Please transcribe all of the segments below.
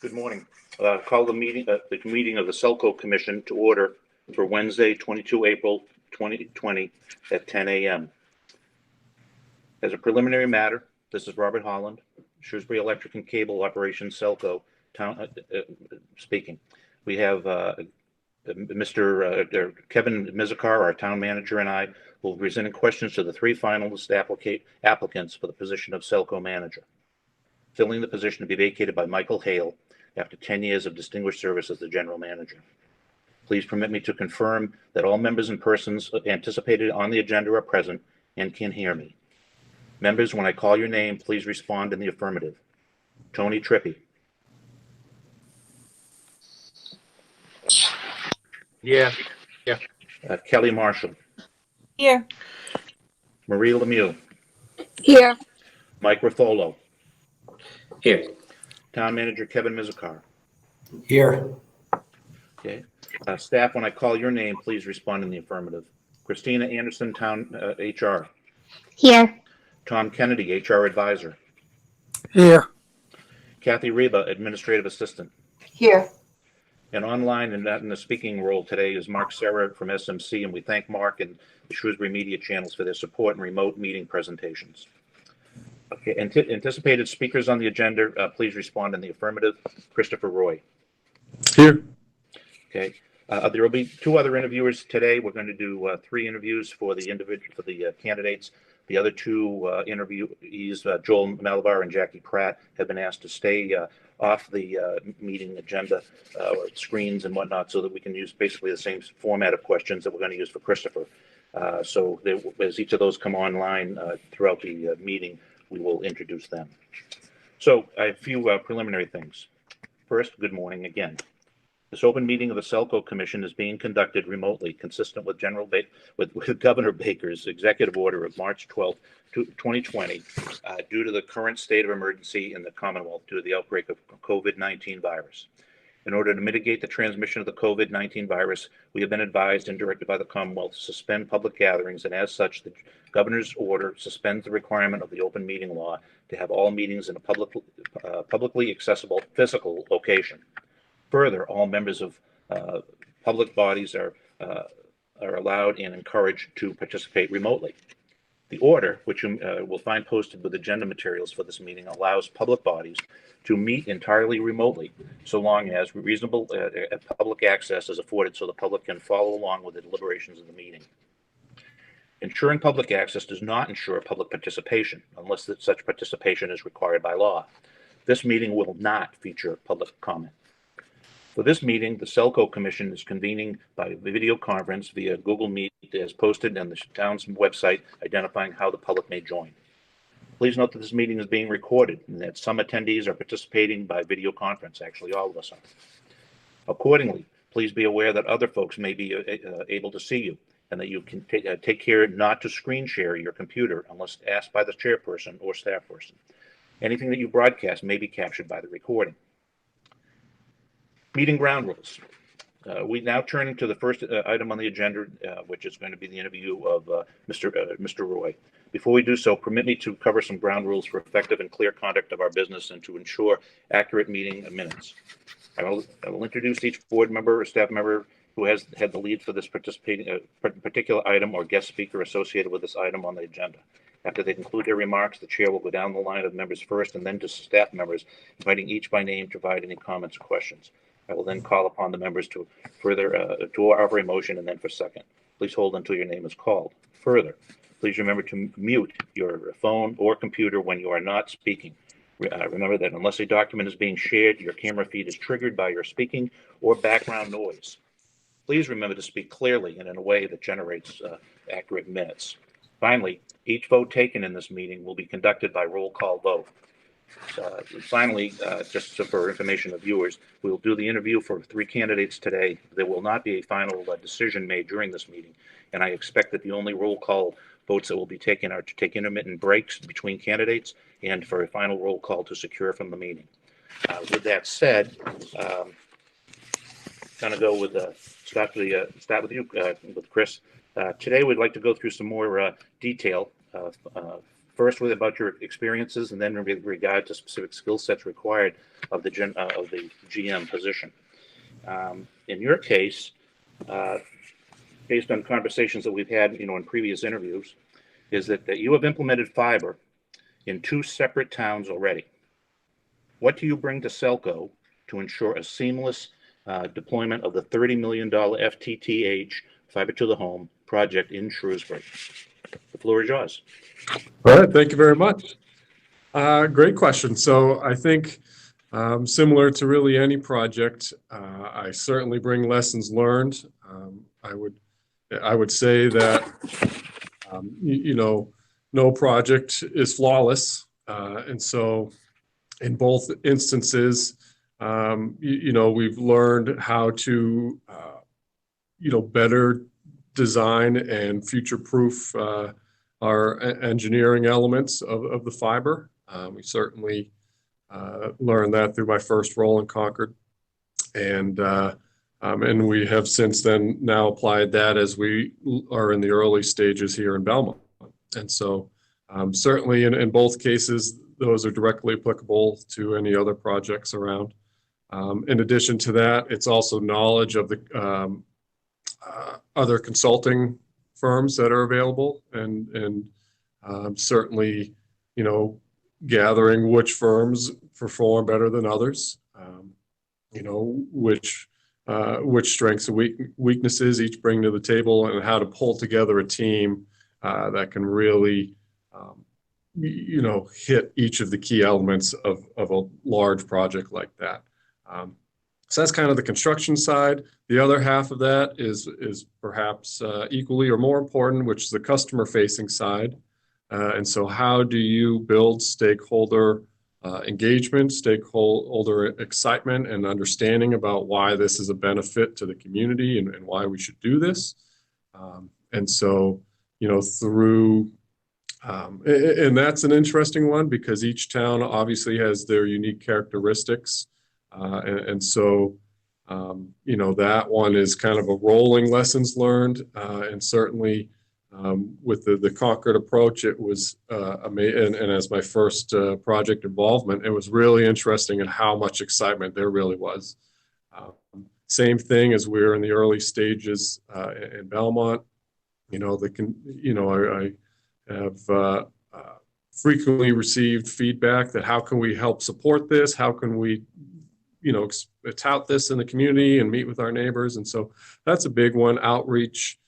Good morning. Call the meeting of the SELCO Commission to order for Wednesday, 22 April 2020 at 10 a.m. As a preliminary matter, this is Robert Holland, Shrewsbury Electric and Cable Operations SELCO town speaking. We have Mr. Kevin Mizikar, our town manager, and I will be presenting questions to the three finalist applicants for the position of SELCO manager. Filling the position to be vacated by Michael Hale after 10 years of distinguished service as the general manager. Please permit me to confirm that all members and persons anticipated on the agenda are present and can hear me. Members, when I call your name, please respond in the affirmative. Tony Trippi. Yeah. Kelly Marshall. Here. Marie Lemieux. Here. Mike Ratholo. Here. Town manager Kevin Mizikar. Here. Okay. Staff, when I call your name, please respond in the affirmative. Christina Anderson, town HR. Here. Tom Kennedy, HR advisor. Here. Kathy Reba, administrative assistant. Here. And online and not in the speaking role today is Mark Serra from SMC, and we thank Mark and the Shrewsbury Media channels for their support in remote meeting presentations. Okay, anticipated speakers on the agenda, please respond in the affirmative. Christopher Roy. Here. Okay. There will be two other interviewers today. We're going to do three interviews for the candidates. The other two interviewees, Joel Malaver and Jackie Pratt, have been asked to stay off the meeting agenda or screens and whatnot, so that we can use basically the same format of questions that we're going to use for Christopher. So as each of those come online throughout the meeting, we will introduce them. So I have a few preliminary things. First, good morning again. This open meeting of the SELCO Commission is being conducted remotely, consistent with with Governor Baker's executive order of March 12, 2020, due to the current state of emergency in the Commonwealth due to the outbreak of COVID-19 virus. In order to mitigate the transmission of the COVID-19 virus, we have been advised and directed by the Commonwealth to suspend public gatherings, and as such, the Governor's order suspends the requirement of the open meeting law to have all meetings in a publicly accessible physical location. Further, all members of public bodies are allowed and encouraged to participate remotely. The order, which you will find posted with agenda materials for this meeting, allows public bodies to meet entirely remotely, so long as reasonable public access is afforded so the public can follow along with the deliberations of the meeting. Ensuring public access does not ensure public participation, unless such participation is required by law. This meeting will not feature public comment. For this meeting, the SELCO Commission is convening by video conference via Google Meet as posted on the town's website, identifying how the public may join. Please note that this meeting is being recorded and that some attendees are participating by video conference. Actually, all of us are. Accordingly, please be aware that other folks may be able to see you, and that you can take care not to screen share your computer unless asked by the chairperson or staff person. Anything that you broadcast may be captured by the recording. Meeting ground rules. We now turn to the first item on the agenda, which is going to be the interview of Mr. Roy. Before we do so, permit me to cover some ground rules for effective and clear conduct of our business and to ensure accurate meeting minutes. I will introduce each board member or staff member who has had the lead for this particular item or guest speaker associated with this item on the agenda. After they conclude their remarks, the chair will go down the line of members first and then to staff members, inviting each by name to provide any comments or questions. I will then call upon the members to offer a motion and then for second. Please hold until your name is called. Further, please remember to mute your phone or computer when you are not speaking. Remember that unless a document is being shared, your camera feed is triggered by your speaking or background noise. Please remember to speak clearly and in a way that generates accurate minutes. Finally, each vote taken in this meeting will be conducted by roll call vote. Finally, just for information of viewers, we will do the interview for three candidates today. There will not be a final decision made during this meeting, and I expect that the only roll call votes that will be taken are to take intermittent breaks between candidates and for a final roll call to secure from the meeting. With that said, going to go with start with you, with Chris. Today, we'd like to go through some more detail first with about your experiences, and then with regard to specific skill sets required of the GM position. In your case, based on conversations that we've had, in previous interviews, is that you have implemented fiber in 2 separate towns already. What do you bring to SELCO to ensure a seamless deployment of the $30 million FTTH fiber to the home project in Shrewsbury? The floor is yours. All right, thank you very much. Great question. So I think similar to really any project, I certainly bring lessons learned. I would say that no project is flawless, and so in both instances, we've learned how to better design and future-proof our engineering elements of the fiber. We certainly learned that through my first role in Concord, and we have since then now applied that as we are in the early stages here in Belmont. And so certainly in both cases, those are directly applicable to any other projects around. In addition to that, it's also knowledge of the other consulting firms that are available, and certainly, gathering which firms perform better than others, which strengths and weaknesses each bring to the table, and how to pull together a team that can really, hit each of the key elements of a large project like that. So that's kind of the construction side. The other half of that is perhaps equally or more important, which is the customer-facing side. And so how do you build stakeholder engagement, stakeholder excitement, and understanding about why this is a benefit to the community and why we should do this? And so, through, and that's an interesting one because each town obviously has their unique characteristics. And so, that one is kind of a rolling lessons learned, and certainly with the Concord approach, it was amazing. And as my first project involvement, it was really interesting in how much excitement there really was. Same thing as we're in the early stages in Belmont. I have frequently received feedback that how can we help support this? How can we tout this in the community and meet with our neighbors? And so that's a big one. Outreach,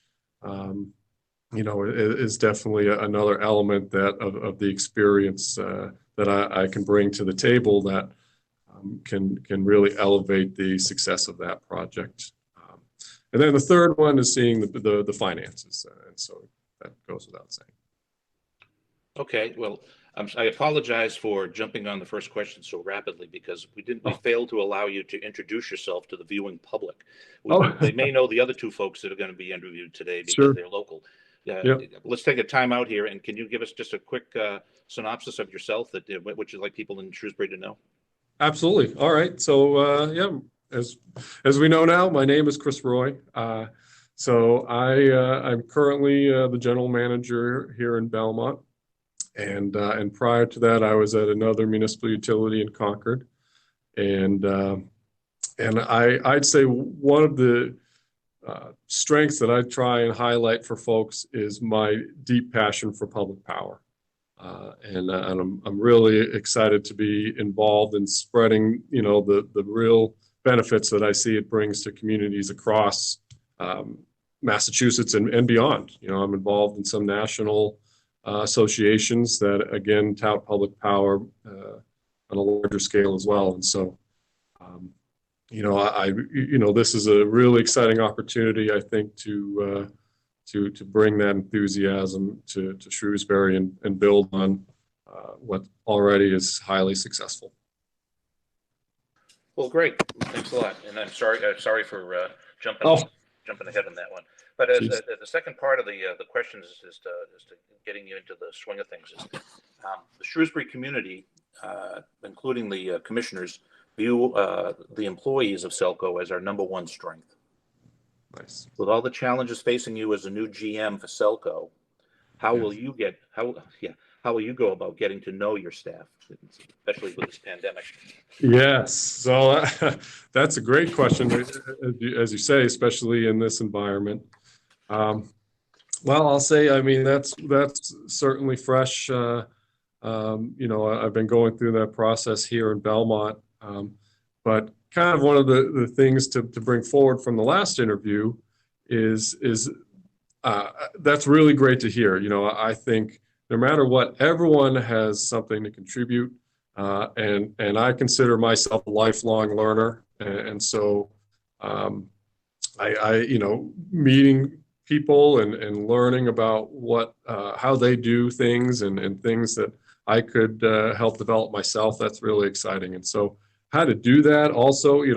is definitely another element of the experience that I can bring to the table that can really elevate the success of that project. And then the third one is seeing the finances. And so that goes without saying. Okay, well, I apologize for jumping on the first question so rapidly because we failed to allow you to introduce yourself to the viewing public. They may know the other 2 folks that are going to be interviewed today because they're local. Let's take a time out here, and can you give us just a quick synopsis of yourself what you'd like people in Shrewsbury to know? Absolutely. All right. So as we know now, my name is Chris Roy. So I'm currently the general manager here in Belmont. And prior to that, I was at another municipal utility in Concord, and I'd say one of the strengths that I try and highlight for folks is my deep passion for public power, and I'm really excited to be involved in spreading the real benefits that I see it brings to communities across Massachusetts and beyond. I'm involved in some national associations that again tout public power on a larger scale as well, and so this is a really exciting opportunity, I think, to bring that enthusiasm to Shrewsbury and build on what already is highly successful. Well, great, thanks a lot, and I'm sorry for jumping ahead on that one. But as the second part of the question is to getting you into the swing of things, is the Shrewsbury community, including the commissioners, view the employees of SELCO as our #1 strength. Nice. With all the challenges facing you as a new GM for SELCO, how will you how will you go about getting to know your staff, especially with this pandemic? Yes, so that's a great question, as you say, especially in this environment. Well, I'll say, I mean, that's certainly fresh. I've been going through that process here in Belmont, but kind of one of the things to bring forward from the last interview is that's really great to hear. I think no matter what, everyone has something to contribute, and I consider myself a lifelong learner, and so meeting people and learning about how they do things and things that I could help develop myself. That's really exciting. And so how to do that also, in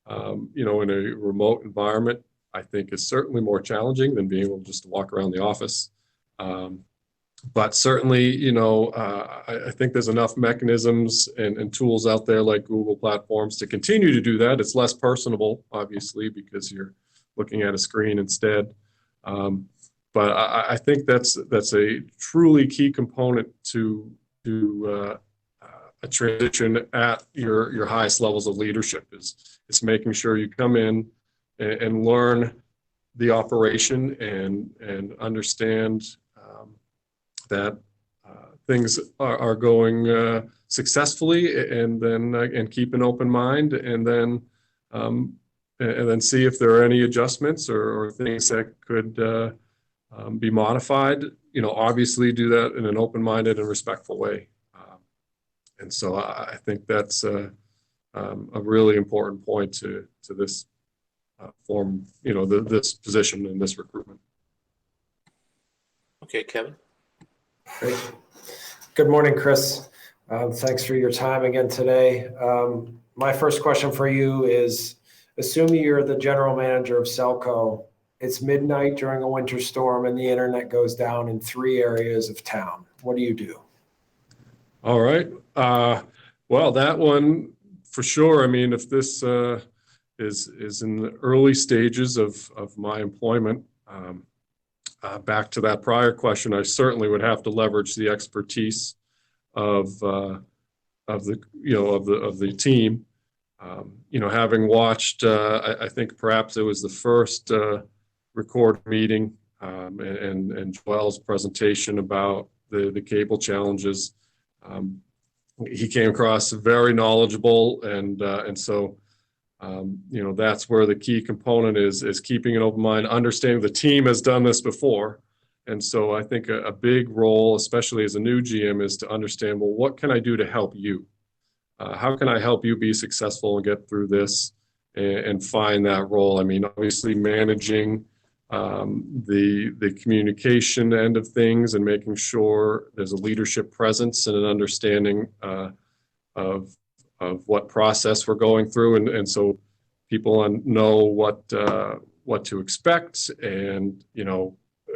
a remote environment, I think is certainly more challenging than being able just to walk around the office. But certainly, I think there's enough mechanisms and tools out there like Google platforms to continue to do that. It's less personable, obviously, because you're looking at a screen instead. But I think that's a truly key component to a transition at your highest levels of leadership. Is making sure you come in and learn the operation and understand that things are going successfully, and keep an open mind, and then see if there are any adjustments or things that could be modified. Obviously do that in an open-minded and respectful way. And so I think that's a really important point to this form, this position and this recruitment. Okay, Kevin. Great. Good morning, Chris. Thanks for your time again today. My first question for you is, assuming you're the general manager of SELCO, it's midnight during a winter storm and the internet goes down in 3 areas of town. What do you do? All right. Well, that one for sure. I mean, if this is in the early stages of my employment, back to that prior question, I certainly would have to leverage the expertise of the team. Having watched, I think perhaps it was the first record meeting, and Joel's presentation about the cable challenges. He came across very knowledgeable, and so that's where the key component is keeping an open mind, understanding the team has done this before. And so I think a big role, especially as a new GM, is to understand, well, what can I do to help you? How can I help you be successful and get through this and find that role? I mean, obviously managing the communication end of things and making sure there's a leadership presence and an understanding of what process we're going through, and so people know what to expect, and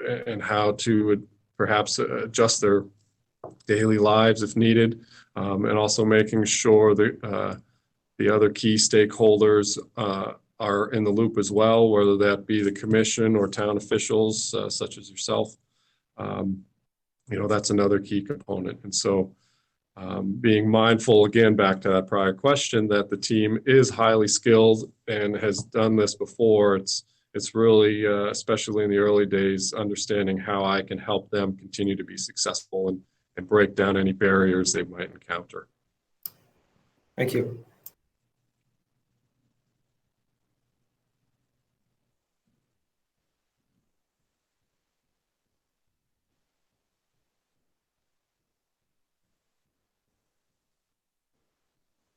and how to perhaps adjust their daily lives if needed, and also making sure that the other key stakeholders are in the loop as well, whether that be the commission or town officials such as yourself. That's another key component. And so being mindful, again, back to that prior question, that the team is highly skilled and has done this before. It's really, especially in the early days, understanding how I can help them continue to be successful and break down any barriers they might encounter. Thank you.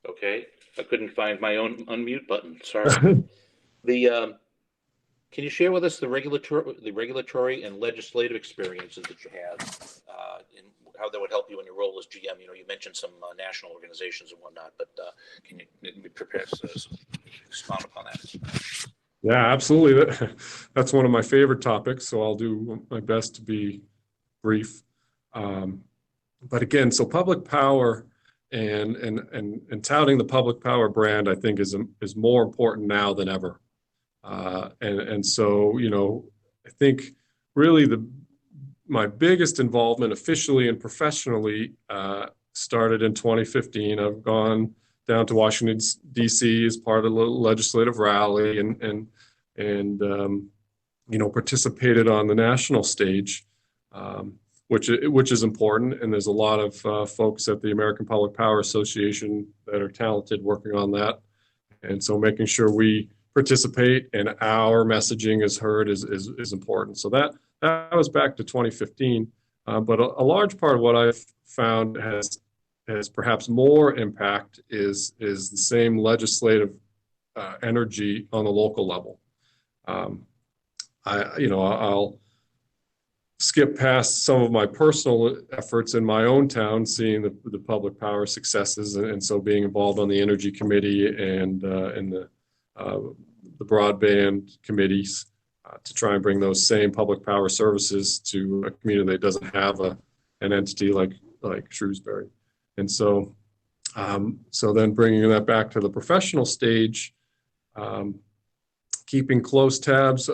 Okay, I couldn't find my own unmute button. Sorry. Can you share with us the regulatory and legislative experiences that you have, and how that would help you in your role as GM? You mentioned some national organizations and whatnot, but can you prepare expound upon that? Yeah, absolutely. That's one of my favorite topics, so I'll do my best to be brief. But again, so public power and touting the public power brand, I think, is more important now than ever. And so, I think really the my biggest involvement officially and professionally started in 2015. I've gone down to Washington, D.C. as part of the legislative rally and participated on the national stage, which is important. And there's a lot of folks at the American Public Power Association that are talented working on that. And so making sure we participate and our messaging is heard is important. So that was back to 2015. But a large part of what I've found has perhaps more impact is the same legislative energy on the local level. I'll skip past some of my personal efforts in my own town, seeing the public power successes, and so being involved on the energy committee and the broadband committees to try and bring those same public power services to a community that doesn't have an entity like Shrewsbury. And so then bringing that back to the professional stage, keeping close tabs.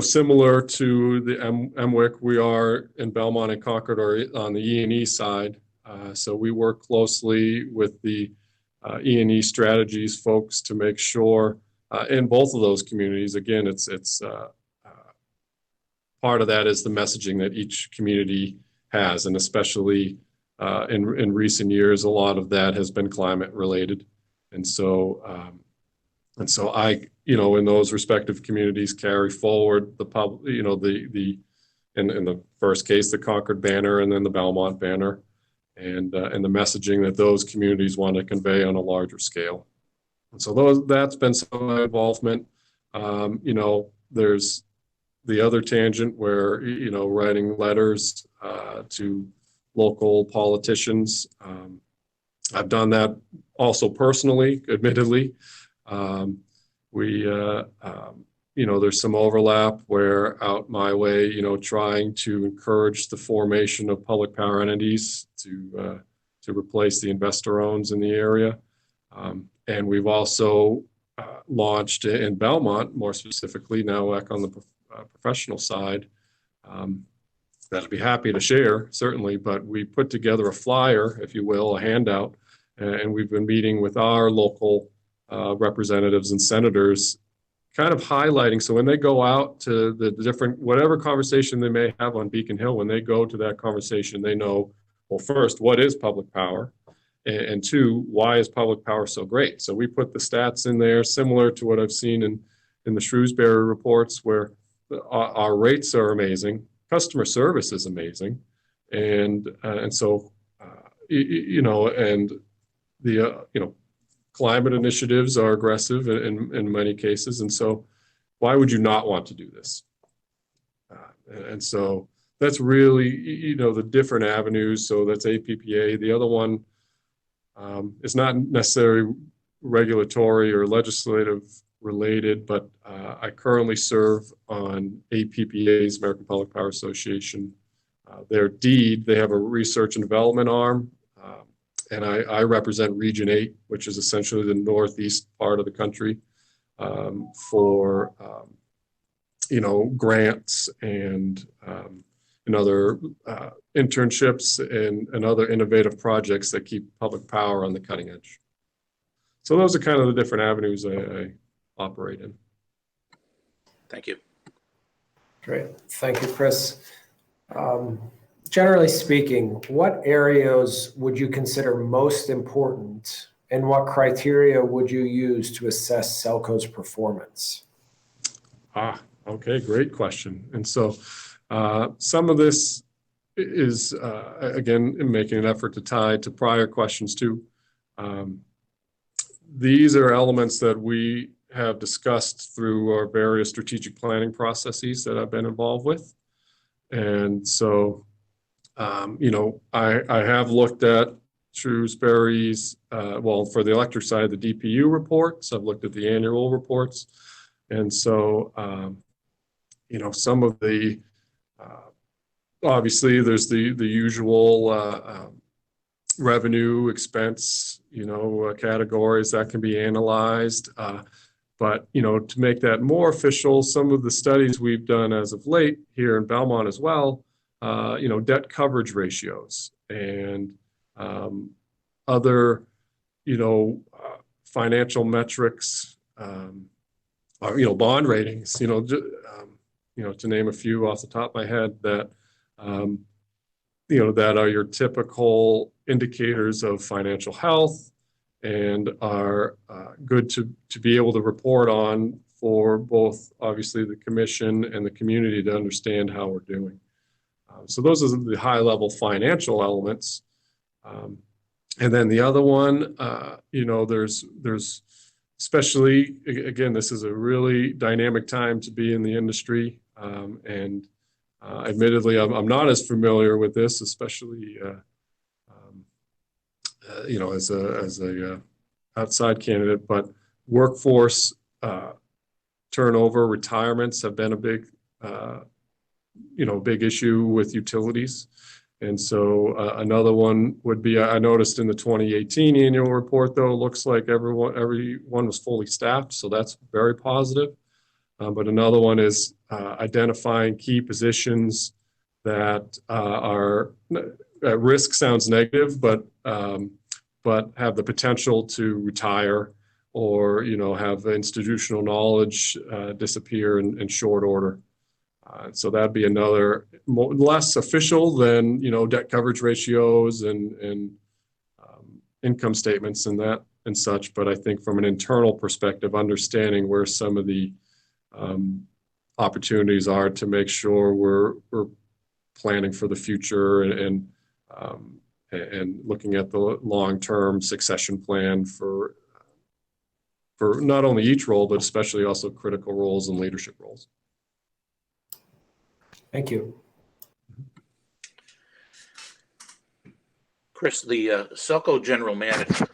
Similar to the MWIC, we are in Belmont and Concord or on the E&E side. So we work closely with the E&E strategies folks to make sure in both of those communities, again, it's part of that is the messaging that each community has, and especially in recent years, a lot of that has been climate related. And so I, in those respective communities, carry forward the in the first case, the Concord banner, and then the Belmont banner, and the messaging that those communities want to convey on a larger scale. And so that's been some of my involvement. There's the other tangent where, writing letters to local politicians. I've done that also personally, admittedly. There's some overlap where out my way, trying to encourage the formation of public power entities to replace the investor owns in the area. And we've also launched in Belmont, more specifically, now back on the professional side, that I'd be happy to share, certainly, but we put together a flyer, if you will, a handout, and we've been meeting with our local representatives and senators, kind of highlighting, so when they go out to the different, whatever conversation they may have on Beacon Hill, when they go to that conversation, they know, well, first, what is public power? And two, why is public power so great? So we put the stats in there, similar to what I've seen in the Shrewsbury reports, where our rates are amazing, customer service is amazing, and so climate initiatives are aggressive in many cases, and so why would you not want to do this? And so that's really the different avenues. So that's APPA. The other one is not necessarily regulatory or legislative related, but I currently serve on APPA's, American Public Power Association. Their DEED, they have a research and development arm, and I represent Region 8, which is essentially the northeast part of the country, for grants and other internships and other innovative projects that keep public power on the cutting edge. So those are kind of the different avenues I operate in. Thank you. Great. Thank you, Chris. Generally speaking, what areas would you consider most important, and what criteria would you use to assess SELCO's performance? Okay, great question. And so some of this is, again, making an effort to tie to prior questions too. These are elements that we have discussed through our various strategic planning processes that I've been involved with. And so, I have looked at Shrewsbury's, for the electric side, the DPU reports. I've looked at the annual reports. And so, some of the, obviously there's the usual revenue, expense, categories that can be analyzed. But, to make that more official, some of the studies we've done as of late here in Belmont as well, debt coverage ratios and other, financial metrics, or, bond ratings, to name a few off the top of my head that, that are your typical indicators of financial health and are good to be able to report on for both, obviously, the commission and the community to understand how we're doing. So those are the high-level financial elements. And then the other one, there's especially, again, this is a really dynamic time to be in the industry. And admittedly, I'm not as familiar with this, especially, as a outside candidate, but workforce turnover, retirements have been a big, big issue with utilities. And so another one would be, I noticed in the 2018 annual report, though, it looks like everyone was fully staffed. So that's very positive. But another one is identifying key positions that are at risk. Sounds negative, but have the potential to retire or, have institutional knowledge disappear in short order. So that'd be another less official than, debt coverage ratios and income statements and such. But I think from an internal perspective, understanding where some of the opportunities are to make sure we're planning for the future and looking at the long-term succession plan for not only each role, but especially also critical roles and leadership roles. Thank you. Chris, the SELCO General Manager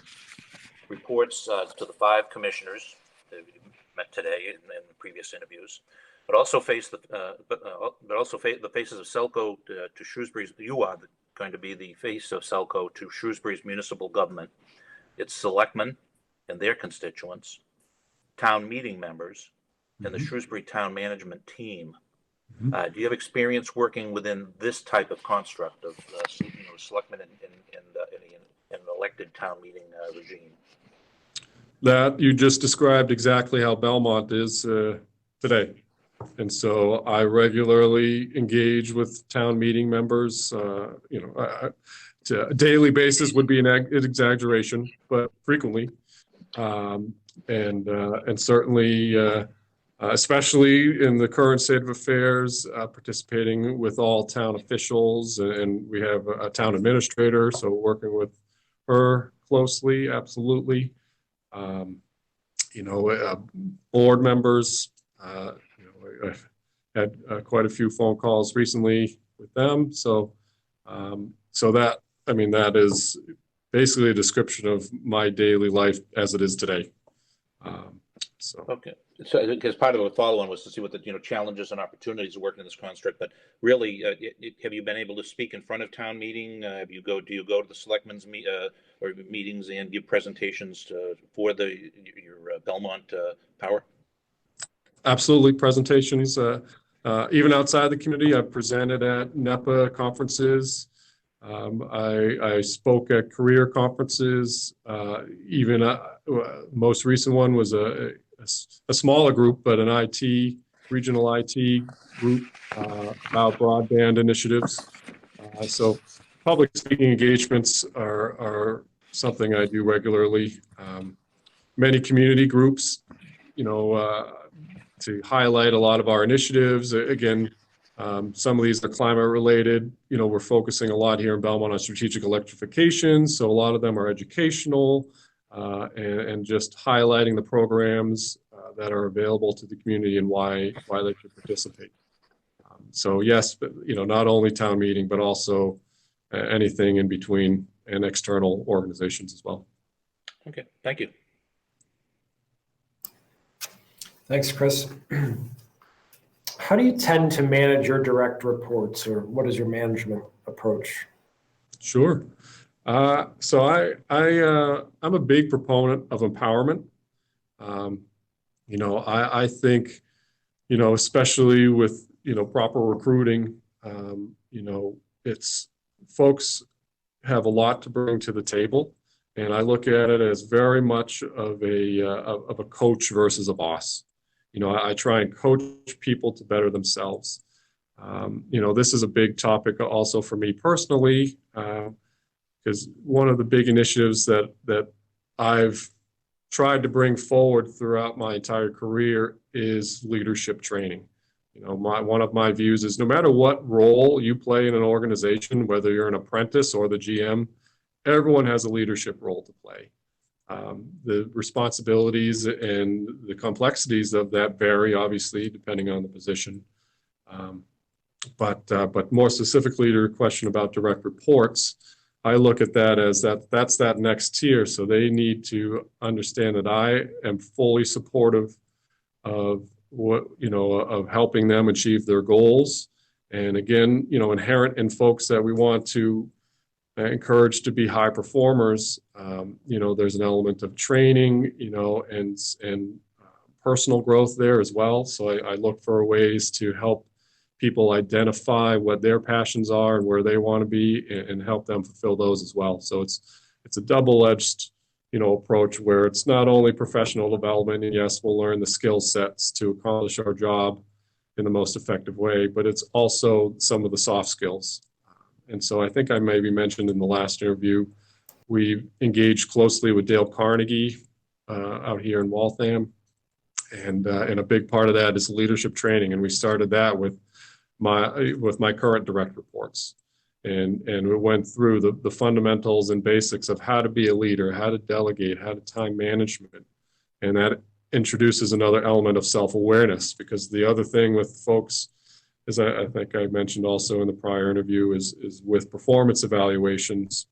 reports to the 5 commissioners that we met today in the previous interviews, but also face the faces of SELCO to Shrewsbury's. You are going to be the face of SELCO to Shrewsbury's municipal government, its selectmen and their constituents, town meeting members, and the Shrewsbury town management team. Do you have experience working within this type of construct of selectmen and an elected town meeting regime? That you just described exactly how Belmont is today. And so I regularly engage with town meeting members, to a daily basis would be an exaggeration, but frequently. And certainly, especially in the current state of affairs, participating with all town officials, and we have a town administrator, so working with her closely, absolutely. Board members, I've had quite a few phone calls recently with them. So that is basically a description of my daily life as it is today. Okay. So because part of the follow-on was to see what the challenges and opportunities of working in this construct, but really, have you been able to speak in front of town meeting? Do you go to the selectmen's meetings and give presentations for your Belmont power? Absolutely, presentations. Even outside the community, I've presented at NEPA conferences. I spoke at career conferences. Even most recent one was a smaller group, but an regional IT group about broadband initiatives. So public speaking engagements are something I do regularly. Many community groups, to highlight a lot of our initiatives. Again, some of these are climate related. We're focusing a lot here in Belmont on strategic electrification. So a lot of them are educational and just highlighting the programs that are available to the community and why they should participate. So yes, but, not only town meeting, but also anything in between and external organizations as well. Okay, thank you. Thanks, Chris. How do you tend to manage your direct reports, or what is your management approach? Sure. So I'm a big proponent of empowerment. I think, especially with, proper recruiting, it's folks have a lot to bring to the table. And I look at it as very much of a coach versus a boss. I try and coach people to better themselves. This is a big topic also for me personally, because one of the big initiatives that I've tried to bring forward throughout my entire career is leadership training. One of my views is no matter what role you play in an organization, whether you're an apprentice or the GM, everyone has a leadership role to play. The responsibilities and the complexities of that vary, obviously, depending on the position. But more specifically to your question about direct reports, I look at that as that's that next tier. So they need to understand that I am fully supportive of of helping them achieve their goals. And again, inherent in folks that we want to encourage to be high performers, there's an element of training, and personal growth there as well. So I look for ways to help people identify what their passions are and where they want to be, and help them fulfill those as well. So it's a double-edged, approach where it's not only professional development, and yes, we'll learn the skill sets to accomplish our job in the most effective way, but it's also some of the soft skills. And so I think I maybe mentioned in the last interview, we engaged closely with Dale Carnegie out here in Waltham. And a big part of that is leadership training. And we started that with my current direct reports. And we went through the fundamentals and basics of how to be a leader, how to delegate, how to time management. And that introduces another element of self-awareness, because the other thing with folks, as I think I mentioned also in the prior interview, is with performance evaluations,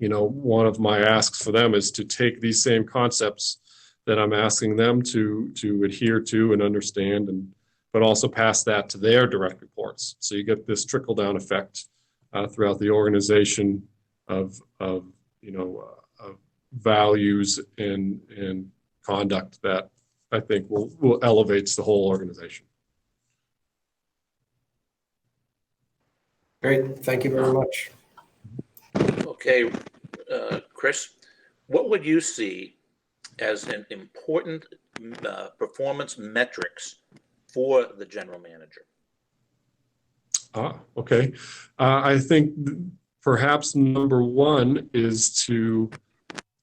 one of my asks for them is to take these same concepts that I'm asking them to adhere to and understand, but also pass that to their direct reports. So you get this trickle-down effect throughout the organization of values and conduct that I think will elevates the whole organization. Great. Thank you very much. Okay, Chris, what would you see as an important performance metrics for the general manager? Okay. I think perhaps number one is to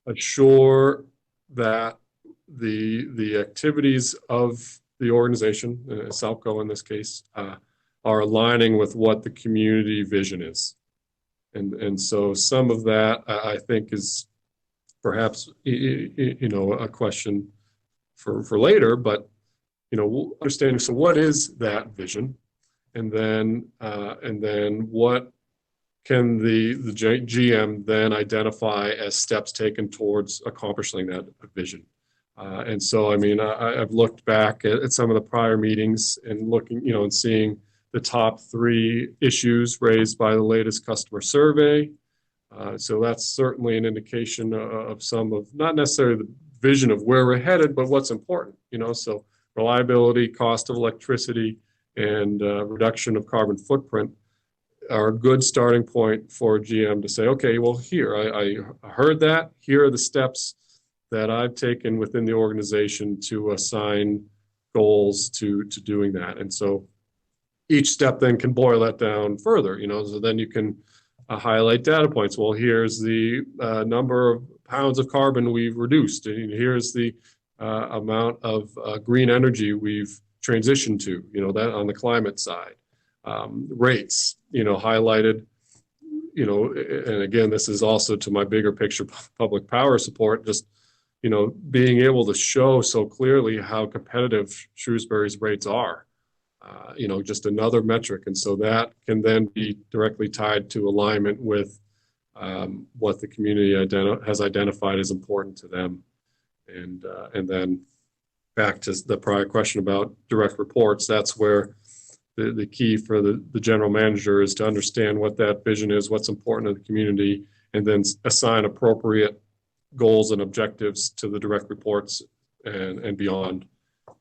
assure that the activities of the organization, SELCO in this case, are aligning with what the community vision is. And so some of that I think is perhaps, a question for later, but, understanding, so what is that vision? And then what can the GM then identify as steps taken towards accomplishing that vision? And so, I've looked back at some of the prior meetings and looking, and seeing the top 3 issues raised by the latest customer survey. So that's certainly an indication of some of, not necessarily the vision of where we're headed, but what's important, so reliability, cost of electricity, and reduction of carbon footprint are a good starting point for a GM to say, okay, well, here, I heard that. Here are the steps that I've taken within the organization to assign goals to doing that. And so each step then can boil that down further, so then you can highlight data points. Well, here's the number of pounds of carbon we've reduced, and here's the amount of green energy we've transitioned to, that on the climate side. Rates, highlighted, and again, this is also to my bigger picture public power support, just, being able to show so clearly how competitive Shrewsbury's rates are. Just another metric. And so that can then be directly tied to alignment with what the community has identified as important to them. And then back to the prior question about direct reports, that's where the key for the general manager is to understand what that vision is, what's important to the community, and then assign appropriate goals and objectives to the direct reports and beyond.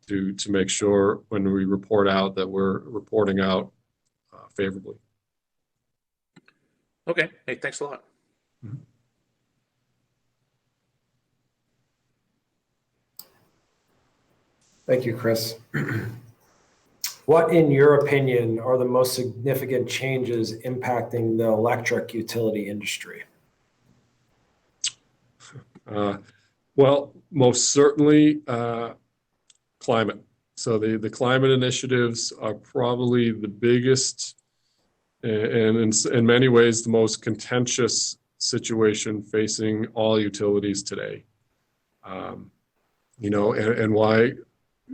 to make sure when we report out that we're reporting out favorably. Okay. Hey, thanks a lot. Mhm. Thank you, Chris. What, in your opinion, are the most significant changes impacting the electric utility industry? Well, most certainly climate. So the climate initiatives are probably the biggest and in many ways the most contentious situation facing all utilities today. And why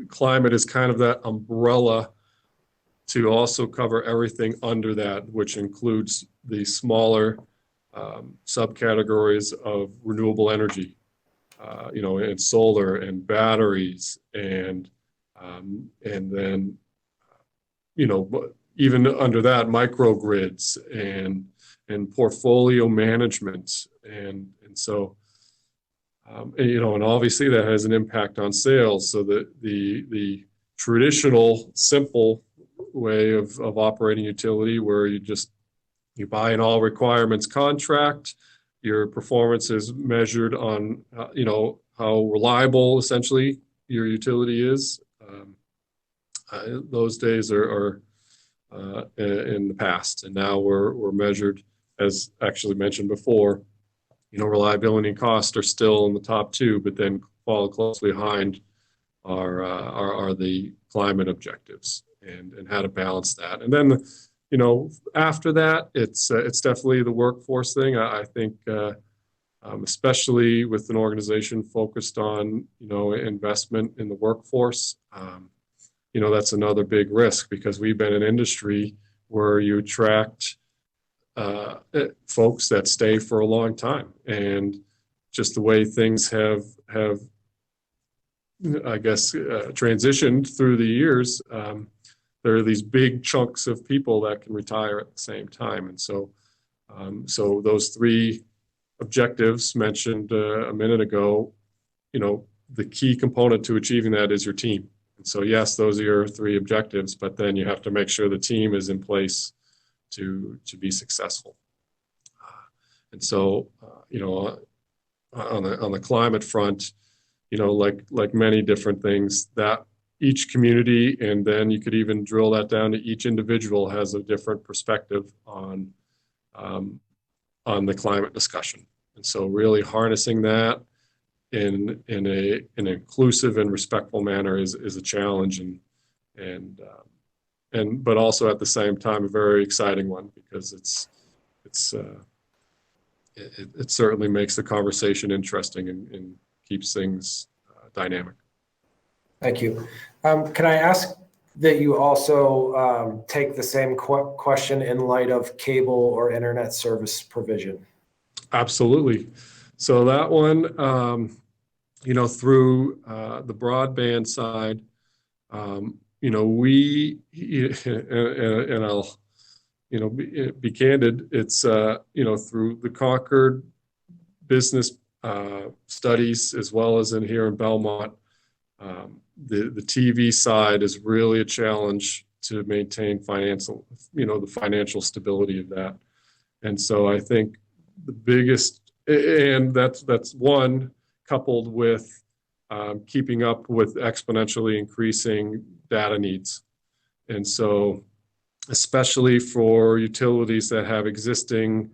climate is kind of that umbrella to also cover everything under that, which includes the smaller subcategories of renewable energy, and solar and batteries and then, even under that, microgrids and portfolio management. And so, and obviously that has an impact on sales. So that the traditional simple way of operating utility where you buy an all requirements contract, your performance is measured on, how reliable essentially your utility is. Those days are in the past, and now we're measured, as actually mentioned before, reliability and cost are still in the top two, but then follow closely behind are the climate objectives and how to balance that. And then, after that, it's definitely the workforce thing. I think, especially with an organization focused on, investment in the workforce, that's another big risk because we've been an industry where you attract folks that stay for a long time, and just the way things have I guess transitioned through the years, there are these big chunks of people that can retire at the same time. And so those three objectives mentioned a minute ago, the key component to achieving that is your team. And so yes, those are your three objectives, but then you have to make sure the team is in place to be successful. And so, on the climate front, like many different things, that each community, and then you could even drill that down to each individual, has a different perspective on the climate discussion. And so really harnessing that in an inclusive and respectful manner is a challenge, but also at the same time a very exciting one, because it certainly makes the conversation interesting and keeps things dynamic. Thank you. Can I ask that you also take the same question in light of cable or internet service provision? Absolutely. So that one, through the broadband side, we, and I'll, be candid, it's, through the Concord business studies, as well as in here in Belmont, the TV side is really a challenge to maintain the financial stability of that. And so I think the biggest, and that's one, coupled with keeping up with exponentially increasing data needs. And so especially for utilities that have existing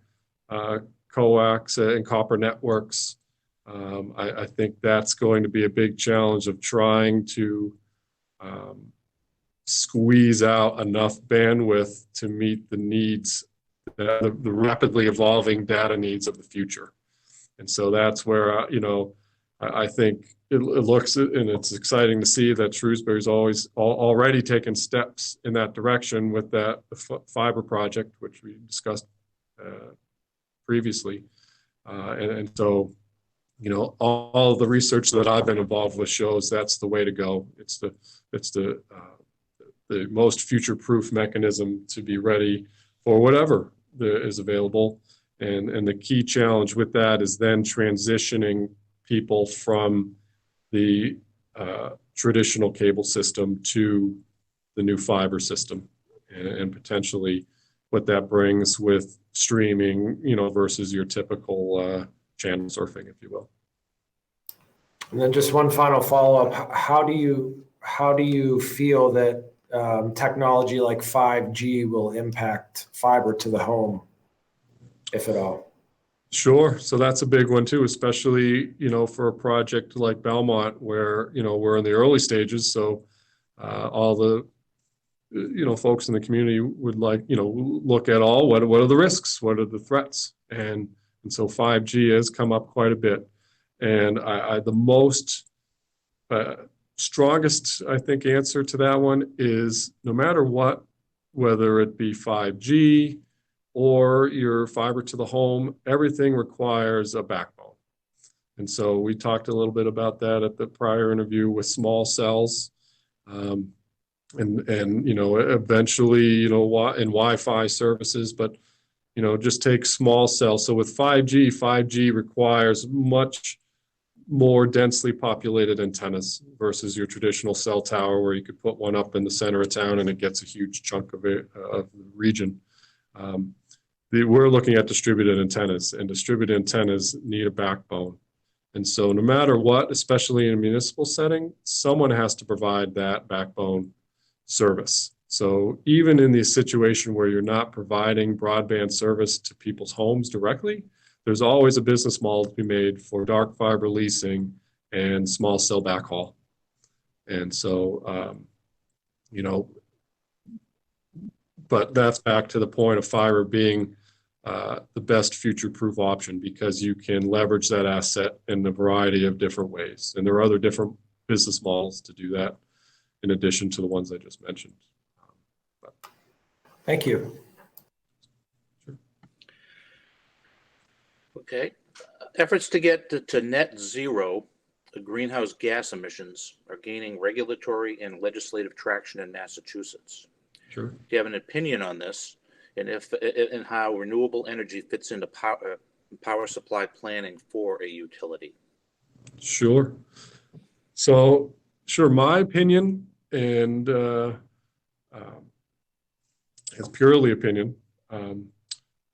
coax and copper networks, I think that's going to be a big challenge of trying to squeeze out enough bandwidth to meet the needs, the rapidly evolving data needs of the future. And so that's where, I think it looks, and it's exciting to see that Shrewsbury's already taken steps in that direction with the fiber project, which we discussed previously. And so, all the research that I've been involved with shows that's the way to go. It's the most future-proof mechanism to be ready for whatever is available. And the key challenge with that is then transitioning people from the traditional cable system to the new fiber system, and potentially what that brings with streaming, versus your typical channel surfing, if you will. And then just one final follow-up. How do you feel that technology like 5G will impact fiber to the home, if at all? Sure. So that's a big one too, especially, for a project like Belmont where, we're in the early stages. So all the, folks in the community would look at what are the risks? What are the threats? And so 5G has come up quite a bit. And the most strongest, I think, answer to that one is no matter what, whether it be 5G or your fiber to the home, everything requires a backbone. And so we talked a little bit about that at the prior interview with small cells. And eventually, in Wi-Fi services, but, just take small cells. So with 5G requires much more densely populated antennas versus your traditional cell tower where you could put one up in the center of town and it gets a huge chunk of the region. We're looking at distributed antennas, and distributed antennas need a backbone. And so no matter what, especially in a municipal setting, someone has to provide that backbone service. So even in the situation where you're not providing broadband service to people's homes directly, there's always a business model to be made for dark fiber leasing and small cell backhaul. And so, but that's back to the point of fiber being the best future-proof option, because you can leverage that asset in a variety of different ways. And there are other different business models to do that in addition to the ones I just mentioned. Thank you. Okay. Efforts to get to net zero greenhouse gas emissions are gaining regulatory and legislative traction in Massachusetts. Sure. Do you have an opinion on this, and how renewable energy fits into power supply planning for a utility? Sure. So, sure, my opinion, and it's purely opinion,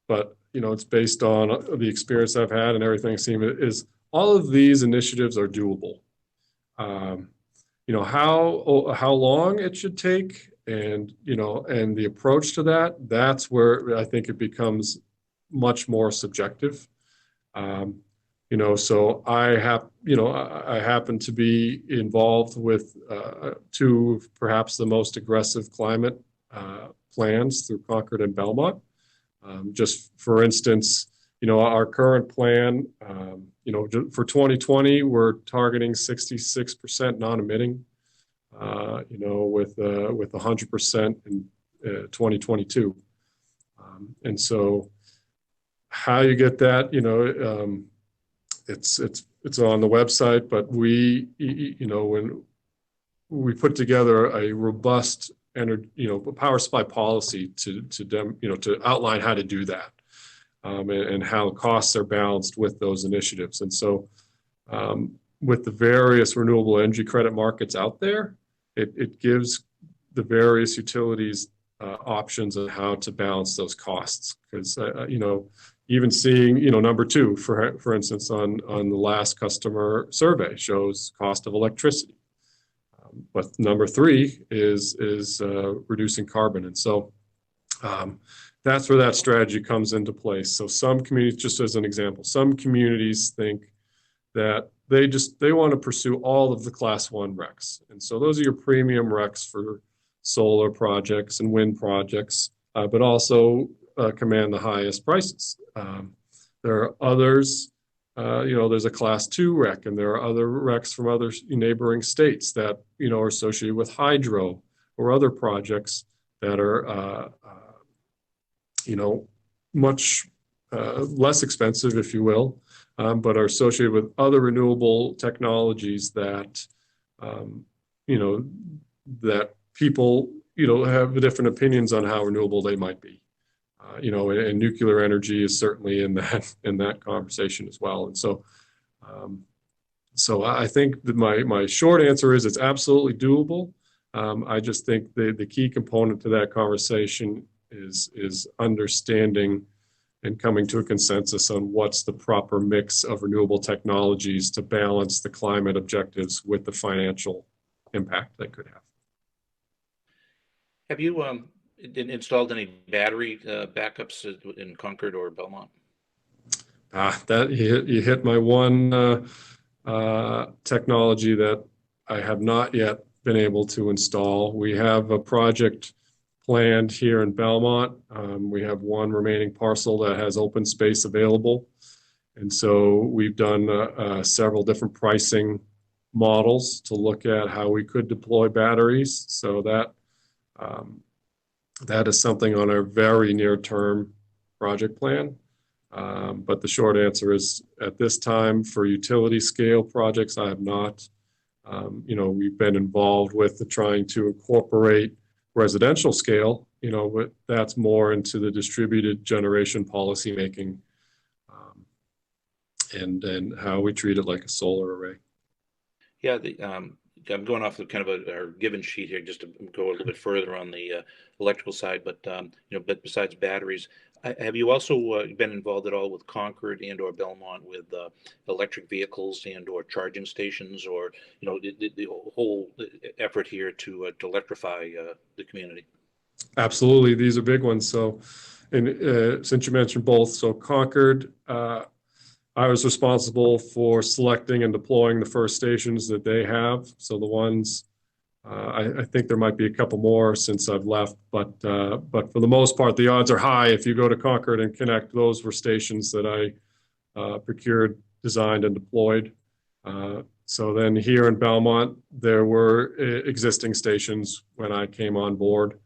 but it's based on the experience I've had and everything I've seen, is all of these initiatives are doable. How long it should take, and the approach to that's where I think it becomes much more subjective. So I happen to be involved with two of perhaps the most aggressive climate plans through Concord and Belmont. Just for instance, our current plan, for 2020, we're targeting 66% non-emitting, with 100% in 2022. And so how you get that, it's on the website, but when we put together a robust power supply policy to outline how to do that, and how costs are balanced with those initiatives. And so with the various renewable energy credit markets out there, it gives the various utilities options on how to balance those costs. Because even seeing number two, for instance, on the last customer survey shows cost of electricity. But number three is reducing carbon. And so that's where that strategy comes into place. So some communities, just as an example, some communities think that they want to pursue all of the class 1 RECs. And so those are your premium RECs for solar projects and wind projects, but also command the highest prices. There are others, there's a class 2 REC, and there are other RECs from other neighboring states that, are associated with hydro or other projects that are, much less expensive, if you will, but are associated with other renewable technologies that, that people, have different opinions on how renewable they might be. And nuclear energy is certainly in that conversation as well. And so, So I think that my short answer is it's absolutely doable. I just think the key component to that conversation is understanding and coming to a consensus on what's the proper mix of renewable technologies to balance the climate objectives with the financial impact they could have. Have you installed any battery backups in Concord or Belmont? That you hit my one technology that I have not yet been able to install. We have a project planned here in Belmont. We have one remaining parcel that has open space available. And so we've done several different pricing models to look at how we could deploy batteries. So that is something on our very near-term project plan. But the short answer is, at this time, for utility scale projects, I have not. We've been involved with trying to incorporate residential scale, but that's more into the distributed generation policymaking and how we treat it like a solar array. Yeah, I'm going off of kind of our given sheet here just to go a little bit further on the electrical side, but but besides batteries, have you also been involved at all with Concord and/or Belmont with electric vehicles and/or charging stations, or the whole effort here to electrify the community? Absolutely, these are big ones. So, and since you mentioned both, so Concord, I was responsible for selecting and deploying the first stations that they have. So the ones, I think there might be a couple more since I've left, but for the most part, the odds are high. If you go to Concord and connect, those were stations that I procured, designed, and deployed. So then here in Belmont, there were existing stations when I came on board.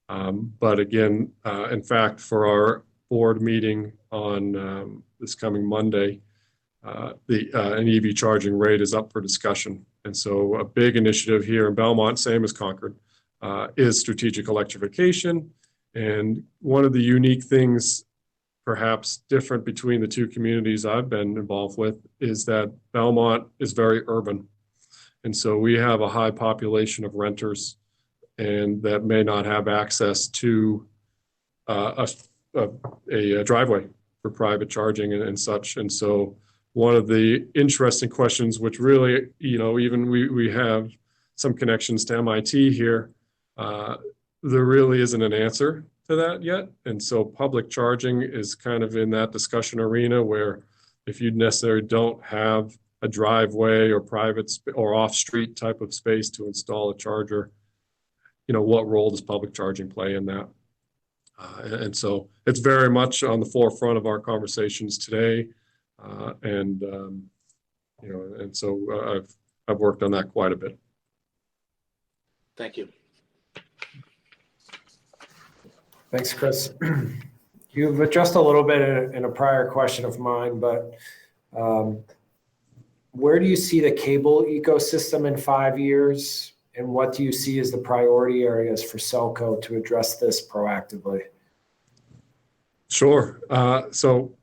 But again, in fact, for our board meeting on this coming Monday, an EV charging rate is up for discussion. And so a big initiative here in Belmont, same as Concord, is strategic electrification. And one of the unique things, perhaps different between the two communities I've been involved with, is that Belmont is very urban. And so we have a high population of renters and that may not have access to a driveway for private charging and such. And so one of the interesting questions, which really, even we have some connections to MIT here, there really isn't an answer to that yet. And so public charging is kind of in that discussion arena where if you necessarily don't have a driveway or private or off-street type of space to install a charger, what role does public charging play in that? And so it's very much on the forefront of our conversations today. And so I've worked on that quite a bit. Thank you. Thanks, Chris. You've addressed a little bit in a prior question of mine, but where do you see the cable ecosystem in 5 years? And what do you see as the priority areas for SELCO to address this proactively? Sure. So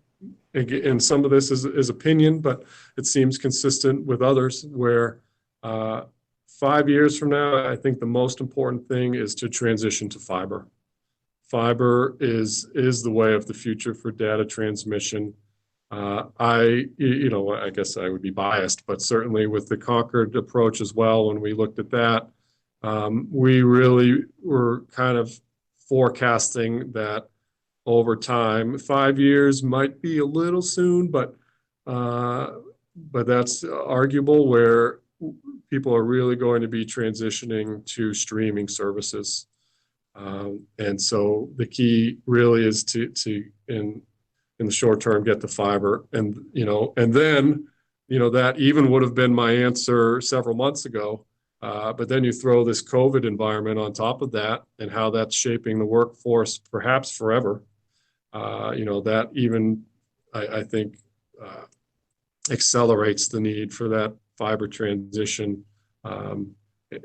again, some of this is opinion, but it seems consistent with others where 5 years from now, I think the most important thing is to transition to fiber. Fiber is the way of the future for data transmission. I guess I would be biased, but certainly with the Concord approach as well, when we looked at that, we really were kind of forecasting that over time, 5 years might be a little soon, but that's arguable where people are really going to be transitioning to streaming services. And so the key really is to in the short term, get the fiber. And then that even would have been my answer several months ago. But then you throw this COVID environment on top of that and how that's shaping the workforce, perhaps forever. That even, I think, accelerates the need for that fiber transition,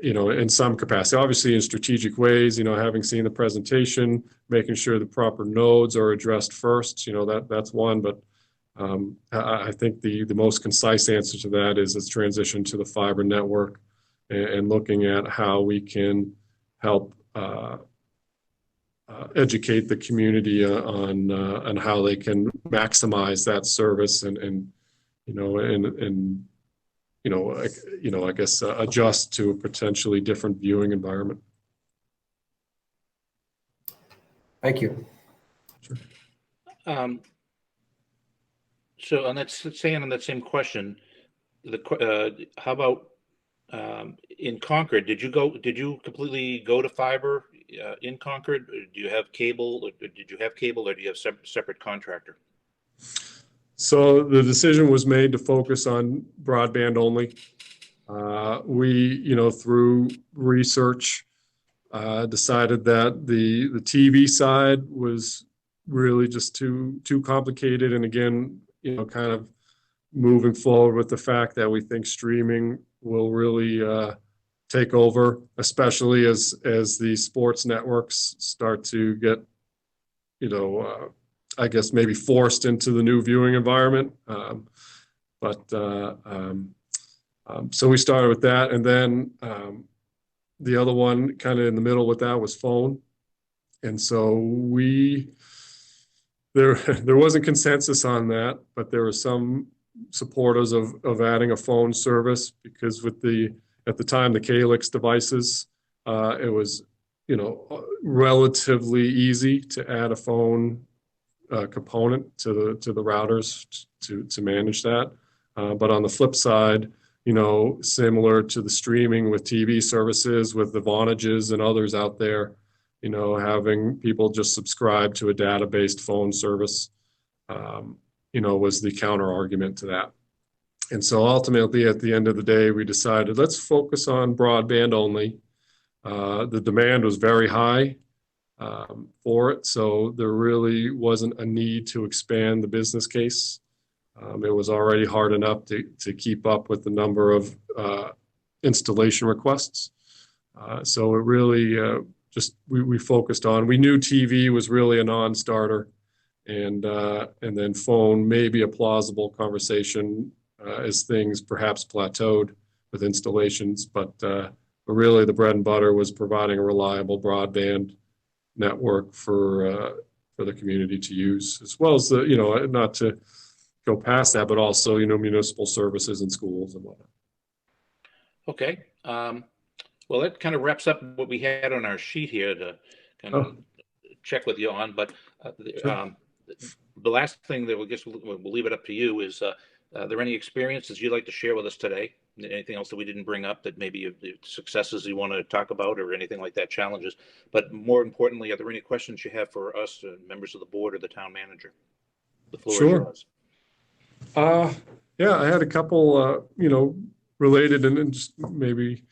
in some capacity. Obviously, in strategic ways, having seen the presentation, making sure the proper nodes are addressed first, that's one. But I think the most concise answer to that is its transition to the fiber network and looking at how we can help educate the community on how they can maximize that service and I guess adjust to a potentially different viewing environment. Thank you. Sure. So on that, staying on that same question, how about in Concord? Did you completely go to fiber in Concord? Or do you have cable? Or did you have cable, or do you have separate contractor? So the decision was made to focus on broadband only. We, through research, decided that the TV side was really just too complicated. And again, kind of moving forward with the fact that we think streaming will really take over, especially as the sports networks start to get, I guess maybe forced into the new viewing environment. So we started with that, and then the other one kind of in the middle with that was phone. And so there wasn't consensus on that, but there were some supporters of adding a phone service because at the time the Calyx devices, it was relatively easy to add a phone component to the routers to manage that. But on the flip side, similar to the streaming with TV services, with the Vonages and others out there, having people just subscribe to a data-based phone service, was the counter argument to that. And so ultimately, at the end of the day, we decided let's focus on broadband only. The demand was very high for it, so there really wasn't a need to expand the business case. It was already hard enough to keep up with the number of installation requests. So it really we focused on. We knew TV was really a non-starter, and then phone may be a plausible conversation as things perhaps plateaued with installations. But really, the bread and butter was providing a reliable broadband network for the community to use, as well as not to go past that, but also municipal services and schools and whatnot. Okay. Well, that kind of wraps up what we had on our sheet here to kind of check with you on. But the last thing that we'll leave it up to you is, are there any experiences you'd like to share with us today? Anything else that we didn't bring up that maybe successes you want to talk about or anything like that, challenges? But more importantly, are there any questions you have for us, members of the board or the town manager? The floor is yours. Yeah, I had a couple, related and just maybe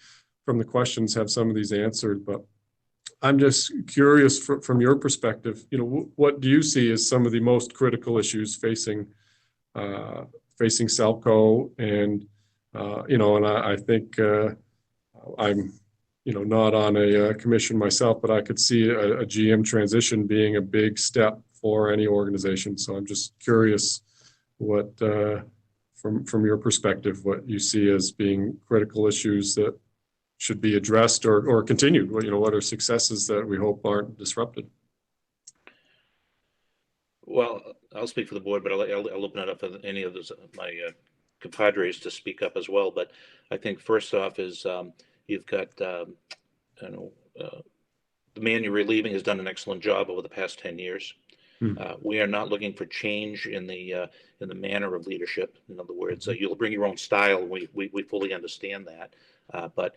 from the questions have some of these answered, but I'm just curious from your perspective, what do you see as some of the most critical issues facing SELCO? And, and I think I'm, not on a commission myself, but I could see a GM transition being a big step for any organization. So I'm just curious what, from your perspective, what you see as being critical issues that should be addressed or continued. What are successes that we hope aren't disrupted? Well, I'll speak for the board, but I'll open it up for any of my compadres to speak up as well. But I think first off is you've got, the man you're relieving has done an excellent job over the past 10 years. We are not looking for change in the manner of leadership. In other words, you'll bring your own style. We fully understand that. But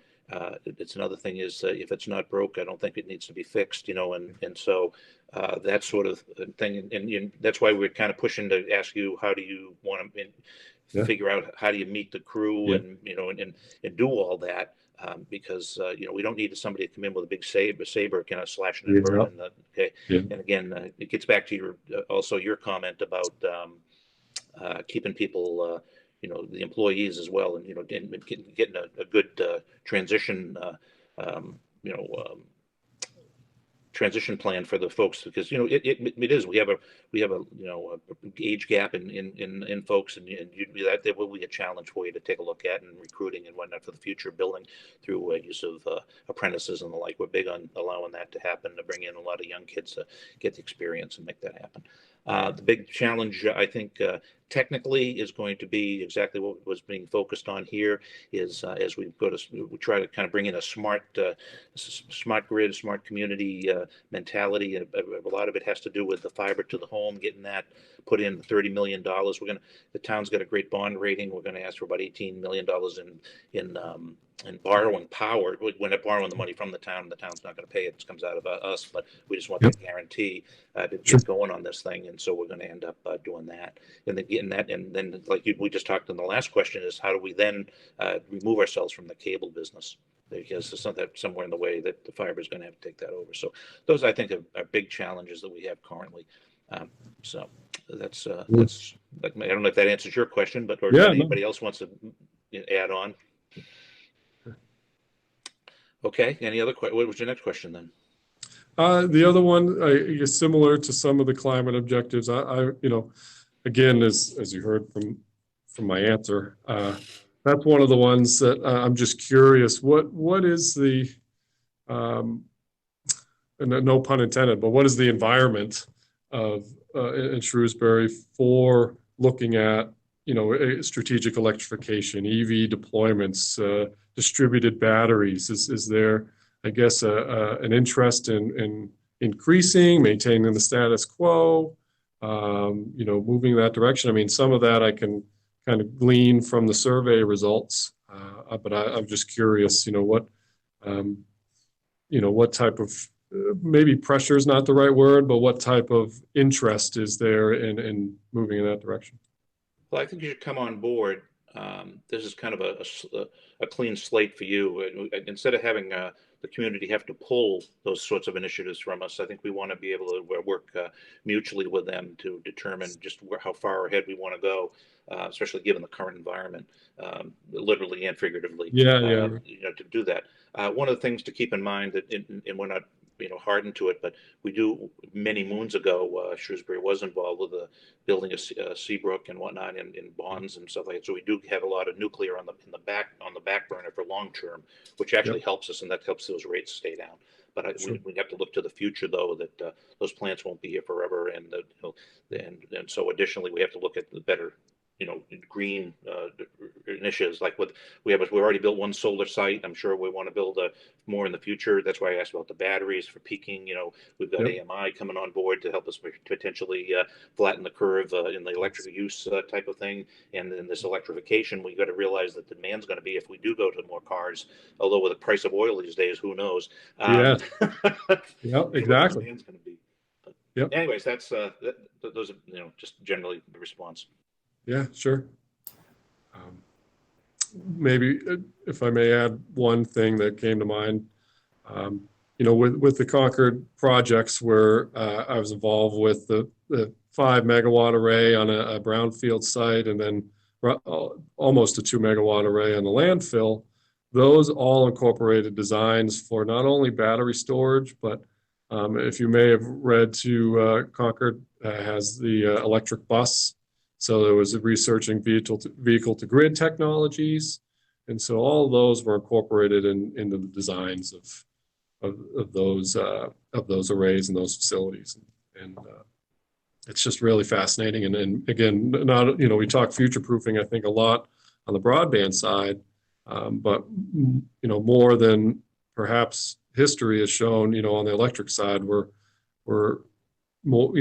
it's another thing is if it's not broke, I don't think it needs to be fixed, and so that sort of thing. And that's why we're kind of pushing to ask you, how do you want to figure out how do you meet the crew and do all that. Because we don't need somebody to come in with a big saber kind of slashing and burning. Okay, and again, it gets back to your comment about keeping people, the employees as well, and getting a good transition, transition plan for the folks, because it is, we have a age gap in folks, and that will be a challenge for you to take a look at, and recruiting and whatnot for the future, building through use of apprentices and the like. We're big on allowing that to happen, to bring in a lot of young kids to get the experience and make that happen. The big challenge, I think, technically is going to be exactly what was being focused on here, is as we try to kind of bring in a smart grid, smart community mentality. A lot of it has to do with the fiber to the home, getting that put in. $30 million. The town's got a great bond rating. We're going to ask for about $18 million in borrowing power. We're not borrowing the money from the town's not going to pay it. It comes out of us, but we just want that guarantee to get going on this thing. And so we're going to end up doing that. And then getting that, and then we just talked in the last question, is how do we then remove ourselves from the cable business? Because there's somewhere in the way that the fiber is going to have to take that over. So those, I think, are big challenges that we have currently. So that's I don't know if that answers your question, but anybody else wants to add on? Okay. Any other questions? What was your next question then? The other one, I guess, similar to some of the climate objectives. Again, as you heard from my answer, that's one of the ones that I'm just curious. What is the no pun intended, but what is the environment of in Shrewsbury for looking at strategic electrification, EV deployments, distributed batteries? Is there, I guess, an interest in increasing, maintaining the status quo, moving in that direction? I mean, some of that I can kind of glean from the survey results, but I'm just curious, what type of, maybe pressure is not the right word, but what type of interest is there in moving in that direction? Well, I think you should come on board. This is kind of a clean slate for you. Instead of having the community have to pull those sorts of initiatives from us, I think we want to be able to work mutually with them to determine just how far ahead we want to go, especially given the current environment, literally and figuratively. To do that. One of the things to keep in mind that, and we're not hardened to it, but we do, many moons ago, Shrewsbury was involved with the building of Seabrook and whatnot, in bonds and stuff like that. So we do have a lot of nuclear on the back burner for long term, which actually helps us, and that helps those rates stay down. But we have to look to the future, though, that those plants won't be here forever, and so additionally we have to look at the better green initiatives. Like we've already built one solar site. I'm sure we want to build more in the future. That's why I asked about the batteries for peaking. We've got AMI coming on board to help us potentially flatten the curve in the electric use type of thing. And then this electrification, we got to realize that the demand's going to be, if we do go to more cars, although with the price of oil these days, who knows? Exactly. The demand's going to be. Anyways, that's those are just generally the response. Yeah, sure. Maybe if I may add one thing that came to mind, with the Concord projects where I was involved with the 5 megawatt array on a brownfield site, and then almost a 2 megawatt array on the landfill. Those all incorporated designs for not only battery storage, but if you may have read too, Concord has the electric bus. So there was researching vehicle to grid technologies, and so all of those were incorporated into the designs of those arrays and those facilities, and it's just really fascinating. And again, not we talk future proofing, I think, a lot on the broadband side, but more than perhaps history has shown, on the electric side, we're more,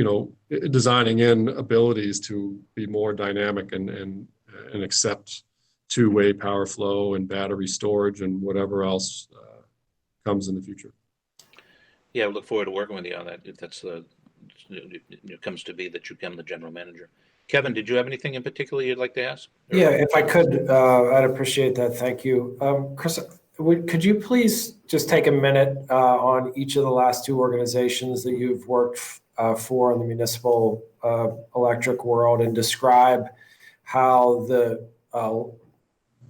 designing in abilities to be more dynamic and accept two-way power flow and battery storage and whatever else comes in the future. Yeah, I look forward to working with you on that. If that's it comes to be that you become the general manager. Kevin, did you have anything in particular you'd like to ask? Yeah, if I could, I'd appreciate that. Thank you. Chris, could you please just take a minute on each of the last 2 organizations that you've worked for in the municipal electric world, and describe how the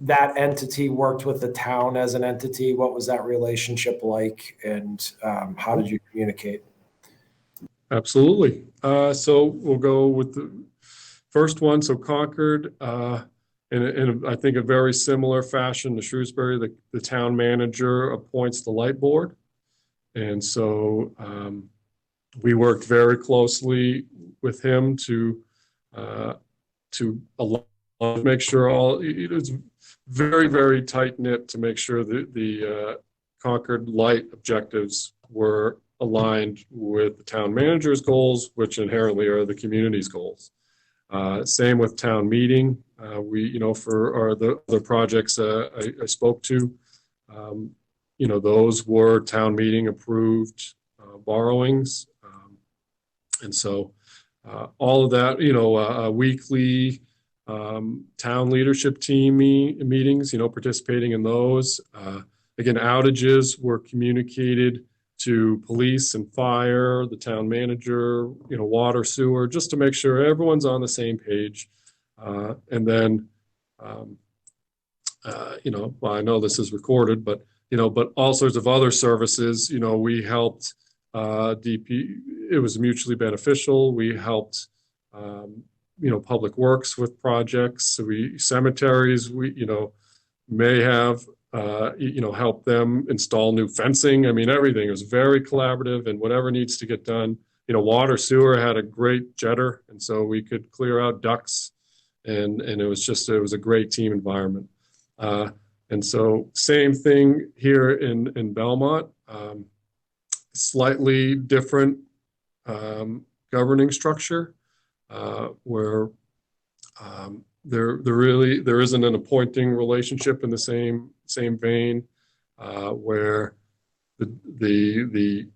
that entity worked with the town as an entity? What was that relationship like, and how did you communicate? Absolutely. So we'll go with the first one. So Concord, in I think a very similar fashion to Shrewsbury, the town manager appoints the light board. And so we worked very closely with him to make sure it was very, very tight knit to make sure that the Concord Light objectives were aligned with the town manager's goals, which inherently are the community's goals. Same with town meeting. For the other projects I spoke to, those were town meeting approved borrowings. And so all of that, weekly town leadership team meetings, participating in those. Again, outages were communicated to police and fire, the town manager, water, sewer, just to make sure everyone's on the same page. And then, well, I know this is recorded, but all sorts of other services, we helped DP, it was mutually beneficial. We helped, public works with projects. So cemeteries, may have, help them install new fencing. I mean, everything was very collaborative, and whatever needs to get done. Water, sewer had a great jetter, and so we could clear out ducts, and it was a great team environment. And so same thing here in Belmont, slightly different governing structure, where there isn't an appointing relationship in the same vein, where the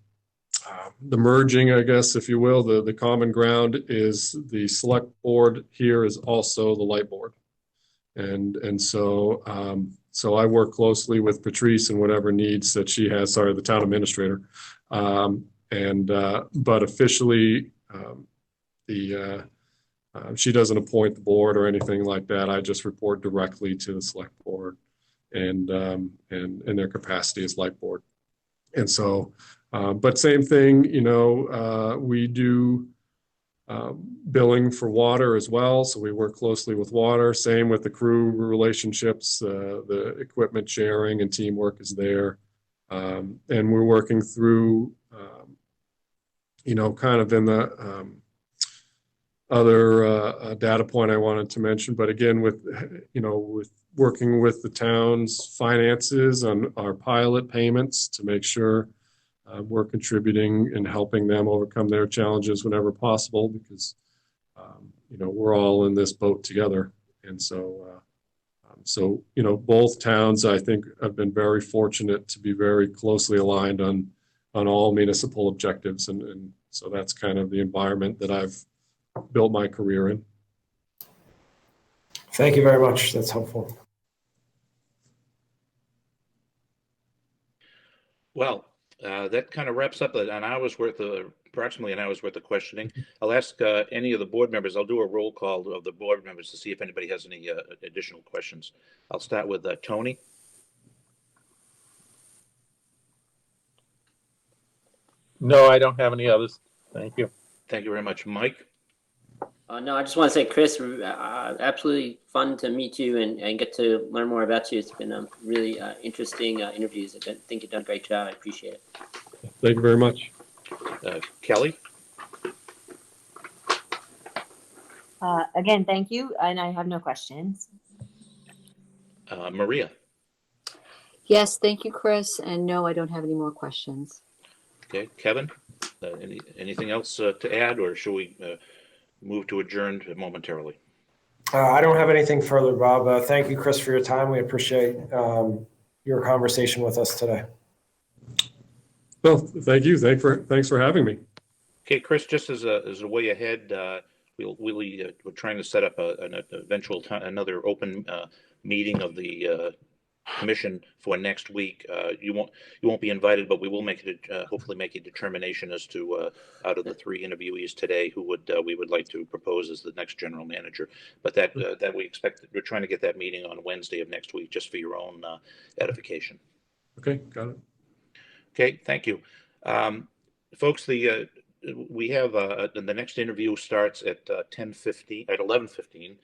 merging, I guess, if you will, the common ground is the select board here is also the light board. And so I work closely with Patrice and whatever needs that she has, the town administrator. But officially, she doesn't appoint the board or anything like that. I just report directly to the select board and in their capacity as light board. And so, but same thing, we do billing for water as well. So we work closely with water, same with the crew relationships, the equipment sharing and teamwork is there. And we're working through, kind of in the other data point I wanted to mention, but again, with working with the town's finances on our pilot payments to make sure we're contributing and helping them overcome their challenges whenever possible, because we're all in this boat together. And so both towns, I think, have been very fortunate to be very closely aligned on all municipal objectives, and so that's kind of the environment that I've built my career in. Thank you very much. That's helpful. Well, that kind of wraps up approximately an hour's worth of questioning. I'll ask any of the board members. I'll do a roll call of the board members to see if anybody has any additional questions. I'll start with Tony. No, I don't have any others. Thank you. Thank you very much. Mike? No, I just want to say, Chris, absolutely fun to meet you and get to learn more about you. It's been really interesting interviews. I think you've done a great job. I appreciate it. Thank you very much. Kelly? Again, thank you, and I have no questions. Maria? Yes, thank you, Chris, and no, I don't have any more questions. Okay. Kevin? Anything else to add, or should we move to adjourn momentarily? I don't have anything further, Bob. Thank you, Chris, for your time. We appreciate your conversation with us today. Well, thank you. Thanks for having me. Okay, Chris, just as a way ahead, we're trying to set up an eventual another open meeting of the commission for next week. You won't be invited, but we will make it hopefully make a determination as to out of the 3 interviewees today who we would like to propose as the next general manager. But that we expect, we're trying to get that meeting on Wednesday of next week, just for your own edification. Okay, got it. Okay, thank you, folks. We have the next interview starts at 11:15.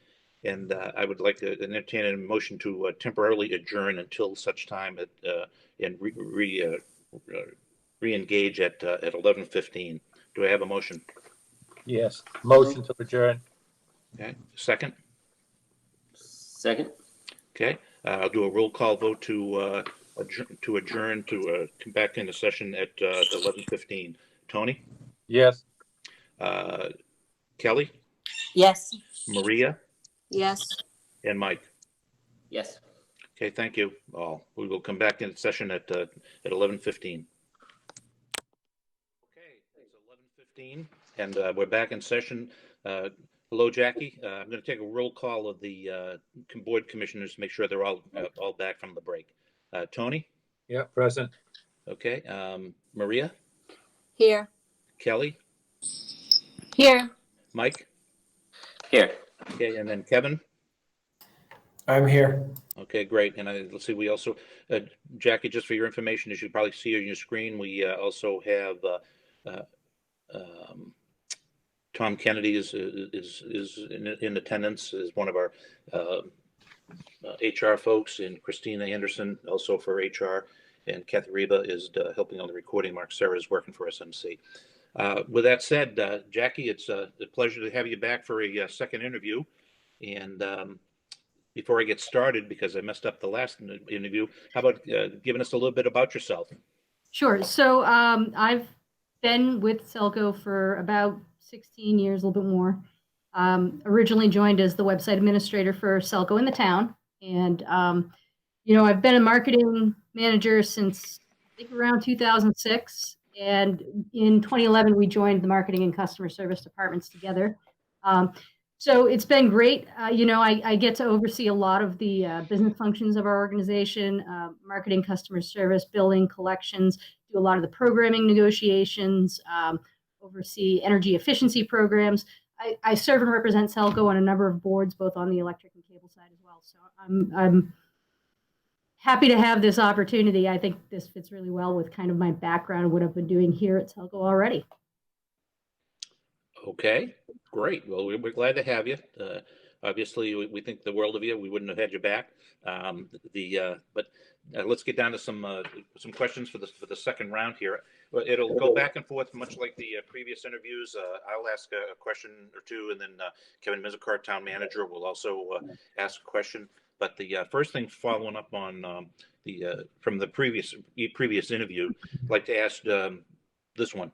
And I would like to entertain a motion to temporarily adjourn until such time and re-engage at 11:15. Do I have a motion? Yes. Motion to adjourn. Okay. Second? Second. Okay. I'll do a roll call vote to adjourn to come back into session at 11:15. Tony? Yes. Kelly? Yes. Maria? Yes. And Mike? Yes. Okay, thank you all. We will come back in session at 11:15. Okay, it's 11:15, and we're back in session. Hello, Jackie. I'm going to take a roll call of the board commissioners to make sure they're all back from the break. Tony? Yeah, present. Okay. Maria? Here. Kelly? Here. Mike? Here. Okay, and then Kevin? I'm here. Okay, great. And let's see, we also, Jackie, just for your information, as you probably see on your screen, we also have Tom Kennedy is in attendance as one of our HR folks, and Christina Anderson also for HR, and Kathy Reba is helping on the recording. Mark Serra is working for SMC. With that said, Jackie, it's a pleasure to have you back for a second interview. And before I get started, because I messed up the last interview, how about giving us a little bit about yourself? Sure. So I've been with SELCO for about 16 years, a little bit more. Originally joined as the website administrator for SELCO in the town. And, I've been a marketing manager since I think around 2006. And in 2011, we joined the marketing and customer service departments together. So it's been great. I get to oversee a lot of the business functions of our organization, marketing, customer service, billing, collections, do a lot of the programming negotiations, oversee energy efficiency programs. I serve and represent SELCO on a number of boards, both on the electric and cable side as well. So I'm happy to have this opportunity. I think this fits really well with kind of my background and what I've been doing here at SELCO already. Okay, great. Well, we're glad to have you. Obviously, we think the world of you. We wouldn't have had you back. But let's get down to some questions for the second round here. It'll go back and forth, much like the previous interviews. I'll ask a question or two, and then Kevin Mizikar, town manager, will also ask a question. But the first thing, following up on from the previous interview, I'd like to ask this one.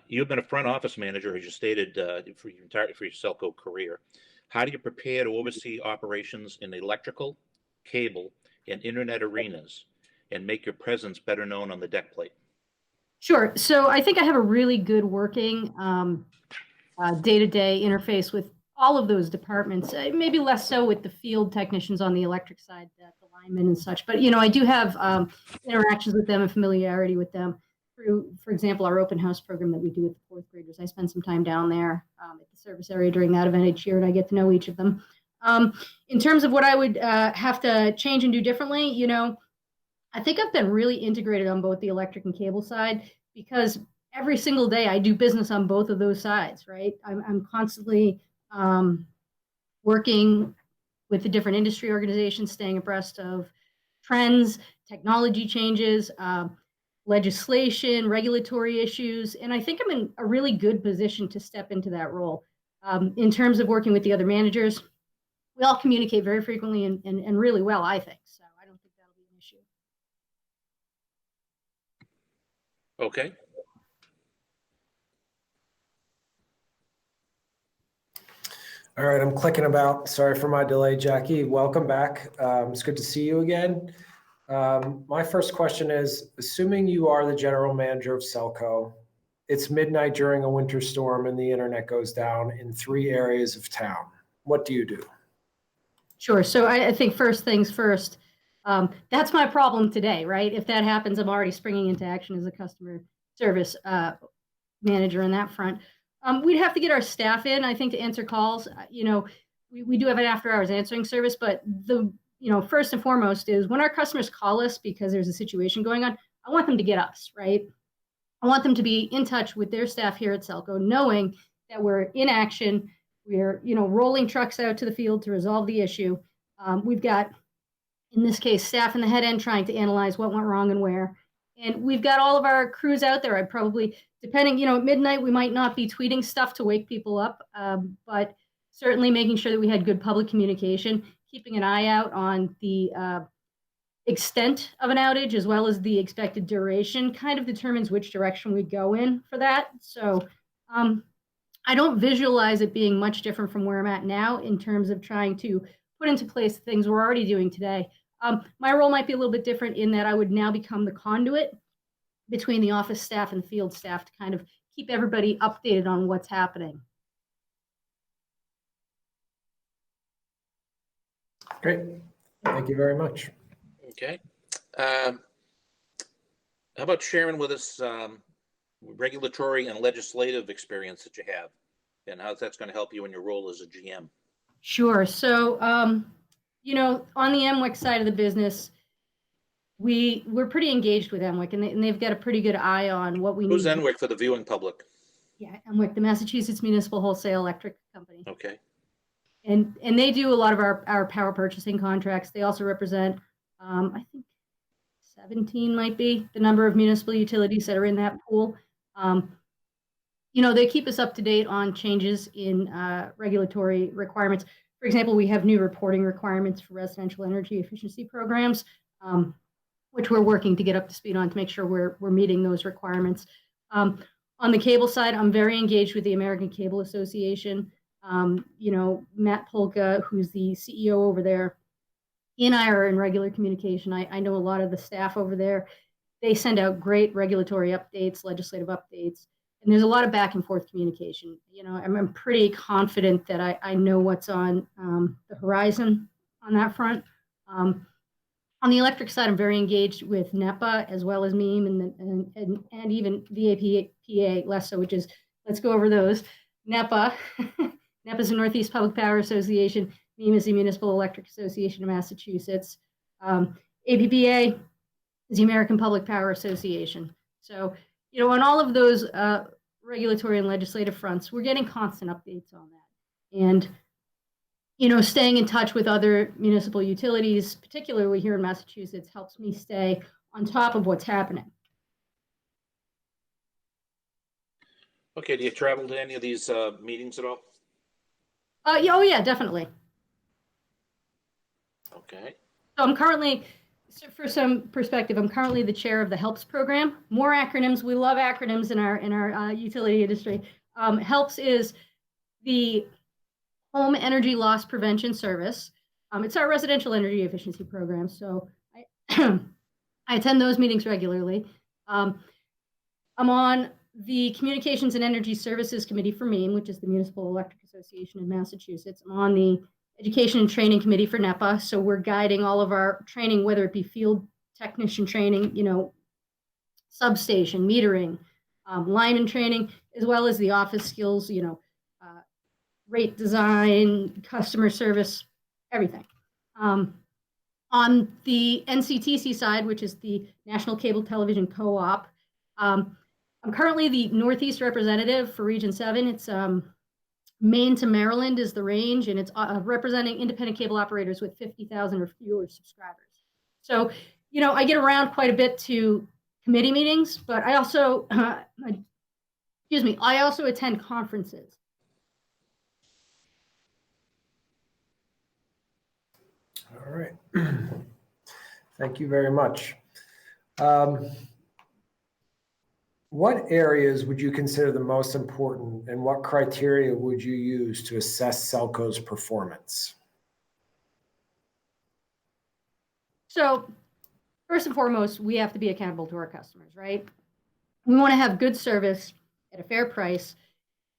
You've been a front office manager, as you stated, for your SELCO career. How do you prepare to oversee operations in electrical, cable, and internet arenas and make your presence better known on the deck plate? Sure. So I think I have a really good working day-to-day interface with all of those departments, maybe less so with the field technicians on the electric side, the linemen and such. But, I do have interactions with them and familiarity with them through, for example, our open house program that we do with the fourth graders. I spend some time down there at the service area during that event each year, and I get to know each of them. In terms of what I would have to change and do differently, I think I've been really integrated on both the electric and cable side, because every single day I do business on both of those sides, right? I'm constantly working with the different industry organizations, staying abreast of trends, technology changes, legislation, regulatory issues. And I think I'm in a really good position to step into that role. In terms of working with the other managers, we all communicate very frequently and really well, I think. So I don't think that'll be an issue. Okay. All right, I'm clicking about. Sorry for my delay, Jackie. Welcome back. It's good to see you again. My first question is, assuming you are the general manager of SELCO, it's midnight during a winter storm and the internet goes down in 3 areas of town. What do you do? Sure. So I think first things first, That's my problem today, right? If that happens, I'm already springing into action as a customer service manager on that front. We'd have to get our staff in, I think, to answer calls. We do have an after hours answering service, but first and foremost is when our customers call us because there's a situation going on, I want them to get us, right? I want them to be in touch with their staff here at SELCO, knowing that we're in action. We're, rolling trucks out to the field to resolve the issue. We've got, in this case, staff in the head end trying to analyze what went wrong and where. And we've got all of our crews out there. I'd probably, depending, at midnight, we might not be tweeting stuff to wake people up, but certainly making sure that we had good public communication, keeping an eye out on the extent of an outage as well as the expected duration kind of determines which direction we go in for that. So I don't visualize it being much different from where I'm at now in terms of trying to put into place things we're already doing today. My role might be a little bit different in that I would now become the conduit between the office staff and field staff to kind of keep everybody updated on what's happening. Great. Thank you very much. Okay. How about sharing with us regulatory and legislative experience that you have and how that's going to help you in your role as a GM? Sure. So, on the MWIC side of the business, we're pretty engaged with MWIC, and they've got a pretty good eye on what we need. Who's MWIC for the viewing public? Yeah, MWIC, the Massachusetts Municipal Wholesale Electric Company. Okay. And they do a lot of our power purchasing contracts. They also represent, I think 17 might be the number of municipal utilities that are in that pool. They keep us up to date on changes in regulatory requirements. For example, we have new reporting requirements for residential energy efficiency programs, which we're working to get up to speed on to make sure we're meeting those requirements. On the cable side, I'm very engaged with the American Cable Association. Matt Polka, who's the CEO over there, he and I are in regular communication. I know a lot of the staff over there. They send out great regulatory updates, legislative updates, and there's a lot of back and forth communication. I'm pretty confident that I know what's on the horizon on that front. On the electric side, I'm very engaged with NEPA as well as MEME and even the APA, less so, which is, let's go over those. NEPA, NEPA is the Northeast Public Power Association. MEME is the Municipal Electric Association of Massachusetts. APPA is the American Public Power Association. So, on all of those regulatory and legislative fronts, we're getting constant updates on that. And, staying in touch with other municipal utilities, particularly here in Massachusetts, helps me stay on top of what's happening. Okay. Do you travel to any of these meetings at all? Yeah, definitely. Okay. So I'm currently, for some perspective, I'm currently the chair of the HELPS program. More acronyms. We love acronyms in our utility industry. HELPS is the Home Energy Loss Prevention Service. It's our residential energy efficiency program. So I attend those meetings regularly. I'm on the Communications and Energy Services Committee for MEME, which is the Municipal Electric Association of Massachusetts. I'm on the Education and Training Committee for NEPA. So we're guiding all of our training, whether it be field technician training, substation, metering, lineman training, as well as the office skills, rate design, customer service, everything. On the NCTC side, which is the National Cable Television Co-op, I'm currently the Northeast representative for Region 7. It's Maine to Maryland is the range, and it's representing independent cable operators with 50,000 or fewer subscribers. So, I get around quite a bit to committee meetings, but I also, I also attend conferences. All right. Thank you very much. What areas would you consider the most important, and what criteria would you use to assess SELCO's performance? So, first and foremost, we have to be accountable to our customers, right? We want to have good service at a fair price.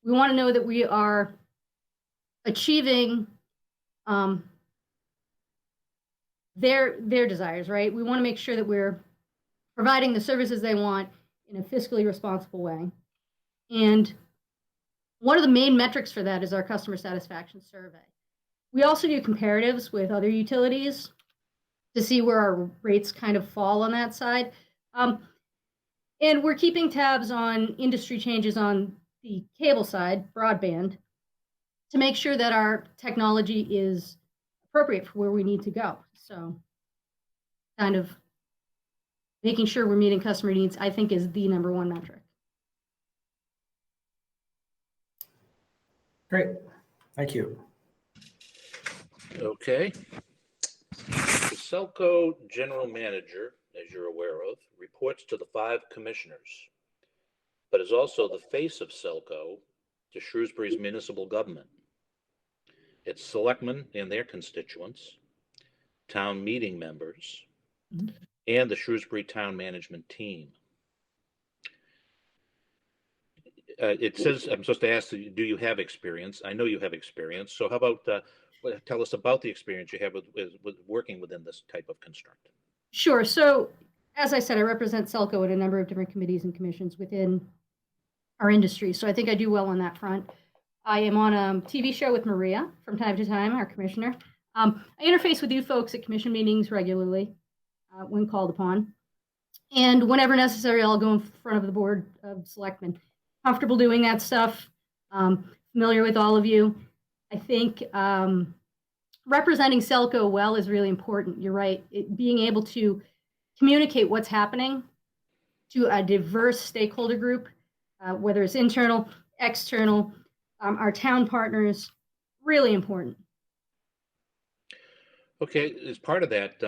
We want to know that we are achieving their desires, right? We want to make sure that we're providing the services they want in a fiscally responsible way. And one of the main metrics for that is our customer satisfaction survey. We also do comparatives with other utilities to see where our rates kind of fall on that side. And we're keeping tabs on industry changes on the cable side, broadband, to make sure that our technology is appropriate for where we need to go. So kind of making sure we're meeting customer needs, I think, is the number one metric. Great. Thank you. Okay. The SELCO General Manager, as you're aware of, reports to the 5 commissioners, but is also the face of SELCO to Shrewsbury's municipal government. Its selectmen and their constituents, town meeting members, and the Shrewsbury town management team. It says, I'm supposed to ask, do you have experience? I know you have experience. So how about tell us about the experience you have with working within this type of construct? Sure. So as I said, I represent SELCO in a number of different committees and commissions within our industry. So I think I do well on that front. I am on a TV show with Maria from time to time, our commissioner. I interface with you folks at commission meetings regularly when called upon. And whenever necessary, I'll go in front of the board of selectmen. Comfortable doing that stuff, familiar with all of you. I think representing SELCO well is really important. You're right. Being able to communicate what's happening to a diverse stakeholder group, whether it's internal, external, our town partners, really important. Okay, as part of that,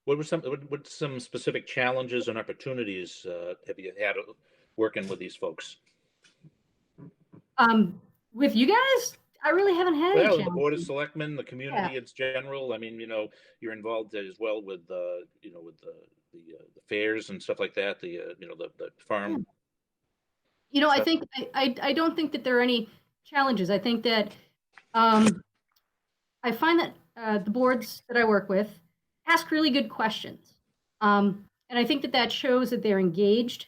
what some specific challenges and opportunities have you had working with these folks? With you guys, I really haven't had any challenges. The board of selectmen, the community in general. I mean, you're involved as well with the fairs and stuff like that. The farm. I think I don't think that there are any challenges. I think that I find that the boards that I work with ask really good questions, and I think that shows that they're engaged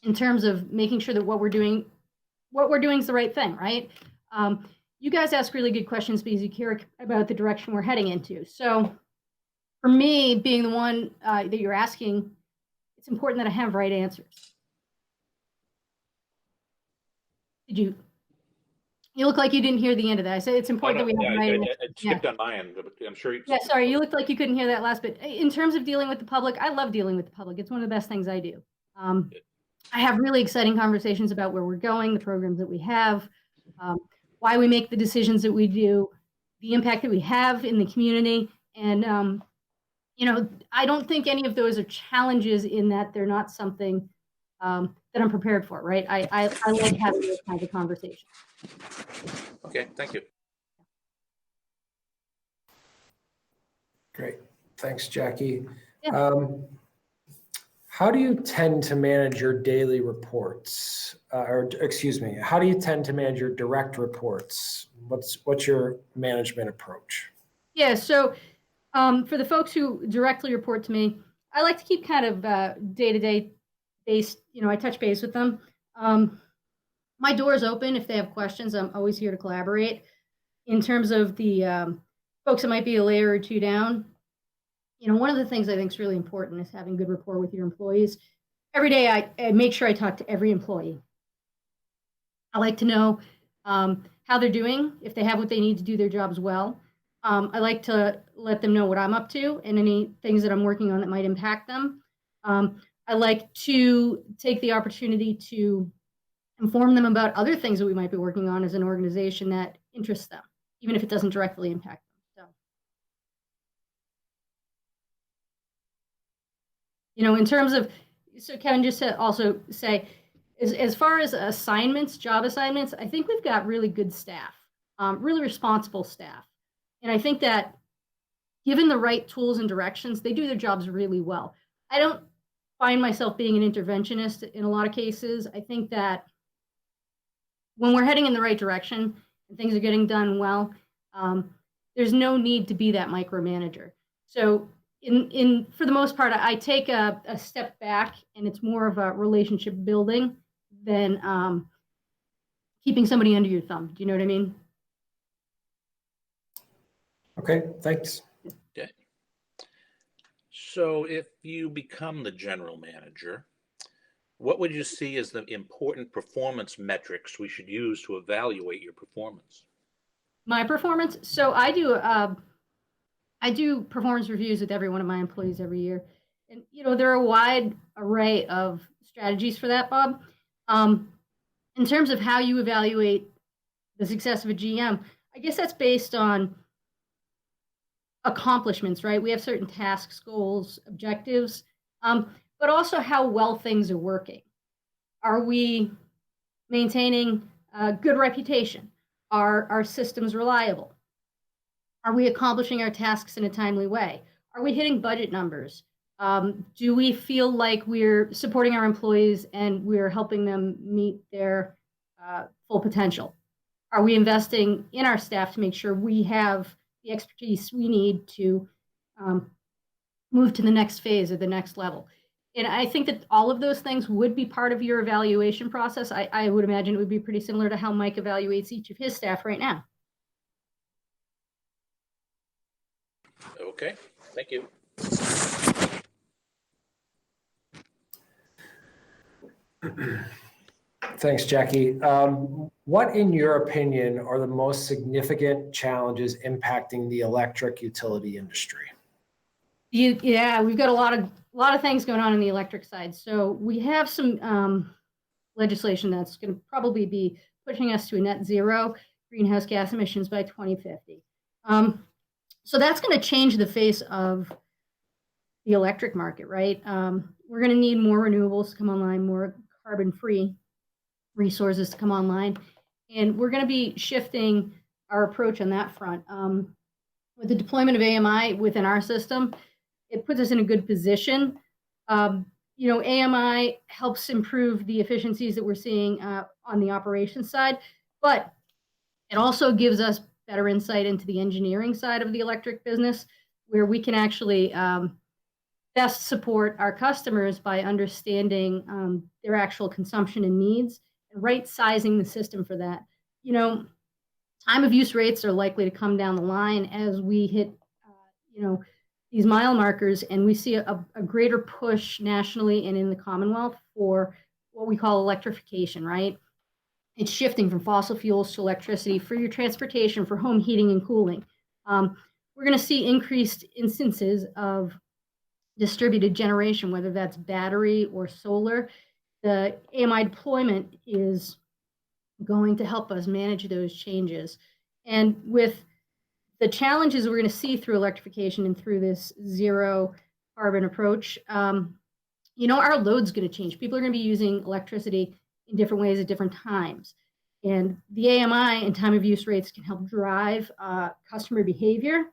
in terms of making sure that what we're doing is the right thing, right? You guys ask really good questions because you care about the direction we're heading into. So for me, being the one that you're asking, it's important that I have right answers. You look like you didn't hear the end of that. I said it's important that we have right answers. It skipped on my end, but I'm sure. Sorry, you looked like you couldn't hear that last bit. In terms of dealing with the public, I love dealing with the public. It's one of the best things I do. I have really exciting conversations about where we're going, the programs that we have, why we make the decisions that we do, the impact that we have in the community. And, I don't think any of those are challenges in that they're not something that I'm prepared for, right? I like having those kinds of conversations. Okay, thank you. Great. Thanks, Jackie. Yeah. How do you tend to manage your daily reports? How do you tend to manage your direct reports? What's your management approach? Yeah, so for the folks who directly report to me, I like to keep kind of day-to-day based, I touch base with them. My door is open if they have questions. I'm always here to collaborate. In terms of the folks that might be a layer or two down, one of the things I think is really important is having good rapport with your employees. Every day I make sure I talk to every employee. I like to know how they're doing, if they have what they need to do their jobs well. I like to let them know what I'm up to and any things that I'm working on that might impact them. I like to take the opportunity to inform them about other things that we might be working on as an organization that interests them, even if it doesn't directly impact them. In terms of, so Kevin just said, also say, as far as job assignments, I think we've got really good staff, really responsible staff. And I think that given the right tools and directions, they do their jobs really well. I don't find myself being an interventionist in a lot of cases. I think that when we're heading in the right direction and things are getting done well, there's no need to be that micromanager. So for the most part, I take a step back, and it's more of a relationship building than keeping somebody under your thumb. Do you know what I mean? Okay, thanks. Okay. So if you become the general manager, what would you see as the important performance metrics we should use to evaluate your performance? My performance. So I do performance reviews with every one of my employees every year, and there are a wide array of strategies for that, Bob. In terms of how you evaluate the success of a GM, I guess that's based on accomplishments, right? We have certain tasks, goals, objectives, but also how well things are working. Are we maintaining a good reputation? Are our systems reliable? Are we accomplishing our tasks in a timely way? Are we hitting budget numbers? Do we feel like we're supporting our employees and we're helping them meet their full potential? Are we investing in our staff to make sure we have the expertise we need to move to the next phase or the next level? And I think that all of those things would be part of your evaluation process. I would imagine it would be pretty similar to how Mike evaluates each of his staff right now. Okay, thank you. Thanks, Jackie. What, in your opinion, are the most significant challenges impacting the electric utility industry? Yeah, we've got a lot of things going on in the electric side. So we have some legislation that's going to probably be pushing us to a net zero greenhouse gas emissions by 2050. So that's going to change the face of the electric market, right? We're going to need more renewables to come online, more carbon-free resources to come online, and we're going to be shifting our approach on that front. With the deployment of AMI within our system, it puts us in a good position. AMI helps improve the efficiencies that we're seeing on the operations side, but it also gives us better insight into the engineering side of the electric business, where we can actually best support our customers by understanding their actual consumption and needs and right sizing the system for that. Time of use rates are likely to come down the line as we hit, these mile markers, and we see a greater push nationally and in the Commonwealth for what we call electrification, right? It's shifting from fossil fuels to electricity for your transportation, for home heating and cooling. We're going to see increased instances of distributed generation, whether that's battery or solar. The AMI deployment is going to help us manage those changes. And with the challenges we're going to see through electrification and through this zero carbon approach, our load's going to change. People are going to be using electricity in different ways at different times. And the AMI and time of use rates can help drive customer behavior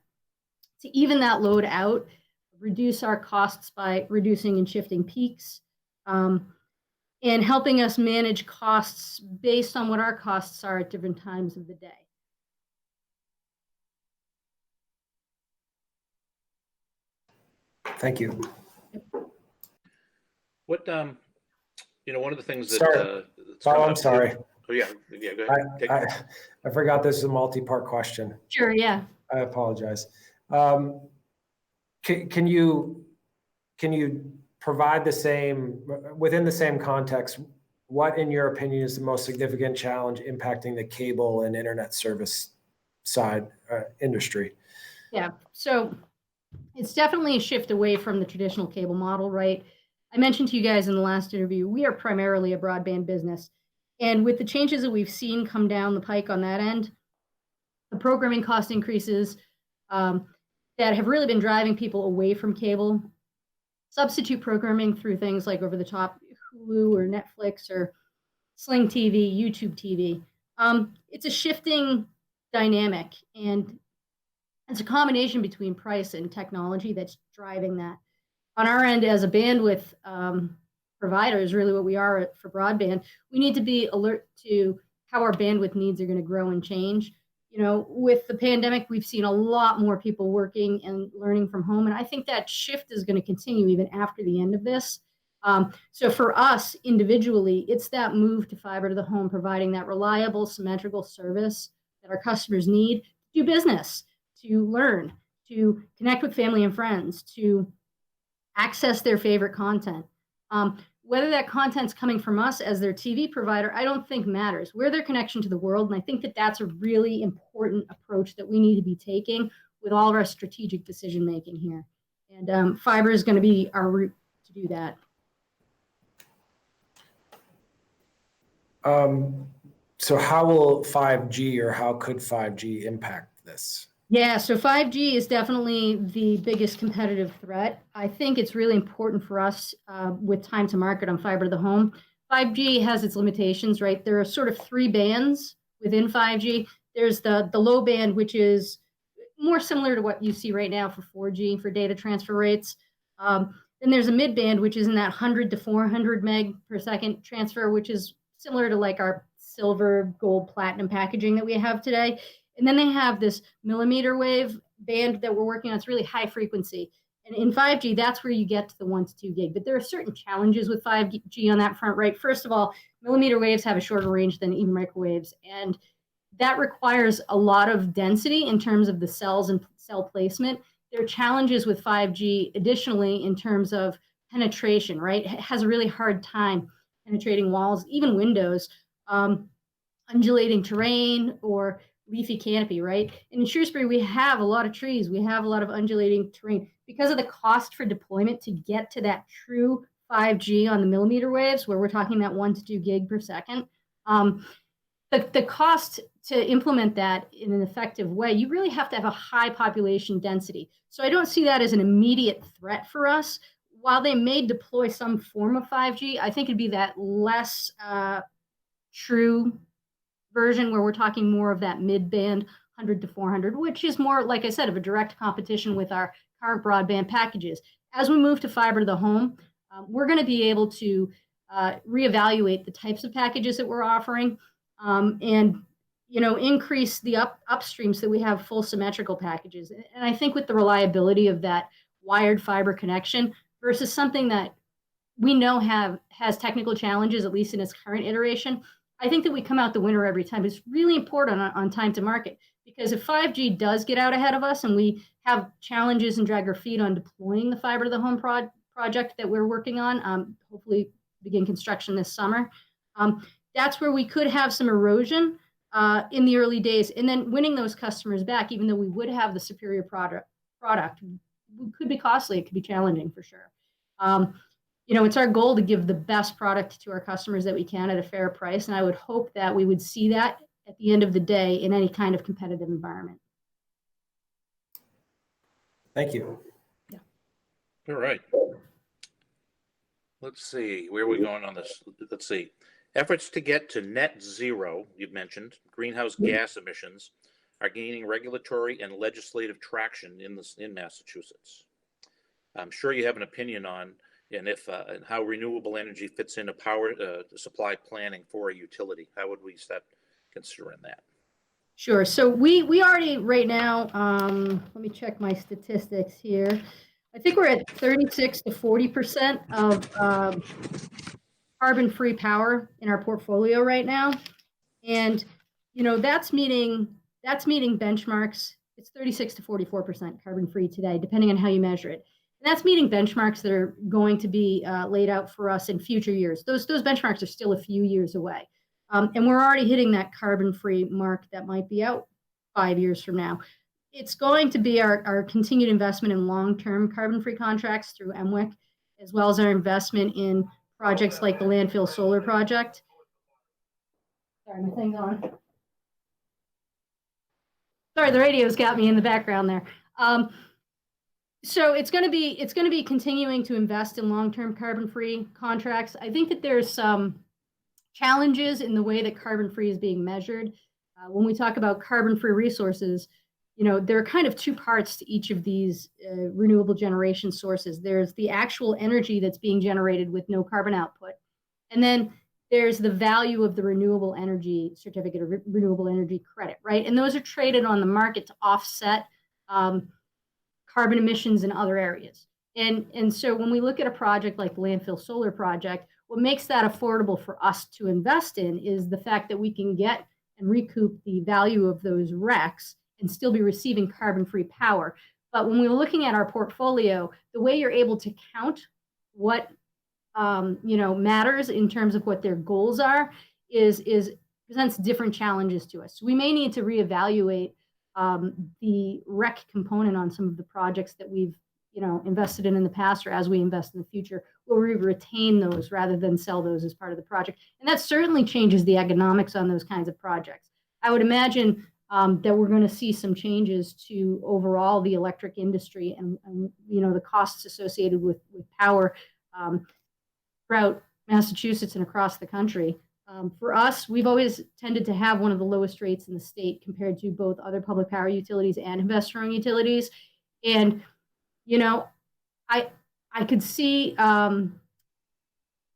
to even that load out, reduce our costs by reducing and shifting peaks, and helping us manage costs based on what our costs are at different times of the day. Thank you. What, one of the things that. Sorry. I'm sorry. Oh, yeah, go ahead. I forgot this is a multi-part question. Sure, yeah. I apologize. Can you provide within the same context, what, in your opinion, is the most significant challenge impacting the cable and internet service side industry? Yeah, so it's definitely a shift away from the traditional cable model, right? I mentioned to you guys in the last interview, we are primarily a broadband business. And with the changes that we've seen come down the pike on that end, the programming cost increases that have really been driving people away from cable, substitute programming through things like over-the-top Hulu or Netflix or Sling TV, YouTube TV. It's a shifting dynamic, and it's a combination between price and technology that's driving that. On our end, as a bandwidth provider, is really what we are for broadband. We need to be alert to how our bandwidth needs are going to grow and change. with the pandemic, we've seen a lot more people working and learning from home. And I think that shift is going to continue even after the end of this. So for us individually, it's that move to fiber to the home, providing that reliable, symmetrical service that our customers need to do business, to learn, to connect with family and friends, to access their favorite content. Whether that content's coming from us as their TV provider, I don't think matters. We're their connection to the world, and I think that that's a really important approach that we need to be taking with all of our strategic decision making here. And fiber is going to be our route to do that. So how will 5G or how could 5G impact this? Yeah, so 5G is definitely the biggest competitive threat. I think it's really important for us with time to market on fiber to the home. 5G has its limitations, right? There are sort of 3 bands within 5G. There's the low band, which is more similar to what you see right now for 4G for data transfer rates. Then there's a mid band, which is in that 100 to 400 meg per second transfer, which is similar to like our silver, gold, platinum packaging that we have today. And then they have this millimeter wave band that we're working on. It's really high frequency. And in 5G, that's where you get to the 1 to 2 gig. But there are certain challenges with 5G on that front, right? First of all, millimeter waves have a shorter range than even microwaves. And that requires a lot of density in terms of the cells and cell placement. There are challenges with 5G additionally in terms of penetration, right? It has a really hard time penetrating walls, even windows, undulating terrain or leafy canopy, right? And in Shrewsbury, we have a lot of trees. We have a lot of undulating terrain. Because of the cost for deployment to get to that true 5G on the millimeter waves, where we're talking that 1 to 2 gig per second, the cost to implement that in an effective way, you really have to have a high population density. So I don't see that as an immediate threat for us. While they may deploy some form of 5G, I think it'd be that less true version where we're talking more of that mid-band 100 to 400, which is more, like I said, of a direct competition with our current broadband packages. As we move to fiber to the home, we're going to be able to reevaluate the types of packages that we're offering and increase the upstream so that we have full symmetrical packages. And I think with the reliability of that wired fiber connection versus something that we know has technical challenges, at least in its current iteration, I think that we come out the winner every time. It's really important on time to market, because if 5G does get out ahead of us and we have challenges and drag our feet on deploying the fiber to the home project that we're working on, hopefully begin construction this summer, that's where we could have some erosion in the early days, and then winning those customers back, even though we would have the superior product, could be costly. It could be challenging for sure. It's our goal to give the best product to our customers that we can at a fair price. And I would hope that we would see that at the end of the day in any kind of competitive environment. Thank you. Yeah. All right. Let's see, where are we going on this? Let's see. Efforts to get to net zero, you've mentioned, greenhouse gas emissions, are gaining regulatory and legislative traction in Massachusetts. I'm sure you have an opinion on and how renewable energy fits into power supply planning for a utility. How would we start considering that? Sure. So we already right now, let me check my statistics here. I think we're at 36 to 40% of carbon-free power in our portfolio right now. And, that's meeting benchmarks. It's 36 to 44% carbon-free today, depending on how you measure it. And that's meeting benchmarks that are going to be laid out for us in future years. Those benchmarks are still a few years away. And we're already hitting that carbon-free mark that might be out 5 years from now. It's going to be our continued investment in long-term carbon-free contracts through MWIC, as well as our investment in projects like the landfill solar project. Sorry, my thing's on. Sorry, the radio's got me in the background there. So it's going to be continuing to invest in long-term carbon-free contracts. I think that there's some challenges in the way that carbon-free is being measured. When we talk about carbon-free resources, there are kind of 2 parts to each of these renewable generation sources. There's the actual energy that's being generated with no carbon output. And then there's the value of the renewable energy certificate or renewable energy credit, right? And those are traded on the market to offset carbon emissions in other areas. And so when we look at a project like the landfill solar project, what makes that affordable for us to invest in is the fact that we can get and recoup the value of those RECs and still be receiving carbon-free power. But when we're looking at our portfolio, the way you're able to count what matters in terms of what their goals are is presents different challenges to us. So we may need to reevaluate the REC component on some of the projects that we've invested in the past, or as we invest in the future, will we retain those rather than sell those as part of the project? And that certainly changes the economics on those kinds of projects. I would imagine that we're going to see some changes to overall the electric industry and the costs associated with power throughout Massachusetts and across the country. For us, we've always tended to have one of the lowest rates in the state compared to both other public power utilities and investor-owned utilities. And I could see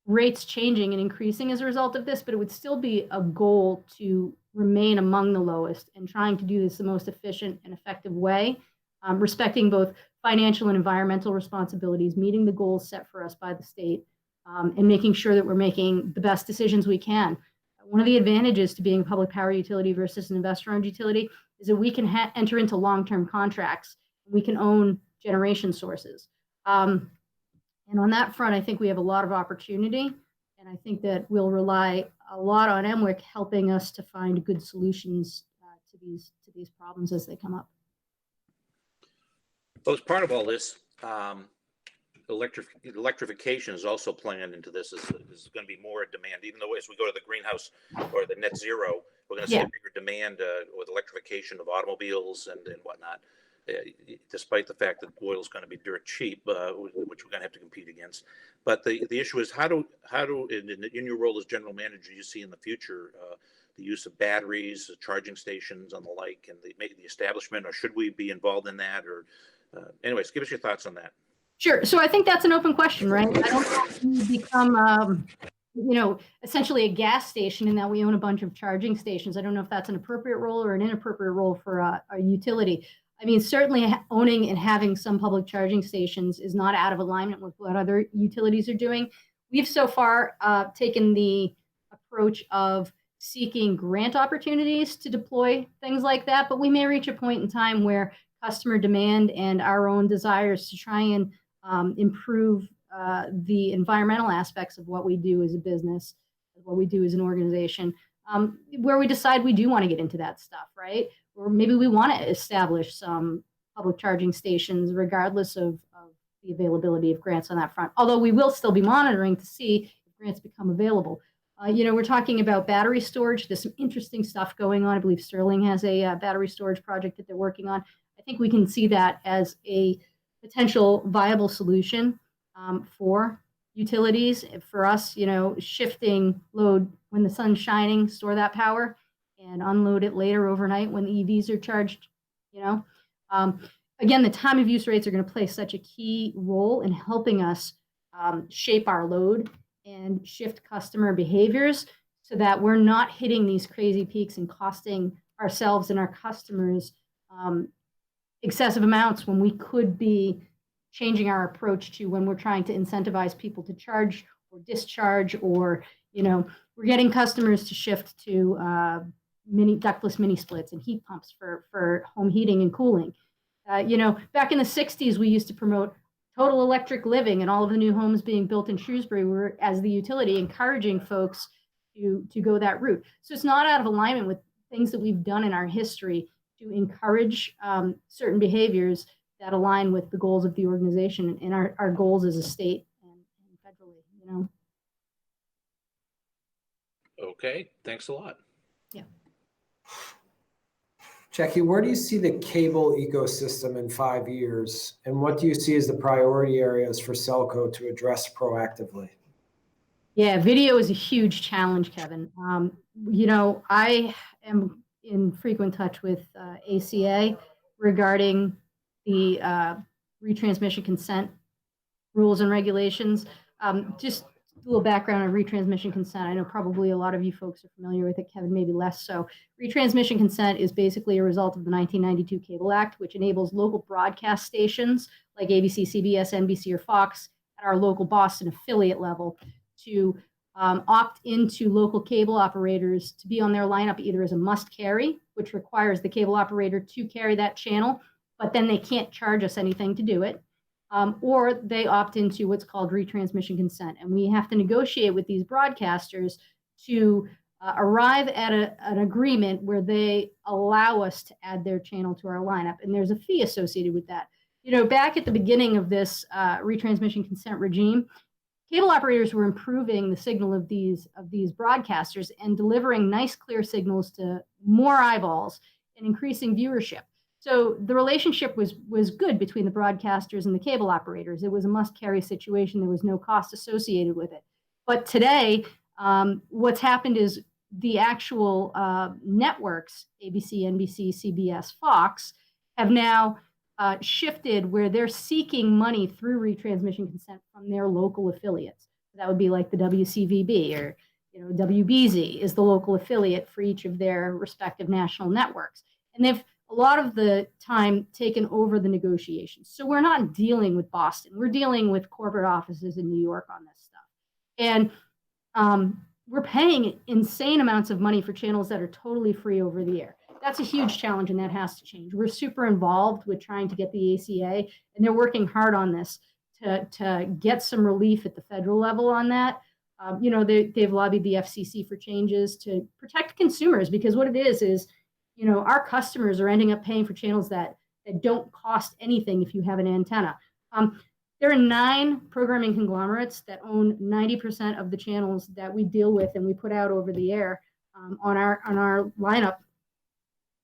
rates changing and increasing as a result of this, but it would still be a goal to remain among the lowest and trying to do this the most efficient and effective way, respecting both financial and environmental responsibilities, meeting the goals set for us by the state, and making sure that we're making the best decisions we can. One of the advantages to being a public power utility versus an investor-owned utility is that we can enter into long-term contracts. We can own generation sources. And on that front, I think we have a lot of opportunity, and I think that we'll rely a lot on MWIC helping us to find good solutions to these problems as they come up. Well, as part of all this, electrification is also planned into this. Is going to be more demand, even though as we go to the greenhouse or the net zero, we're going to see a bigger demand with electrification of automobiles and whatnot. Despite the fact that oil is going to be dirt cheap, which we're going to have to compete against. But the issue is how do in your role as general manager, you see in the future the use of batteries, charging stations, and the like, and the establishment, or should we be involved in that? Or anyways, give us your thoughts on that. Sure. So I think that's an open question, right? I don't know if we become essentially a gas station in that we own a bunch of charging stations. I don't know if that's an appropriate role or an inappropriate role for a utility. I mean, certainly owning and having some public charging stations is not out of alignment with what other utilities are doing. We've so far taken the approach of seeking grant opportunities to deploy things like that, but we may reach a point in time where customer demand and our own desires to try and improve the environmental aspects of what we do as a business, what we do as an organization, where we decide we do want to get into that stuff, right? Or maybe we want to establish some public charging stations regardless of the availability of grants on that front. Although we will still be monitoring to see if grants become available. We're talking about battery storage. There's some interesting stuff going on. I believe Sterling has a battery storage project that they're working on. I think we can see that as a potential viable solution for utilities. For us, shifting load when the sun's shining, store that power, and unload it later overnight when the EVs are charged. Again, the time of use rates are going to play such a key role in helping us shape our load and shift customer behaviors so that we're not hitting these crazy peaks and costing ourselves and our customers excessive amounts when we could be changing our approach to when we're trying to incentivize people to charge or discharge, or we're getting customers to shift to ductless mini splits and heat pumps for home heating and cooling. Back in the 60s, we used to promote total electric living, and all of the new homes being built in Shrewsbury were, as the utility, encouraging folks to go that route. So it's not out of alignment with things that we've done in our history to encourage certain behaviors that align with the goals of the organization and our goals as a state and federally. Okay, thanks a lot. Yeah. Jackie, where do you see the cable ecosystem in 5 years? And what do you see as the priority areas for SELCO to address proactively? Yeah, video is a huge challenge, Kevin. I am in frequent touch with ACA regarding the retransmission consent rules and regulations. Just a little background on retransmission consent. I know probably a lot of you folks are familiar with it, Kevin, maybe less so. Retransmission consent is basically a result of the 1992 Cable Act, which enables local broadcast stations like ABC, CBS, NBC, or Fox at our local Boston affiliate level to opt into local cable operators to be on their lineup either as a must carry, which requires the cable operator to carry that channel, but then they can't charge us anything to do it. Or they opt into what's called retransmission consent. And we have to negotiate with these broadcasters to arrive at an agreement where they allow us to add their channel to our lineup. And there's a fee associated with that. You know, back at the beginning of this retransmission consent regime, cable operators were improving the signal of these broadcasters and delivering nice, clear signals to more eyeballs and increasing viewership. So the relationship was good between the broadcasters and the cable operators. It was a must-carry situation. There was no cost associated with it. But today, what's happened is the actual networks, ABC, NBC, CBS, Fox, have now shifted where they're seeking money through retransmission consent from their local affiliates. That would be like the WCVB or WBZ is the local affiliate for each of their respective national networks. And they've a lot of the time taken over the negotiations. So we're not dealing with Boston. We're dealing with corporate offices in New York on this stuff. And we're paying insane amounts of money for channels that are totally free over the air. That's a huge challenge, and that has to change. We're super involved with trying to get the ACA, and they're working hard on this to get some relief at the federal level on that. They've lobbied the FCC for changes to protect consumers, because what it is our customers are ending up paying for channels that don't cost anything if you have an antenna. There are 9 programming conglomerates that own 90% of the channels that we deal with and we put out over the air on our lineup.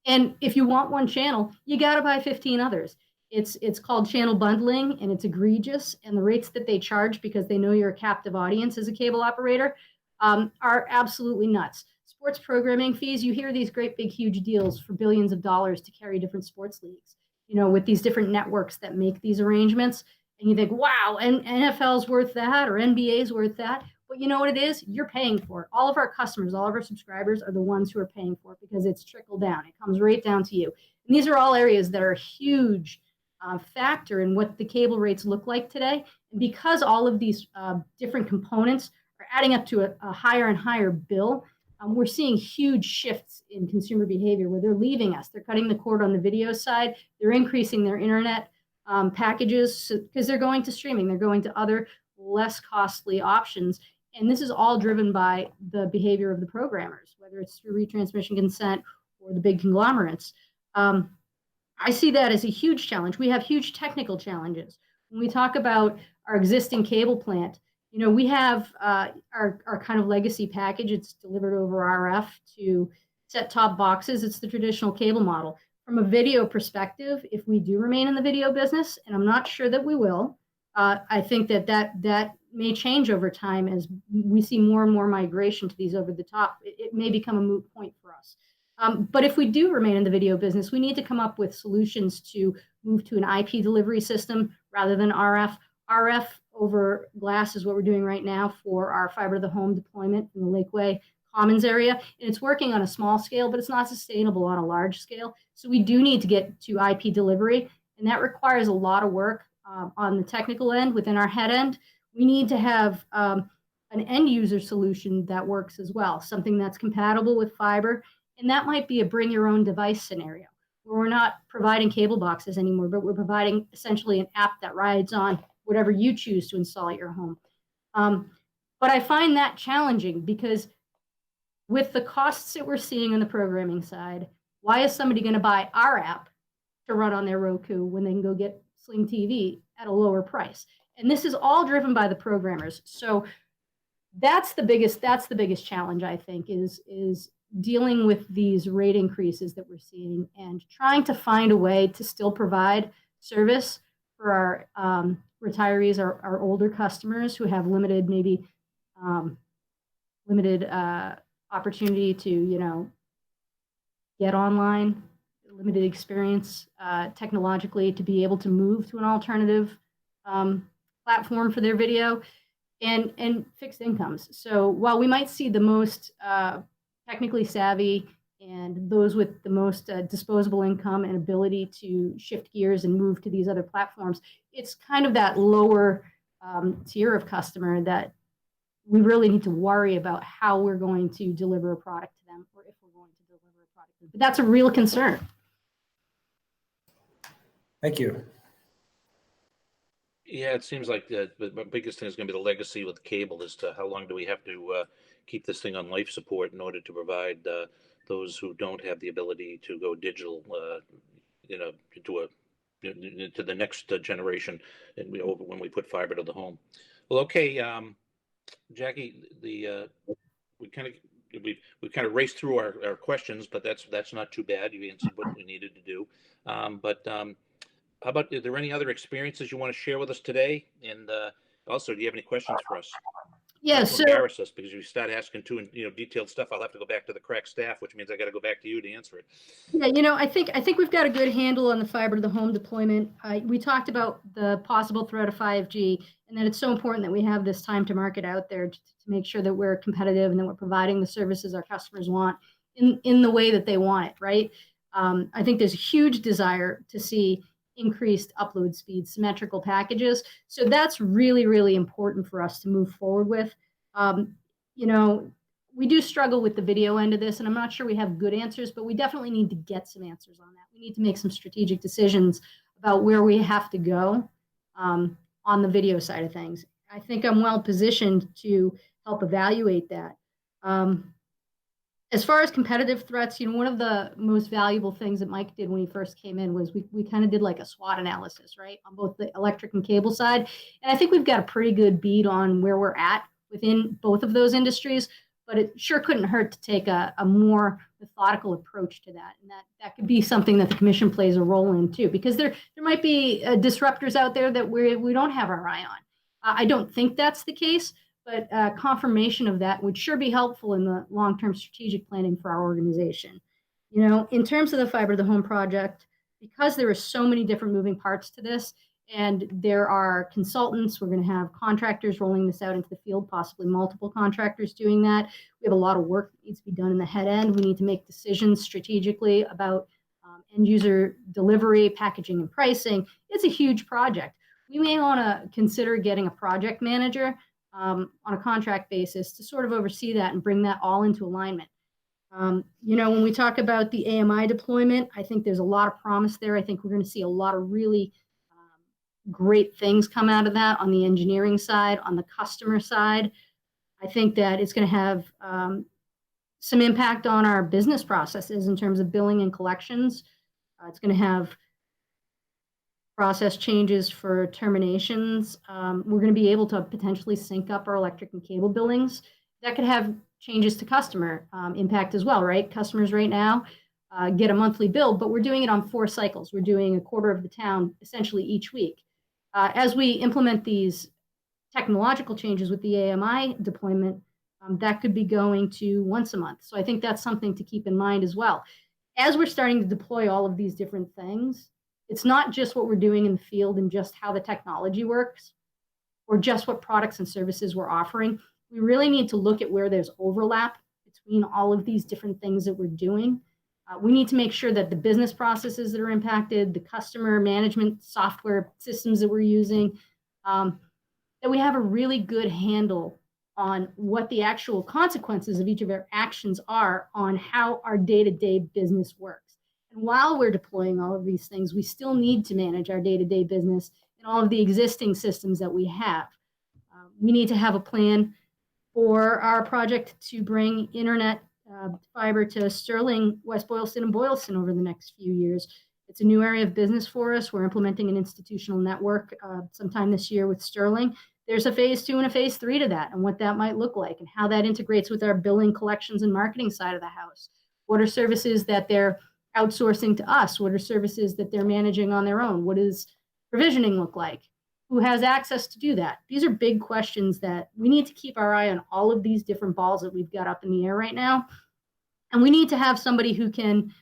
And if you want one channel, you got to buy 15 others. It's called channel bundling, and it's egregious. And the rates that they charge, because they know you're a captive audience as a cable operator, are absolutely nuts. Sports programming fees, you hear these great big huge deals for billions of dollars to carry different sports leagues, with these different networks that make these arrangements. And you think, wow, and NFL's worth that, or NBA's worth that. But you know what it is? You're paying for it. All of our customers, all of our subscribers are the ones who are paying for it, because it's trickle down. It comes right down to you. And these are all areas that are a huge factor in what the cable rates look like today. And because all of these different components are adding up to a higher and higher bill, we're seeing huge shifts in consumer behavior where they're leaving us. They're cutting the cord on the video side. They're increasing their internet packages because they're going to streaming. They're going to other less costly options. And this is all driven by the behavior of the programmers, whether it's through retransmission consent or the big conglomerates. I see that as a huge challenge. We have huge technical challenges. When we talk about our existing cable plant, we have our kind of legacy package. It's delivered over RF to set-top boxes. It's the traditional cable model. From a video perspective, if we do remain in the video business, and I'm not sure that we will, I think that may change over time as we see more and more migration to these over the top. It may become a moot point for us. But if we do remain in the video business, we need to come up with solutions to move to an IP delivery system rather than RF. RF over glass is what we're doing right now for our fiber to the home deployment in the Lakeway Commons area. And it's working on a small scale, but it's not sustainable on a large scale. So we do need to get to IP delivery, and that requires a lot of work on the technical end within our head end. We need to have an end user solution that works as well, something that's compatible with fiber. And that might be a bring your own device scenario where we're not providing cable boxes anymore, but we're providing essentially an app that rides on whatever you choose to install at your home. But I find that challenging because with the costs that we're seeing on the programming side, why is somebody going to buy our app to run on their Roku when they can go get Sling TV at a lower price? And this is all driven by the programmers. So that's the biggest challenge, I think, is dealing with these rate increases that we're seeing and trying to find a way to still provide service for our retirees, our older customers who have limited opportunity to, get online, limited experience technologically to be able to move to an alternative platform for their video. and fixed incomes. So while we might see the most technically savvy and those with the most disposable income and ability to shift gears and move to these other platforms, it's kind of that lower tier of customer that we really need to worry about how we're going to deliver a product to them, or if we're going to deliver a product to them. But that's a real concern. Thank you. Yeah, it seems like the biggest thing is going to be the legacy with cable as to how long do we have to keep this thing on life support in order to provide those who don't have the ability to go digital, into the next generation, and when we put fiber to the home. Well, okay, Jackie, we kind of raced through our questions, but that's not too bad. You answered what we needed to do. How about, are there any other experiences you want to share with us today? And also, do you have any questions for us? Yeah, Not to so embarrass us, because if you start asking too detailed stuff, I'll have to go back to the crack staff, which means I got to go back to you to answer it. yeah, I think we've got a good handle on the fiber to the home deployment. We talked about the possible threat of 5G, and that it's so important that we have this time to market out there to make sure that we're competitive and that we're providing the services our customers want in the way that they want it, right? I think there's a huge desire to see increased upload speeds, symmetrical packages. So that's really, really important for us to move forward with. We do struggle with the video end of this, and I'm not sure we have good answers, but we definitely need to get some answers on that. We need to make some strategic decisions about where we have to go on the video side of things. I think I'm well positioned to help evaluate that. As far as competitive threats, one of the most valuable things that Mike did when he first came in was we kind of did like a SWOT analysis, right, on both the electric and cable side. And I think we've got a pretty good beat on where we're at within both of those industries, but it sure couldn't hurt to take a more methodical approach to that. And that could be something that the commission plays a role in too, because there might be disruptors out there that we don't have our eye on. I don't think that's the case, but confirmation of that would sure be helpful in the long-term strategic planning for our organization. In terms of the fiber to the home project, because there are so many different moving parts to this, and there are consultants, we're going to have contractors rolling this out into the field, possibly multiple contractors doing that. We have a lot of work that needs to be done in the head end. We need to make decisions strategically about end user delivery, packaging, and pricing. It's a huge project. We may want to consider getting a project manager on a contract basis to sort of oversee that and bring that all into alignment. When we talk about the AMI deployment, I think there's a lot of promise there. I think we're going to see a lot of really great things come out of that on the engineering side, on the customer side. I think that it's going to have some impact on our business processes in terms of billing and collections. It's going to have process changes for terminations. We're going to be able to potentially sync up our electric and cable billings. That could have changes to customer impact as well, right? Customers right now get a monthly bill, but we're doing it on 4 cycles. We're doing a quarter of the town essentially each week. As we implement these technological changes with the AMI deployment, that could be going to once a month. So I think that's something to keep in mind as well. As we're starting to deploy all of these different things, it's not just what we're doing in the field and just how the technology works or just what products and services we're offering. We really need to look at where there's overlap between all of these different things that we're doing. We need to make sure that the business processes that are impacted, the customer management software systems that we're using, that we have a really good handle on what the actual consequences of each of our actions are on how our day-to-day business works. And while we're deploying all of these things, we still need to manage our day-to-day business and all of the existing systems that we have. We need to have a plan for our project to bring internet fiber to Sterling, West Boylston, and Boylston over the next few years. It's a new area of business for us. We're implementing an institutional network sometime this year with Sterling. There's a phase 2 and a phase 3 to that, and what that might look like and how that integrates with our billing, collections, and marketing side of the house. What are services that they're outsourcing to us? What are services that they're managing on their own? What does provisioning look like? Who has access to do that? These are big questions that we need to keep our eye on all of these different balls that we've got up in the air right now. And we need to have somebody who can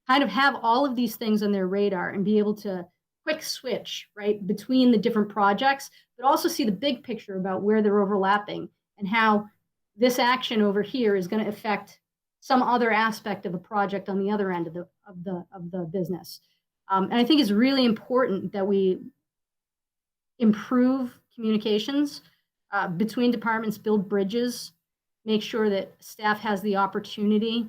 kind of have all of these things on their radar and be able to quick switch, right, between the different projects, but also see the big picture about where they're overlapping and how this action over here is going to affect some other aspect of a project on the other end of the business. And I think it's really important that we improve communications between departments, build bridges, make sure that staff has the opportunity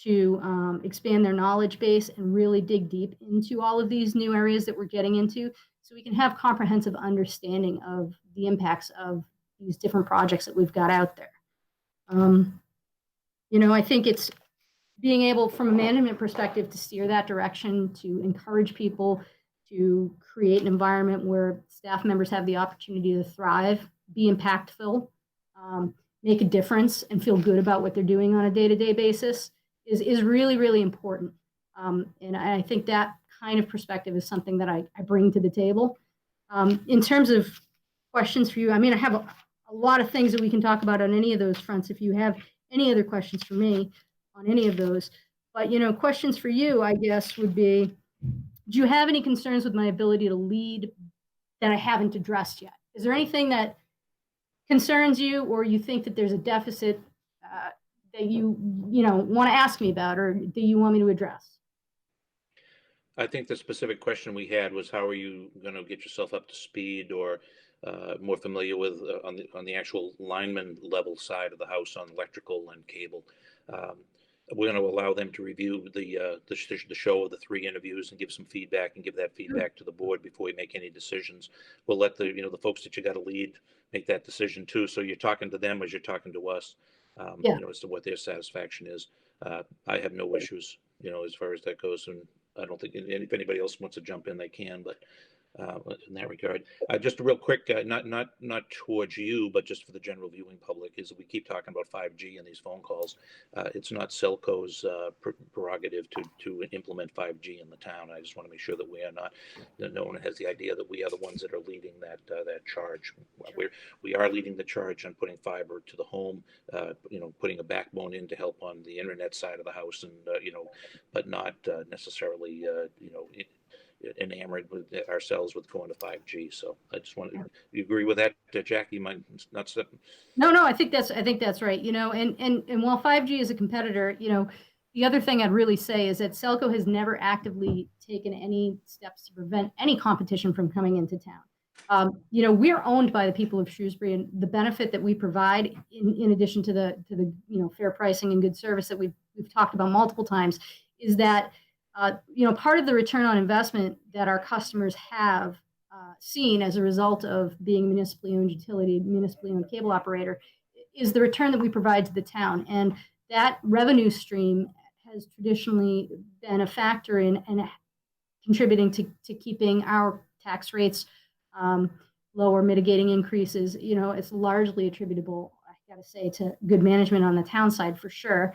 to expand their knowledge base and really dig deep into all of these new areas that we're getting into, so we can have comprehensive understanding of the impacts of these different projects that we've got out there. I think it's being able, from a management perspective, to steer that direction, to encourage people, to create an environment where staff members have the opportunity to thrive, be impactful, make a difference, and feel good about what they're doing on a day-to-day basis is really, really important. And I think that kind of perspective is something that I bring to the table. In terms of questions for you, I mean, I have a lot of things that we can talk about on any of those fronts if you have any other questions for me on any of those. But, questions for you, I guess, would be, do you have any concerns with my ability to lead that I haven't addressed yet? Is there anything that concerns you, or you think that there's a deficit that you want to ask me about, or that you want me to address? I think the specific question we had was, how are you going to get yourself up to speed or more familiar with on the actual lineman level side of the house on electrical and cable. We're going to allow them to review the show of the 3 interviews and give some feedback and give that feedback to the board before we make any decisions. We'll let the folks that you got to lead make that decision too. So you're talking to them as you're talking to us, as to what their satisfaction is. I have no issues, as far as that goes, and I don't think if anybody else wants to jump in, they can. But in that regard, just real quick, not towards you, but just for the general viewing public, is that we keep talking about 5G in these phone calls. It's not SELCO's prerogative to implement 5G in the town. I just want to make sure that we are not, that no one has the idea that we are the ones that are leading that charge. We are leading the charge on putting fiber to the home, putting a backbone in to help on the internet side of the house, and but not necessarily enamored with ourselves with going to 5G. So I just wanted you agree with that, Jackie? Might not step. No, I think that's right. And while 5G is a competitor, the other thing I'd really say is that SELCO has never actively taken any steps to prevent any competition from coming into town. We're owned by the people of Shrewsbury, and the benefit that we provide, in addition to the fair pricing and good service that we've talked about multiple times, is that part of the return on investment that our customers have seen as a result of being a municipally owned utility, municipally owned cable operator, is the return that we provide to the town. And that revenue stream has traditionally been a factor in contributing to keeping our tax rates lower, mitigating increases. It's largely attributable, I got to say, to good management on the town side for sure,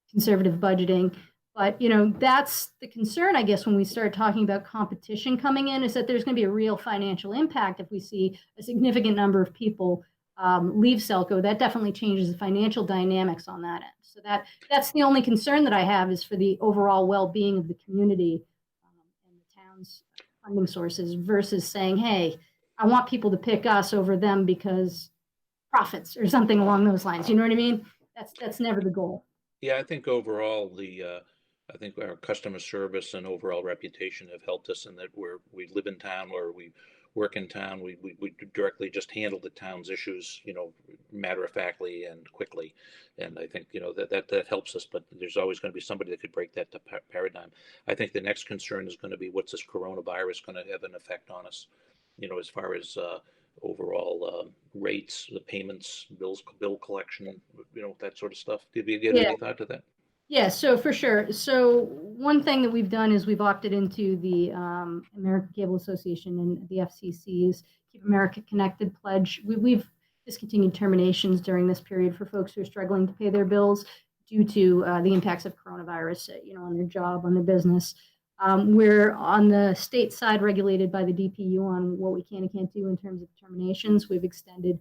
conservative budgeting. But, that's the concern, I guess, when we start talking about competition coming in, is that there's going to be a real financial impact if we see a significant number of people leave SELCO. That definitely changes the financial dynamics on that end. So that's the only concern that I have, is for the overall well-being of the community and the town's funding sources, versus saying, hey, I want people to pick us over them because profits or something along those lines. You know what I mean? That's never the goal. Yeah, I think overall I think our customer service and overall reputation have helped us in that we live in town, or we work in town. We directly just handle the town's issues, matter of factly and quickly. And I think, that helps us, but there's always going to be somebody that could break that paradigm. I think the next concern is going to be, what's this coronavirus going to have an effect on us, as far as overall rates, the payments, bill collection, that sort of stuff. Did you get any thought to that? Yeah, so for sure. So one thing that we've done is we've opted into the American Cable Association and the FCC's Keep America Connected pledge. We've discontinued terminations during this period for folks who are struggling to pay their bills due to the impacts of coronavirus, on their job, on their business. We're on the state side regulated by the DPU on what we can and can't do in terms of terminations. We've extended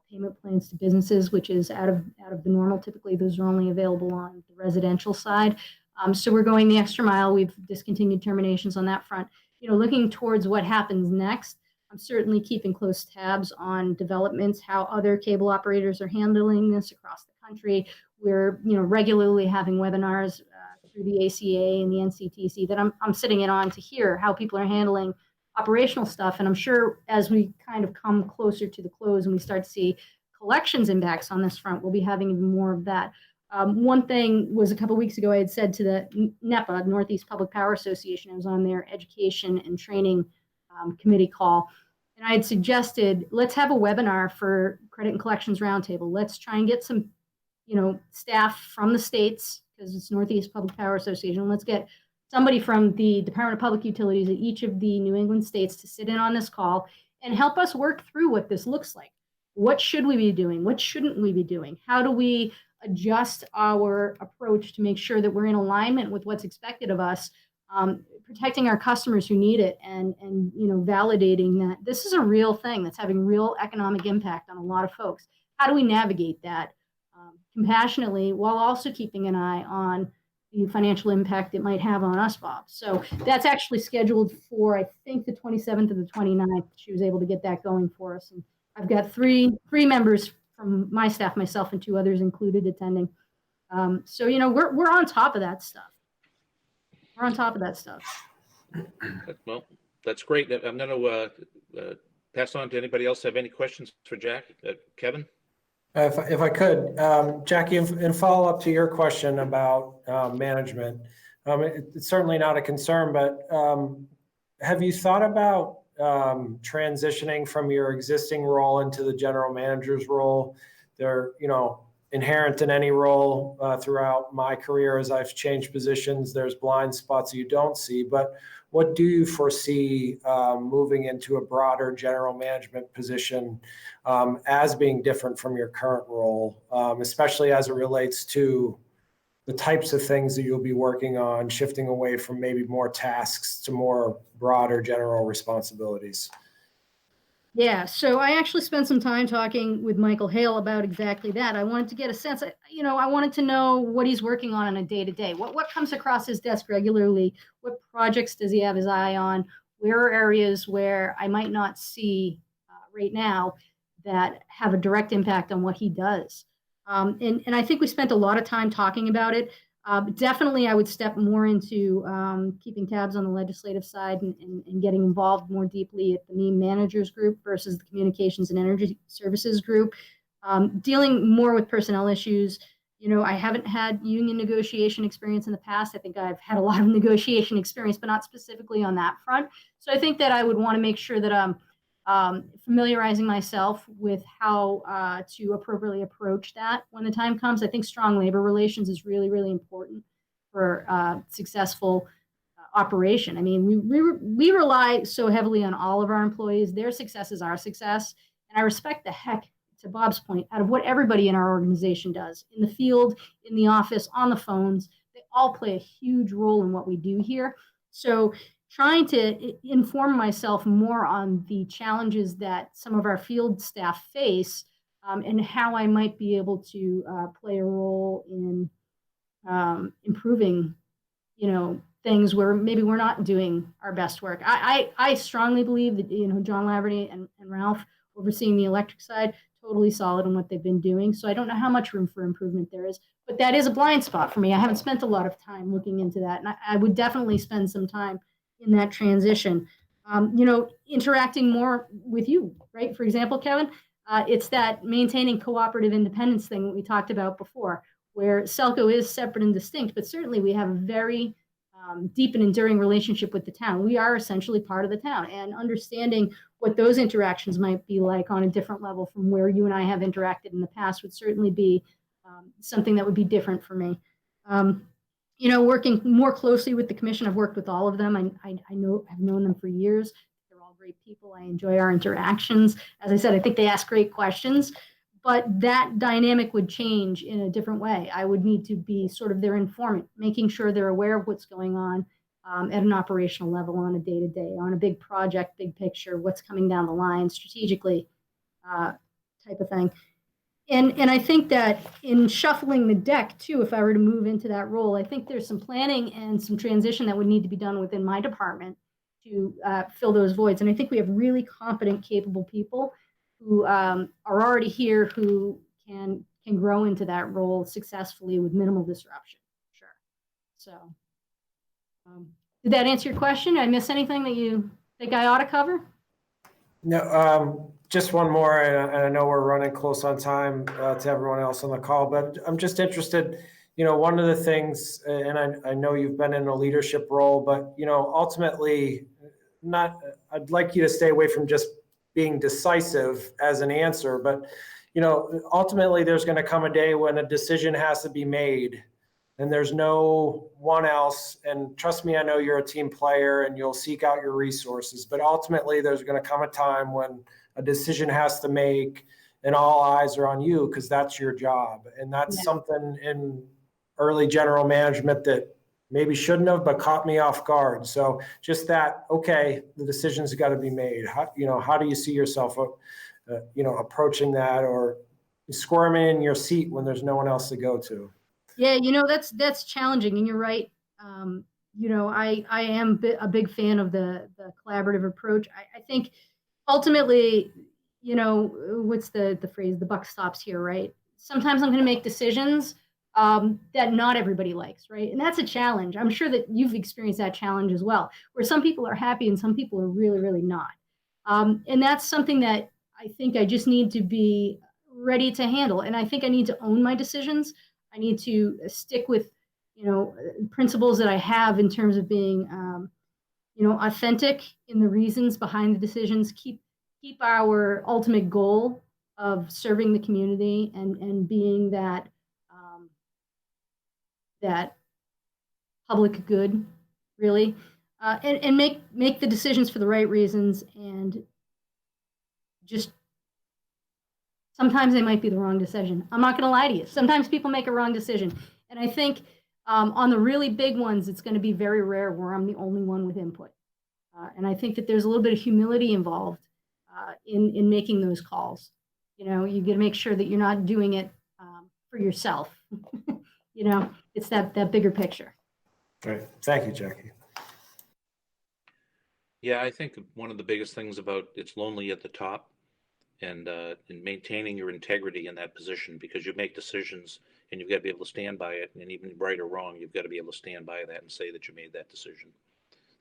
payment plans to businesses, which is out of the normal. Typically, those are only available on the residential side. So we're going the extra mile. We've discontinued terminations on that front. looking towards what happens next, I'm certainly keeping close tabs on developments, how other cable operators are handling this across the country. We're, regularly having webinars through the ACA and the NCTC that I'm sitting in on to hear how people are handling operational stuff. And I'm sure as we kind of come closer to the close and we start to see collections impacts on this front, we'll be having even more of that. One thing was a couple of weeks ago, I had said to the NEPA, Northeast Public Power Association, I was on their education and training committee call, and I had suggested, let's have a webinar for Credit and Collections Roundtable. Let's try and get some, staff from the states, because it's Northeast Public Power Association. Let's get somebody from the Department of Public Utilities at each of the New England states to sit in on this call and help us work through what this looks like. What should we be doing? What shouldn't we be doing? How do we adjust our approach to make sure that we're in alignment with what's expected of us, protecting our customers who need it, and validating that this is a real thing that's having real economic impact on a lot of folks. How do we navigate that compassionately while also keeping an eye on the financial impact it might have on us, Bob? So that's actually scheduled for, I think, the 27th or the 29th. She was able to get that going for us. And I've got three members from my staff, myself and 2 others included, attending. So, we're on top of that stuff. We're on top of that stuff. Well, that's great. I'm going to pass on to anybody else have any questions for Jack. Kevin? If I could, Jackie, in follow up to your question about management, it's certainly not a concern, but have you thought about transitioning from your existing role into the general manager's role? They're, inherent in any role throughout my career as I've changed positions. There's blind spots you don't see, but what do you foresee moving into a broader general management position as being different from your current role, especially as it relates to the types of things that you'll be working on, shifting away from maybe more tasks to more broader general responsibilities? Yeah, so I actually spent some time talking with Michael Hale about exactly that. I wanted to get a sense, I wanted to know what he's working on a day-to-day. What comes across his desk regularly? What projects does he have his eye on? Where are areas where I might not see right now that have a direct impact on what he does? And I think we spent a lot of time talking about it. Definitely, I would step more into keeping tabs on the legislative side and getting involved more deeply at the MEAM managers group versus the communications and energy services group. Dealing more with personnel issues. I haven't had union negotiation experience in the past. I think I've had a lot of negotiation experience, but not specifically on that front. So I think that I would want to make sure that I'm familiarizing myself with how to appropriately approach that when the time comes. I think strong labor relations is really, really important for successful operation. I mean, we rely so heavily on all of our employees. Their success is our success. And I respect the heck, to Bob's point, out of what everybody in our organization does, in the field, in the office, on the phones. They all play a huge role in what we do here. So trying to inform myself more on the challenges that some of our field staff face and how I might be able to play a role in improving, things where maybe we're not doing our best work. I strongly believe that, John Laverty and Ralph overseeing the electric side, totally solid in what they've been doing. So I don't know how much room for improvement there is, but that is a blind spot for me. I haven't spent a lot of time looking into that. And I would definitely spend some time in that transition, interacting more with you, right? For example, Kevin, it's that maintaining cooperative independence thing that we talked about before, where SELCO is separate and distinct, but certainly we have a very deep and enduring relationship with the town. We are essentially part of the town, and understanding what those interactions might be like on a different level from where you and I have interacted in the past would certainly be something that would be different for me. Working more closely with the commission. I've worked with all of them. I've known them for years. They're all great people. I enjoy our interactions. As I said, I think they ask great questions, but that dynamic would change in a different way. I would need to be sort of their informant, making sure they're aware of what's going on at an operational level on a day-to-day, on a big project, big picture, what's coming down the line strategically, type of thing. And I think that in shuffling the deck, too, if I were to move into that role, I think there's some planning and some transition that would need to be done within my department to fill those voids. And I think we have really competent, capable people who are already here who can grow into that role successfully with minimal disruption. Sure. So, did that answer your question? Did I miss anything that you think I ought to cover? No, just one more, and I know we're running close on time to everyone else on the call, but I'm just interested, one of the things, and I know you've been in a leadership role, but, ultimately, I'd like you to stay away from just being decisive as an answer, but, ultimately there's going to come a day when a decision has to be made and there's no one else. And trust me, I know you're a team player and you'll seek out your resources, but ultimately there's going to come a time when a decision has to make and all eyes are on you because that's your job. And that's something in early general management that maybe shouldn't have, but caught me off guard. So just that, okay, the decision's got to be made. How do you see yourself, approaching that or squirming in your seat when there's no one else to go to? Yeah, that's challenging, and you're right. I am a big fan of the collaborative approach. I think ultimately, what's the phrase? The buck stops here, right? Sometimes I'm going to make decisions that not everybody likes, right? And that's a challenge. I'm sure that you've experienced that challenge as well, where some people are happy and some people are really, really not. And that's something that I think I just need to be ready to handle. And I think I need to own my decisions. I need to stick with, principles that I have in terms of being, authentic in the reasons behind the decisions. Keep our ultimate goal of serving the community and being that that public good, really, and make the decisions for the right reasons. And just sometimes they might be the wrong decision. I'm not going to lie to you. Sometimes people make a wrong decision. And I think on the really big ones, it's going to be very rare where I'm the only one with input. And I think that there's a little bit of humility involved in making those calls. You got to make sure that you're not doing it for yourself. It's that bigger picture. Great. Thank you, Jackie. Yeah, I think one of the biggest things about it's lonely at the top and in maintaining your integrity in that position, because you make decisions and you've got to be able to stand by it. And even right or wrong, you've got to be able to stand by that and say that you made that decision.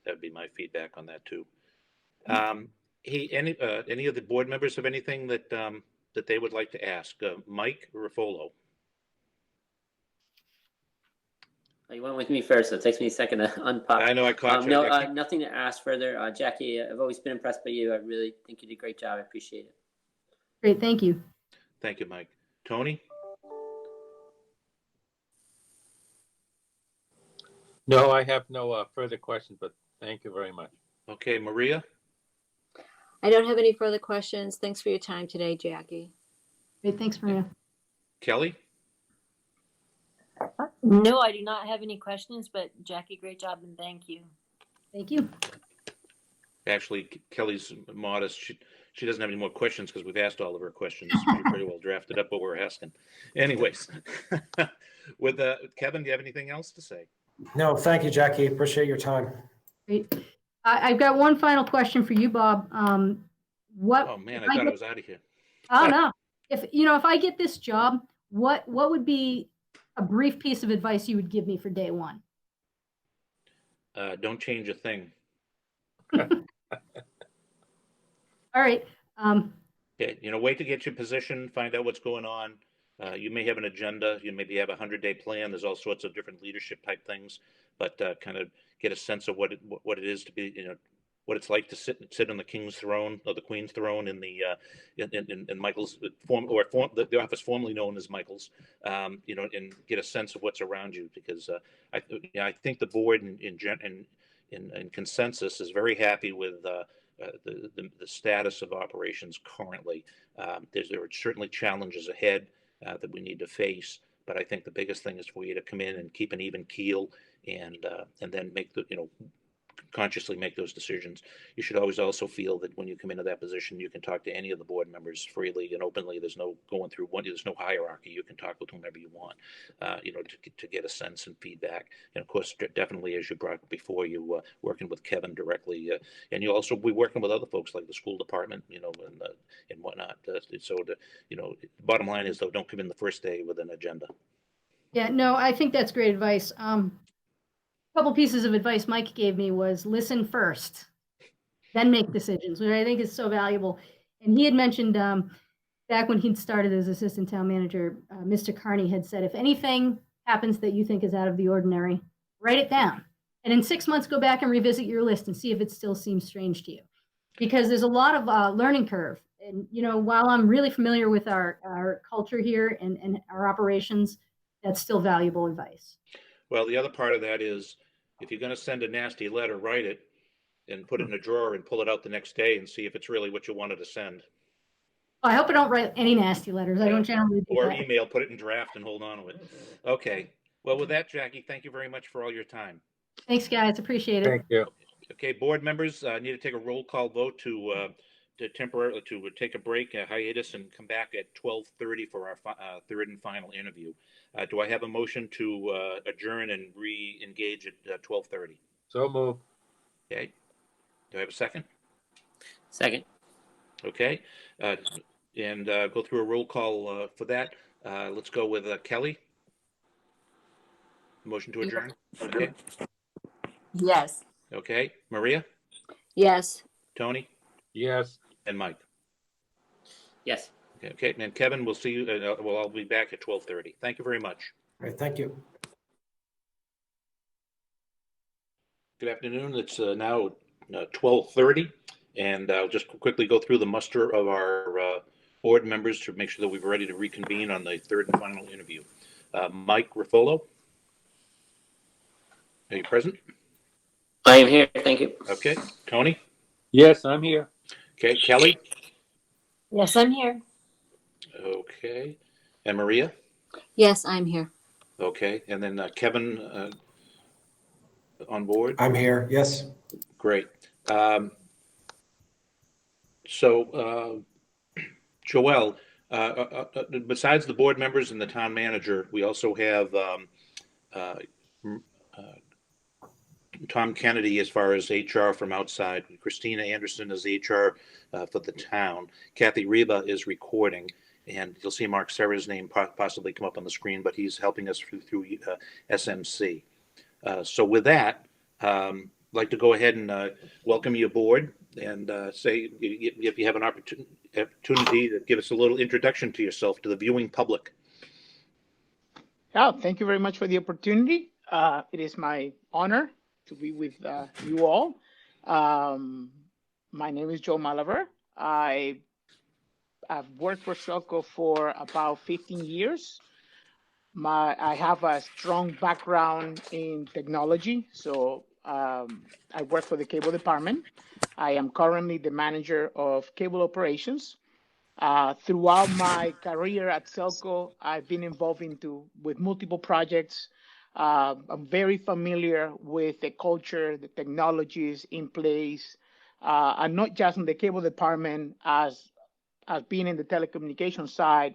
That would be my feedback on that too. Any of the board members have anything that that they would like to ask? Mike Ruffolo. You went with me first, so it takes me a second to unpop. I know I caught you. No, nothing to ask further. Jackie, I've always been impressed by you. I really think you did a great job. I appreciate it. Great, thank you. Thank you, Mike. Tony? No, I have no further questions, but thank you very much. Okay, Maria? I don't have any further questions. Thanks for your time today, Jackie. Great, thanks, Maria. Kelly? No, I do not have any questions, but Jackie, great job and thank you. Thank you. Actually, Kelly's modest. She doesn't have any more questions because we've asked all of her questions. We pretty well drafted up what we're asking. Anyways, with Kevin, do you have anything else to say? No, thank you, Jackie. Appreciate your time. Great. I've got one final question for you, Bob. Oh man, I thought I was out of here. Oh no. If I get this job, what would be a brief piece of advice you would give me for day one? Don't change a thing. All right. Yeah, wait to get your position, find out what's going on. You may have an agenda. You maybe have a 100-day plan. There's all sorts of different leadership type things, but kind of get a sense of what it is to be, what it's like to sit on the king's throne or the queen's throne in the in Michael's the office formerly known as Michael's, and get a sense of what's around you, because I think the board in consensus is very happy with the status of operations currently. There are certainly challenges ahead that we need to face, but I think the biggest thing is for you to come in and keep an even keel and then make consciously make those decisions. You should always also feel that when you come into that position, you can talk to any of the board members freely and openly. There's no going through one. There's no hierarchy. You can talk with whomever you want, to get a sense and feedback. And of course, definitely, as you brought before, you working with Kevin directly, and you'll also be working with other folks like the school department, and whatnot. Bottom line is, though, don't come in the first day with an agenda. Yeah, no, I think that's great advice. Couple pieces of advice Mike gave me was listen first, then make decisions, which I think is so valuable. And he had mentioned back when he'd started as assistant town manager, Mr. Carney had said, if anything happens that you think is out of the ordinary, write it down. And in 6 months, go back and revisit your list and see if it still seems strange to you. Because there's a lot of learning curve. And, while I'm really familiar with our culture here and our operations, that's still valuable advice. Well, the other part of that is, if you're going to send a nasty letter, write it and put it in a drawer and pull it out the next day and see if it's really what you wanted to send. I hope I don't write any nasty letters. I don't generally do or that. email, put it in draft and hold on to it. Okay. Well, with that, Jackie, thank you very much for all your time. Thanks, guys. Appreciate it. Thank you. Okay, board members, need to take a roll call vote to temporarily to take a break, a hiatus, and come back at 12:30 for our third and final interview. Do I have a motion to adjourn and re-engage at 12:30? So move. Okay. Do I have a second? Second. Okay. And go through a roll call for that. Let's go with Kelly. Motion to adjourn. Okay. Yes. Okay. Maria, Yes. Tony, Yes. and Mike. Yes. Okay. And Kevin, we'll see you. Well, I'll be back at 12:30. Thank you very much. All right, thank you. Good afternoon. It's now 12:30, and I'll just quickly go through the muster of our board members to make sure that we're ready to reconvene on the third and final interview. Mike Ruffolo, are you present? I am here. Thank you. Okay. Tony? Yes, I'm here. Okay. Kelly? Yes, I'm here. Okay. And Maria? Yes, I'm here. Okay. And then Kevin on board? I'm here. Yes. Great. So, Joelle, besides the board members and the town manager, we also have Tom Kennedy as far as HR from outside. Christina Anderson is HR for the town. Kathy Reba is recording, and you'll see Mark Serra's name possibly come up on the screen, but he's helping us through SMC. So with that, I'd like to go ahead and welcome you aboard and say if you have an opportunity to give us a little introduction to yourself to the viewing public. Yeah, thank you very much for the opportunity. It is my honor to be with you all. My name is Joe Malaver. I've worked for SELCO for about 15 years. I have a strong background in technology, so I work for the cable department. I am currently the manager of cable operations. Throughout my career at SELCO, I've been involved with multiple projects. I'm very familiar with the culture, the technologies in place, and not just in the cable department as being in the telecommunications side.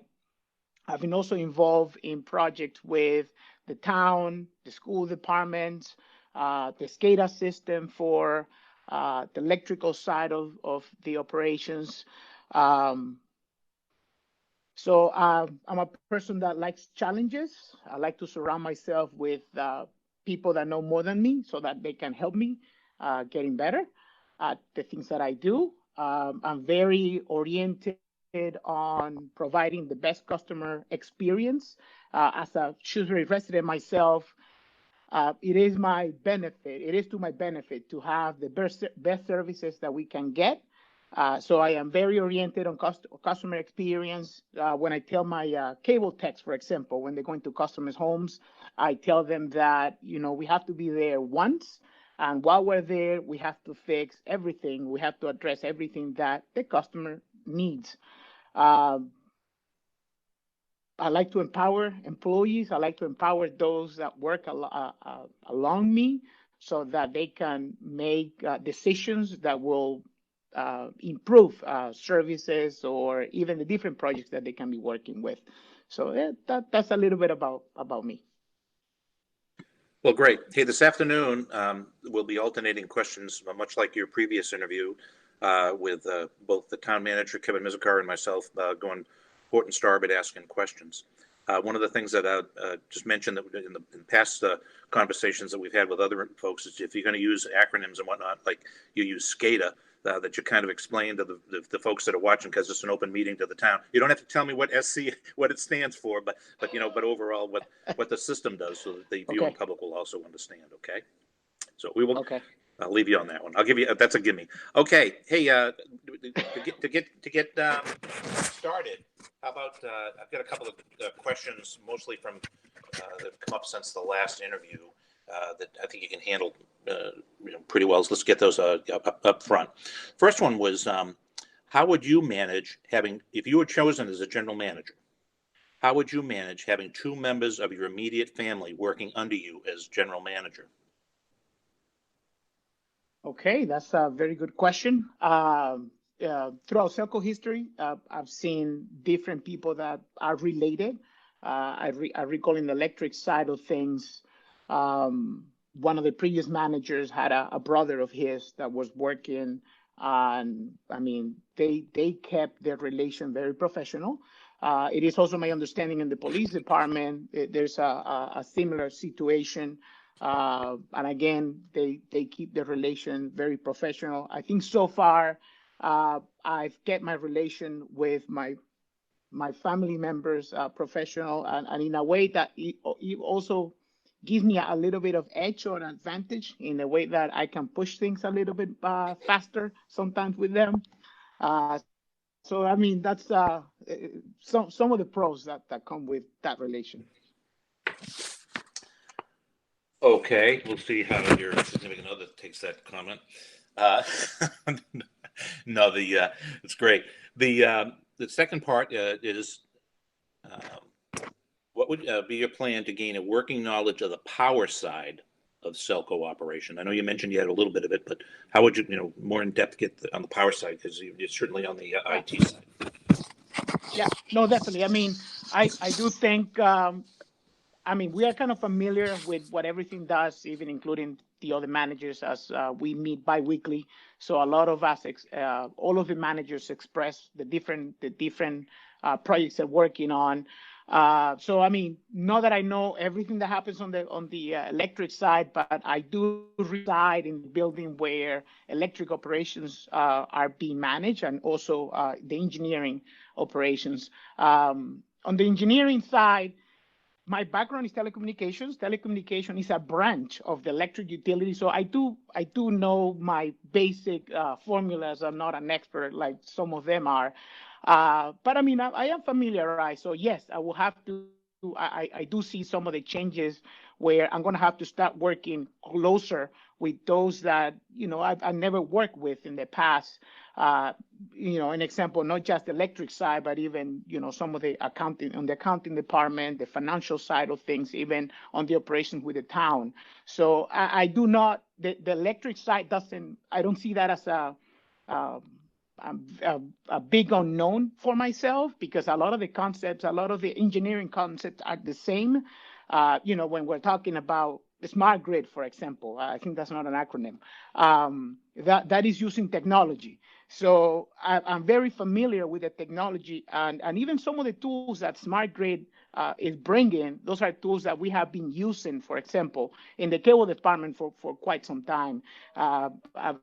I've been also involved in projects with the town, the school departments, the SCADA system for the electrical side of the operations. So I'm a person that likes challenges. I like to surround myself with people that know more than me so that they can help me getting better at the things that I do. I'm very oriented on providing the best customer experience. As a Shrewsbury resident myself, it is to my benefit to have the best services that we can get. So I am very oriented on customer experience. When I tell my cable techs, for example, when they're going to customers' homes, I tell them that, we have to be there once. And while we're there, we have to fix everything. We have to address everything that the customer needs. I like to empower employees. I like to empower those that work along me so that they can make decisions that will improve services or even the different projects that they can be working with. So that's a little bit about me. Well, great. Hey, this afternoon, we'll be alternating questions, much like your previous interview, with both the town manager, Kevin Mizikar, and myself going port and starboard asking questions. One of the things that I just mentioned that in past conversations that we've had with other folks is if you're going to use acronyms and whatnot, like you use SCADA, that you kind of explain to the folks that are watching, because it's an open meeting to the town. You don't have to tell me what what it stands for, but overall what the system does, so that the viewing public will also understand. Okay, so we will. Okay. I'll leave you on that one. I'll give you that's a gimme. Okay, hey, to get started, how about I've got a couple of questions, mostly from that have come up since the last interview that I think you can handle pretty well. So let's get those up front. First one was, how would you manage if you were chosen as a general manager? How would you manage having 2 members of your immediate family working under you as general manager? Okay, that's a very good question. Throughout SELCO history, I've seen different people that are related. I recall in the electric side of things, one of the previous managers had a brother of his that was working on, I mean, they kept their relation very professional. It is also my understanding in the police department, there's a similar situation. And again, they keep the relation very professional. I think so far, I've kept my relation with my family members professional, and in a way that it also gives me a little bit of edge or an advantage in the way that I can push things a little bit faster sometimes with them. So I mean, that's some of the pros that come with that relation. Okay, we'll see how your significant other takes that comment. No, it's great. The second part is what would be your plan to gain a working knowledge of the power side of SELCO operation? I know you mentioned you had a little bit of it, but how would you, more in depth get on the power side, because you're certainly on the IT side. Yeah, no, definitely. I mean, I do think. I mean, we are kind of familiar with what everything does, even including the other managers, as we meet bi-weekly. So a lot of us, all of the managers express the different projects they're working on. So I mean, not that I know everything that happens on the electric side, but I do reside in the building where electric operations are being managed, and also the engineering operations. On the engineering side, my background is telecommunications. Telecommunication is a branch of the electric utility. So I do know my basic formulas. I'm not an expert like some of them are. But I mean, I am familiarized. So yes, I will have to, I do see some of the changes where I'm going to have to start working closer with those that, I've never worked with in the past. An example, not just the electric side, but even, some of the accounting, on the accounting department, the financial side of things, even on the operations with the town. So I do not, the electric side I don't see that as a big unknown for myself, because a lot of the concepts, a lot of the engineering concepts are the same. When we're talking about the smart grid, for example, I think that's not an acronym, that is using technology. So I'm very familiar with the technology, and even some of the tools that smart grid is bringing. Those are tools that we have been using, for example, in the cable department for quite some time. I've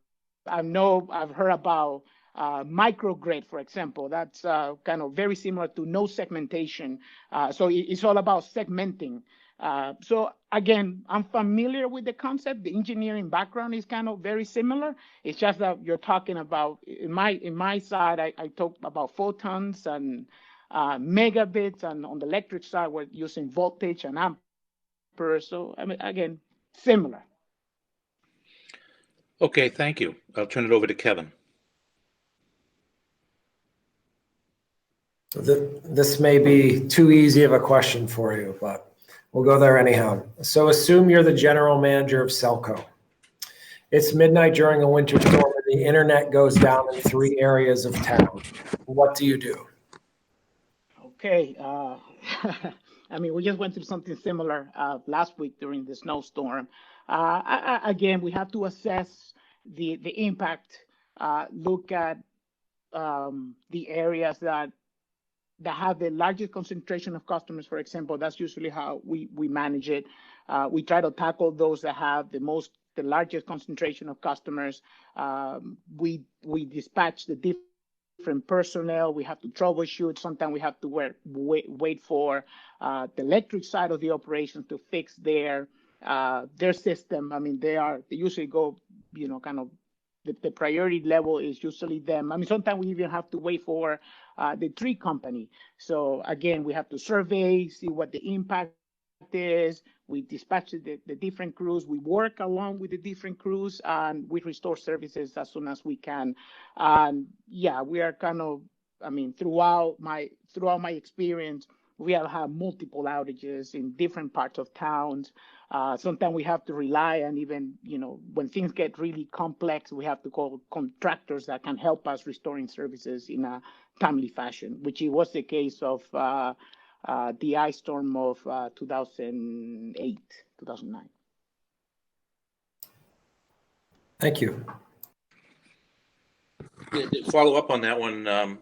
heard about microgrid, for example. That's kind of very similar to no segmentation. So it's all about segmenting. So again, I'm familiar with the concept. The engineering background is kind of very similar. It's just that you're talking about, in my side, I talk about photons and megabits, and on the electric side, we're using voltage and amperes. So I mean, again, similar. Okay, thank you. I'll turn it over to Kevin. This may be too easy of a question for you, but we'll go there anyhow. So assume you're the general manager of SELCO. It's midnight during a winter storm and the internet goes down in 3 areas of town. What do you do? Okay. I mean, we just went through something similar last week during the snowstorm. Again, we have to assess the impact, look at the areas that have the largest concentration of customers, for example. That's usually how we manage it. We try to tackle those that have the largest concentration of customers. We dispatch the different personnel. We have to troubleshoot. Sometimes we have to wait for the electric side of the operations to fix their system. I mean, they usually go, kind of the priority level is usually them. I mean, sometimes we even have to wait for the tree company. So again, we have to survey, see what the impact is. We dispatch the different crews. We work along with the different crews, and we restore services as soon as we can. And yeah, we are kind of, I mean, throughout my experience, we have had multiple outages in different parts of towns. Sometimes we have to rely on even, when things get really complex, we have to call contractors that can help us restoring services in a timely fashion, which it was the case of the ice storm of 2008, 2009. Thank you. Follow up on that one,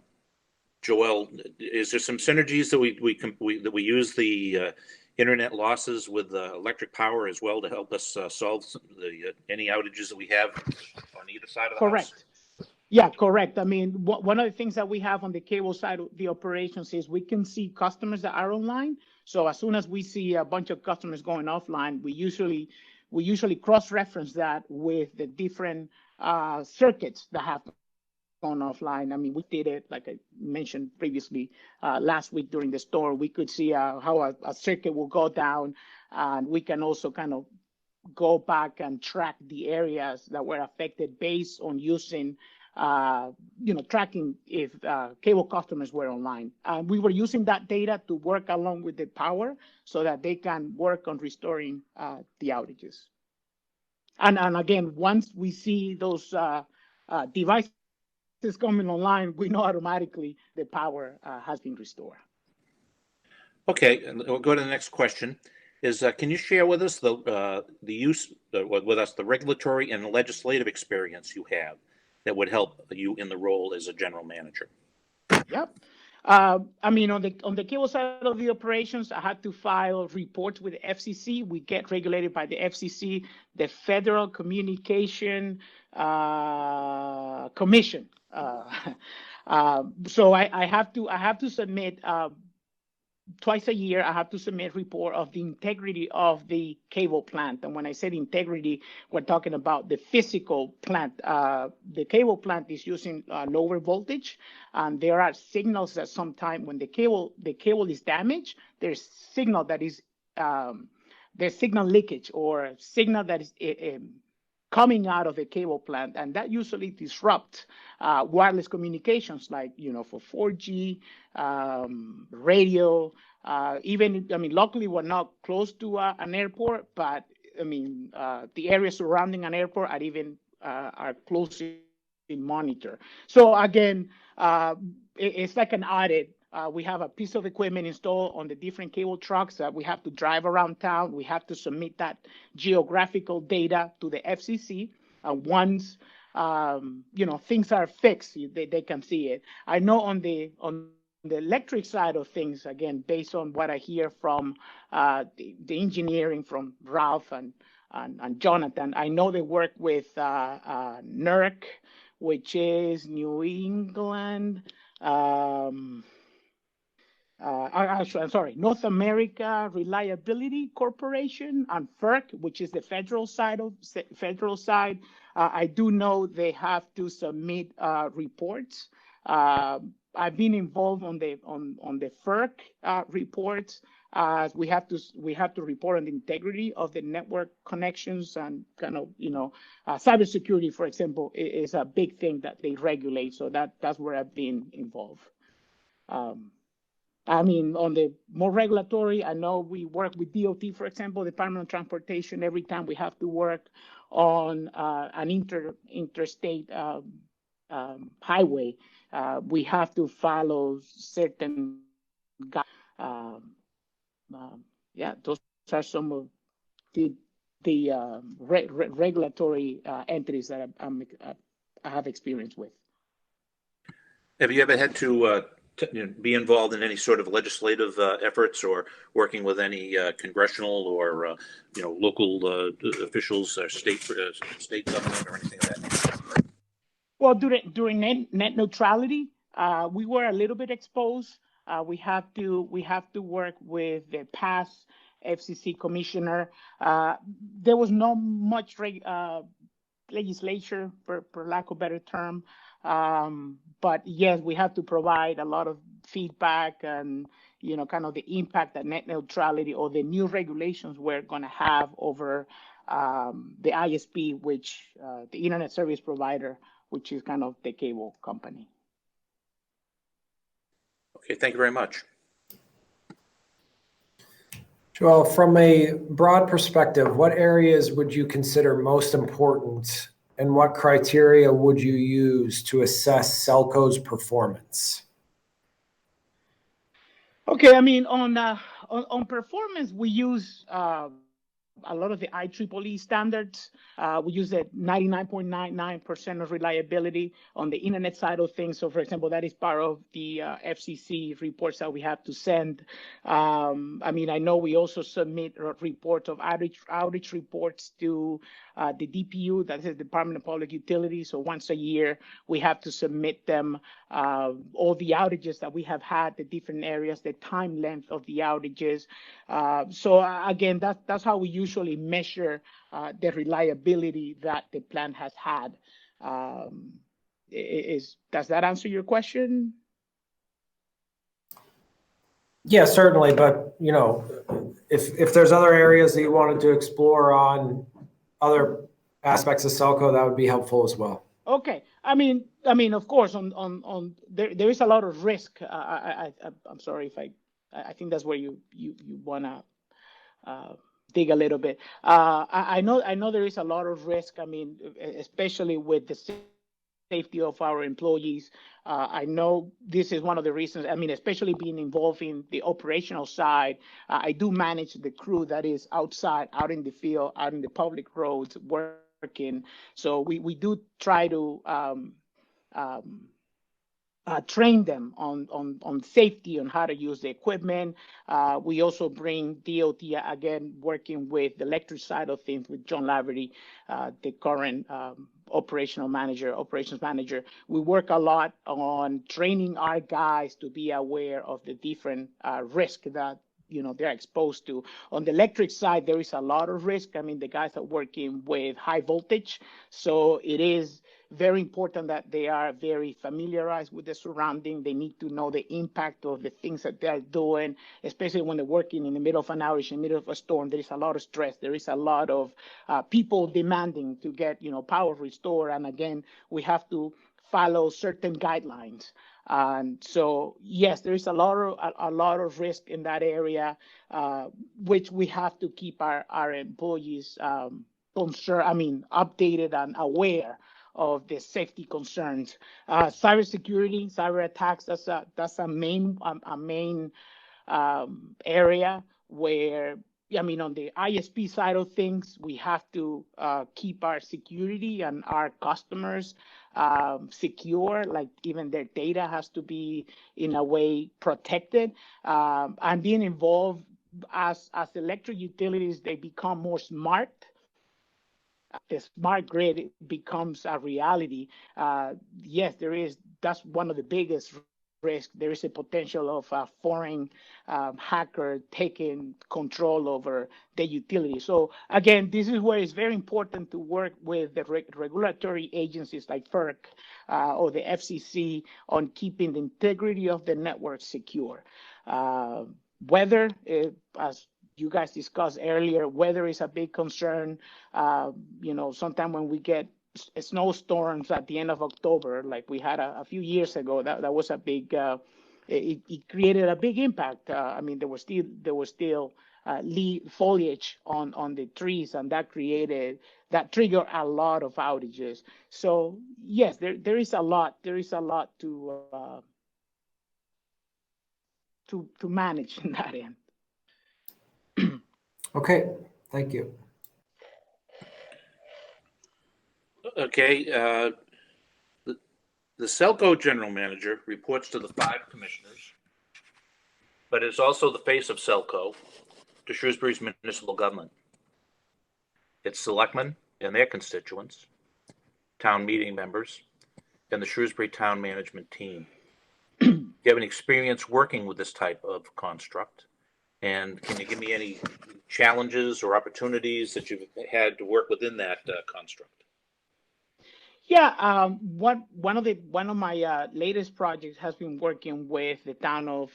Joel. Is there some synergies that we use the internet losses with electric power as well to help us solve any outages that we have on either side of the Correct. house? Yeah, correct. I mean, one of the things that we have on the cable side of the operations is we can see customers that are online. So as soon as we see a bunch of customers going offline, we usually cross-reference that with the different circuits that have gone offline. I mean, we did it, like I mentioned previously, last week during the storm. We could see how a circuit will go down, and we can also kind of go back and track the areas that were affected based on using tracking if cable customers were online. We were using that data to work along with the power so that they can work on restoring the outages. And again, once we see those devices coming online, we know automatically the power has been restored. Okay, and we'll go to the next question. Can you share with us the regulatory and legislative experience you have that would help you in the role as a general manager? Yep. I mean, on the cable side of the operations, I had to file reports with the FCC. We get regulated by the FCC, the Federal Communication Commission. So I have to submit twice a year. I have to submit report of the integrity of the cable plant. And when I said integrity, we're talking about the physical plant. The cable plant is using lower voltage, and there are signals that sometimes when the cable is damaged, there's signal that is there's signal leakage or signal that is coming out of a cable plant, and that usually disrupts wireless communications, like for 4G, radio. Even, I mean, luckily we're not close to an airport, but I mean, the areas surrounding an airport are closely monitored. So again, it's like an audit. We have a piece of equipment installed on the different cable trucks that we have to drive around town. We have to submit that geographical data to the FCC. Once things are fixed, they can see it. I know on the electric side of things, again, based on what I hear from the engineering from Ralph and Jonathan, I know they work with NERC, which is New England. I'm sorry, North America Reliability Corporation, and FERC, which is the federal side. I do know they have to submit reports. I've been involved on the FERC reports. We have to report on the integrity of the network connections, and kind of cybersecurity, for example, is a big thing that they regulate. So that's where I've been involved. I mean, on the more regulatory, I know we work with DOT, for example, Department of Transportation. Every time we have to work on an interstate highway, we have to follow certain yeah, those are some of the regulatory entities that I have experience with. Have you ever had to be involved in any sort of legislative efforts or working with any congressional or local officials, state government, or anything of that nature? Well, during net neutrality, we were a little bit exposed. We have to work with the past FCC commissioner. There was not much legislature, for lack of a better term. But yes, we have to provide a lot of feedback and, kind of the impact that net neutrality or the new regulations we're going to have over the ISP, which the internet service provider, which is kind of the cable company. Okay, thank you very much. Joel, from a broad perspective, what areas would you consider most important, and what criteria would you use to assess SELCO's performance? Okay, I mean, on performance, we use a lot of the IEEE standards. We use the 99.99% of reliability on the internet side of things. So, for example, that is part of the FCC reports that we have to send. I mean, I know we also submit reports of outage reports to the DPU, that is the Department of Public Utilities. So once a year, we have to submit them, all the outages that we have had, the different areas, the time length of the outages. So again, that's how we usually measure the reliability that the plant has had. Does that answer your question? Yeah, certainly. But, if there's other areas that you wanted to explore on other aspects of SELCO, that would be helpful as well. Okay. I mean, of course, there is a lot of risk. I'm sorry if I think that's where you wanna dig a little bit. I know there is a lot of risk. I mean, especially with the safety of our employees. I know this is one of the reasons, I mean, especially being involved in the operational side, I do manage the crew that is outside, out in the field, out in the public roads, working. So we do try to train them on safety, on how to use the equipment. We also bring DOT, again, working with the electric side of things with John Laverty, the current operations manager. We work a lot on training our guys to be aware of the different risks that they're exposed to. On the electric side, there is a lot of risk. I mean, the guys are working with high voltage, so it is very important that they are very familiarized with the surrounding. They need to know the impact of the things that they're doing, especially when they're working in the middle of an outage, in the middle of a storm. There is a lot of stress. There is a lot of people demanding to get power restored. And again, we have to follow certain guidelines. And so, yes, there is a lot of risk in that area, which we have to keep our employees updated and aware of the safety concerns. Cybersecurity, cyber attacks, that's a main area where, on the ISP side of things, we have to keep our security and our customers secure, like even their data has to be in a way protected. And being involved as electric utilities, they become more smart. The smart grid becomes a reality. Yes, that's one of the biggest risks. There is a potential of a foreign hacker taking control over the utility. So again, this is where it's very important to work with the regulatory agencies like FERC or the FCC on keeping the integrity of the network secure. Weather, as you guys discussed earlier, weather is a big concern. Sometimes when we get snowstorms at the end of October, like we had a few years ago, that was a big it created a big impact. I mean, there was still leaf foliage on the trees, and that triggered a lot of outages. So yes, there is a lot to manage in that end. Okay, thank you. Okay, the SELCO General Manager reports to the 5 commissioners, but is also the face of SELCO to Shrewsbury's municipal government. Its selectmen and their constituents, town meeting members, and the Shrewsbury town management team. Do you have any experience working with this type of construct? And can you give me any challenges or opportunities that you've had to work within that construct? Yeah, one of my latest projects has been working with the town of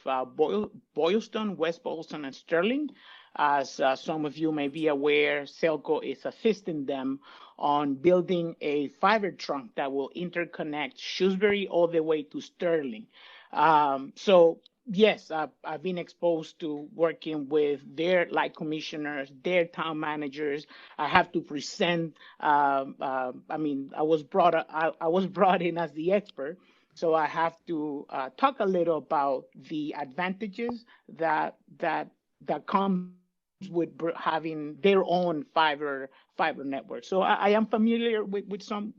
Boylston, West Boylston, and Sterling. As some of you may be aware, SELCO is assisting them on building a fiber trunk that will interconnect Shrewsbury all the way to Sterling. So yes, I've been exposed to working with their light commissioners, their town managers. I have to present. I mean, I was brought in as the expert, so I have to talk a little about the advantages that come with having their own fiber network. So I am familiar with some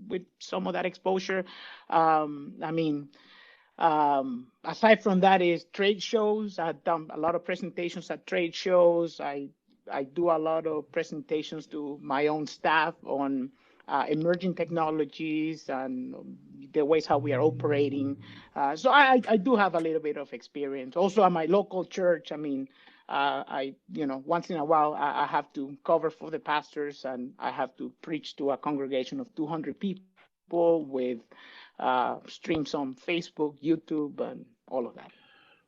of that exposure. I mean. Aside from that is trade shows. I've done a lot of presentations at trade shows. I do a lot of presentations to my own staff on emerging technologies and the ways how we are operating. So I do have a little bit of experience. Also at my local church, I mean, once in a while I have to cover for the pastors, and I have to preach to a congregation of 200 people with streams on Facebook, YouTube, and all of that.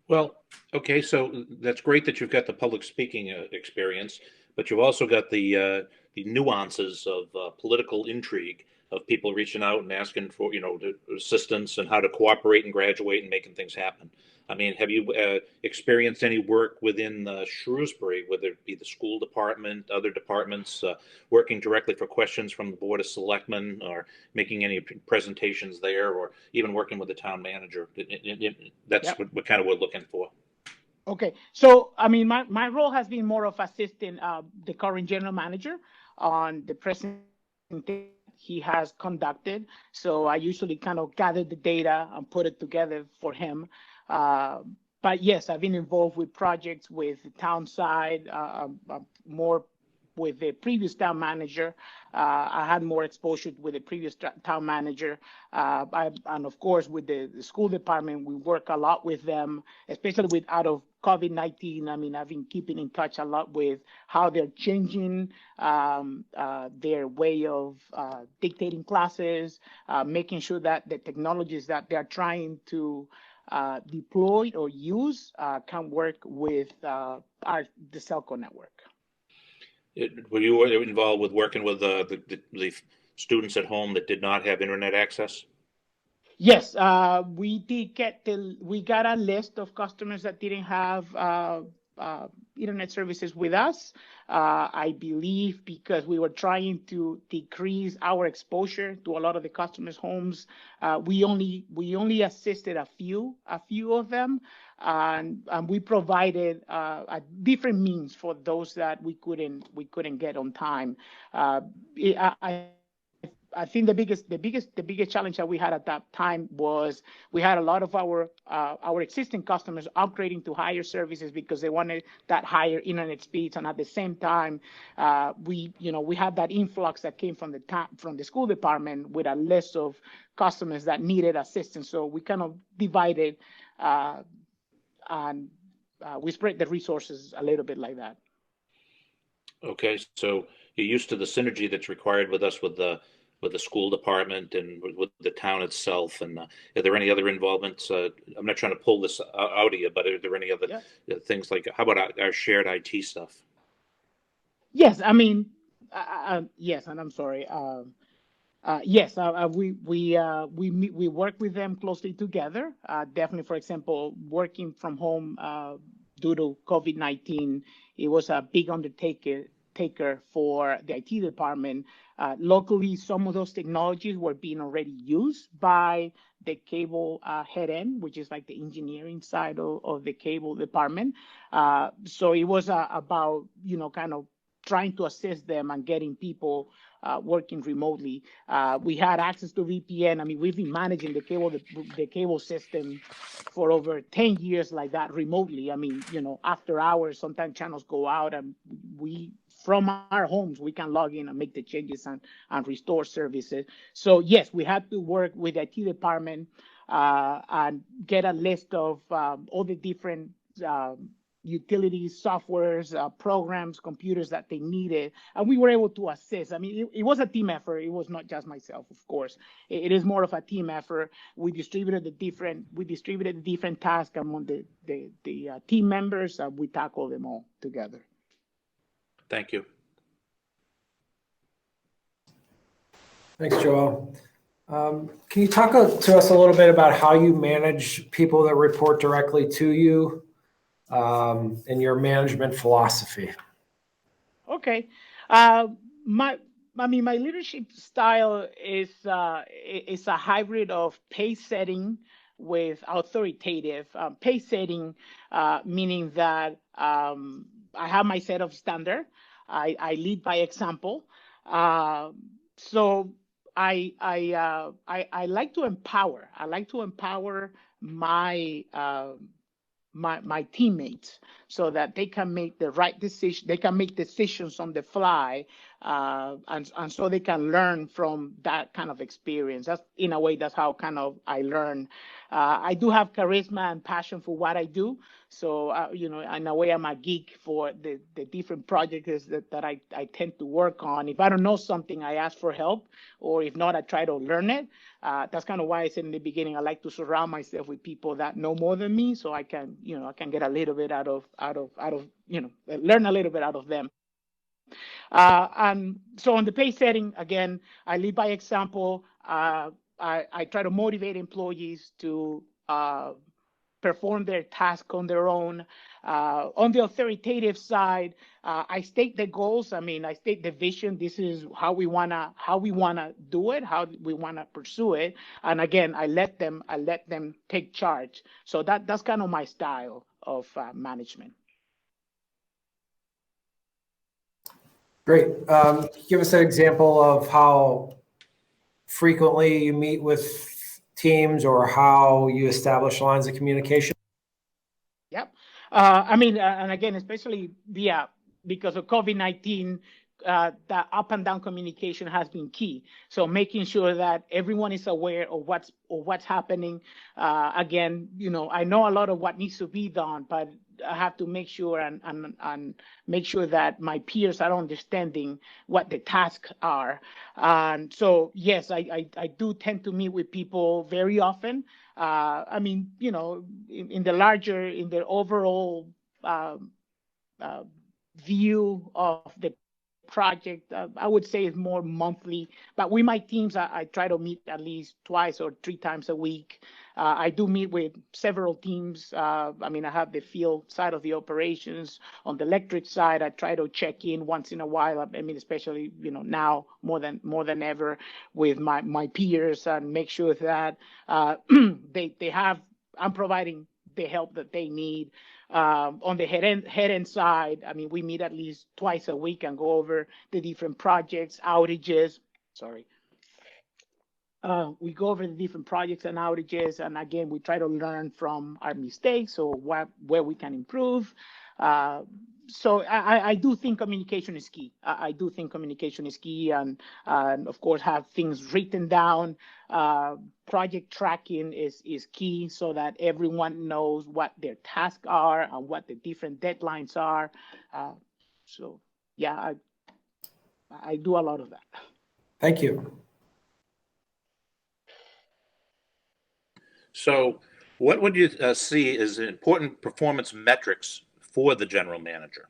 Well, okay, so that's great that you've got the public speaking experience, but you've also got the nuances of political intrigue, of people reaching out and asking for assistance and how to cooperate and graduate and making things happen. I mean, have you experienced any work within Shrewsbury, whether it be the school department, other departments, working directly for questions from the Board of Selectmen, or making any presentations there, or even working with the town manager? That's Yep. what kind of we're looking for. Okay, so I mean, my role has been more of assisting the current general manager on the presentation he has conducted. So I usually kind of gather the data and put it together for him. But yes, I've been involved with projects with the town side, more with the previous town manager. I had more exposure with the previous town manager. And of course, with the school department, we work a lot with them, especially out of COVID-19. I mean, I've been keeping in touch a lot with how they're changing their way of dictating classes, making sure that the technologies that they're trying to deploy or use can work with the SELCO network. Were you involved with working with the students at home that did not have internet access? Yes, we got a list of customers that didn't have internet services with us. I believe because we were trying to decrease our exposure to a lot of the customers' homes, we only assisted a few of them, and we provided a different means for those that we couldn't get on time. I think the biggest challenge that we had at that time was we had a lot of our existing customers upgrading to higher services because they wanted that higher internet speeds, and at the same time, we had that influx that came from the school department with a list of customers that needed assistance. So we kind of divided and we spread the resources a little bit like that. Okay, so you're used to the synergy that's required with us with the school department and with the town itself. And are there any other involvements? I'm not trying to pull this out of you, but are there any other things like, how about our shared IT stuff? Yes, I mean, yes, and I'm sorry. Yes, we work with them closely together. Definitely, for example, working from home due to COVID-19, it was a big undertaker for the IT department. Locally, some of those technologies were being already used by the cable head end, which is like the engineering side of the cable department. So it was about, kind of trying to assist them and getting people working remotely. We had access to VPN. I mean, we've been managing the cable system for over 10 years like that remotely. I mean, after hours, sometimes channels go out and from our homes, we can log in and make the changes and restore services. So yes, we had to work with the IT department and get a list of all the different utilities, softwares, programs, computers that they needed, and we were able to assist. I mean, it was a team effort. It was not just myself, of course. It is more of a team effort. We distributed the different tasks among the team members, and we tackled them all together. Thank you. Thanks, Joel. Can you talk to us a little bit about how you manage people that report directly to you and your management philosophy? Okay. My leadership style is a hybrid of pace setting with authoritative. Pace setting meaning that I have my set of standard. I lead by example. So I like to empower. I like to empower my teammates so that they can make the right decision. They can make decisions on the fly, and so they can learn from that kind of experience. That's how kind of I learn. I do have charisma and passion for what I do. So, in a way, I'm a geek for the different projects that I tend to work on. If I don't know something, I ask for help, or if not, I try to learn it. That's kind of why I said in the beginning, I like to surround myself with people that know more than me, so I can get a little bit out of learn a little bit out of them. And so on the pace setting, again, I lead by example. I try to motivate employees to perform their task on their own. On the authoritative side, I state the goals. I mean, I state the vision. This is how we wanna do it, how we wanna pursue it. And again, I let them take charge. So that's kind of my style of management. Great. Give us an example of how frequently you meet with teams or how you establish lines of communication. Yep. And again, especially because of COVID-19, the up and down communication has been key. So making sure that everyone is aware of what's happening. Again, I know a lot of what needs to be done, but I have to make sure and make sure that my peers are understanding what the tasks are. And so, yes, I do tend to meet with people very often. In the overall view of the project, I would say it's more monthly, but with my teams, I try to meet at least twice or three times a week. I do meet with several teams. I have the field side of the operations. On the electric side, I try to check in once in a while. Especially now more than ever with my peers, and make sure that I'm providing the help that they need. On the head end side, we meet at least twice a week and go over the different projects, outages. We go over the different projects and outages, and again, we try to learn from our mistakes or where we can improve. So I do think communication is key. I do think communication is key, and of course have things written down. Project tracking is key so that everyone knows what their tasks are and what the different deadlines are. I do a lot of that. Thank you. So what would you see as important performance metrics for the general manager?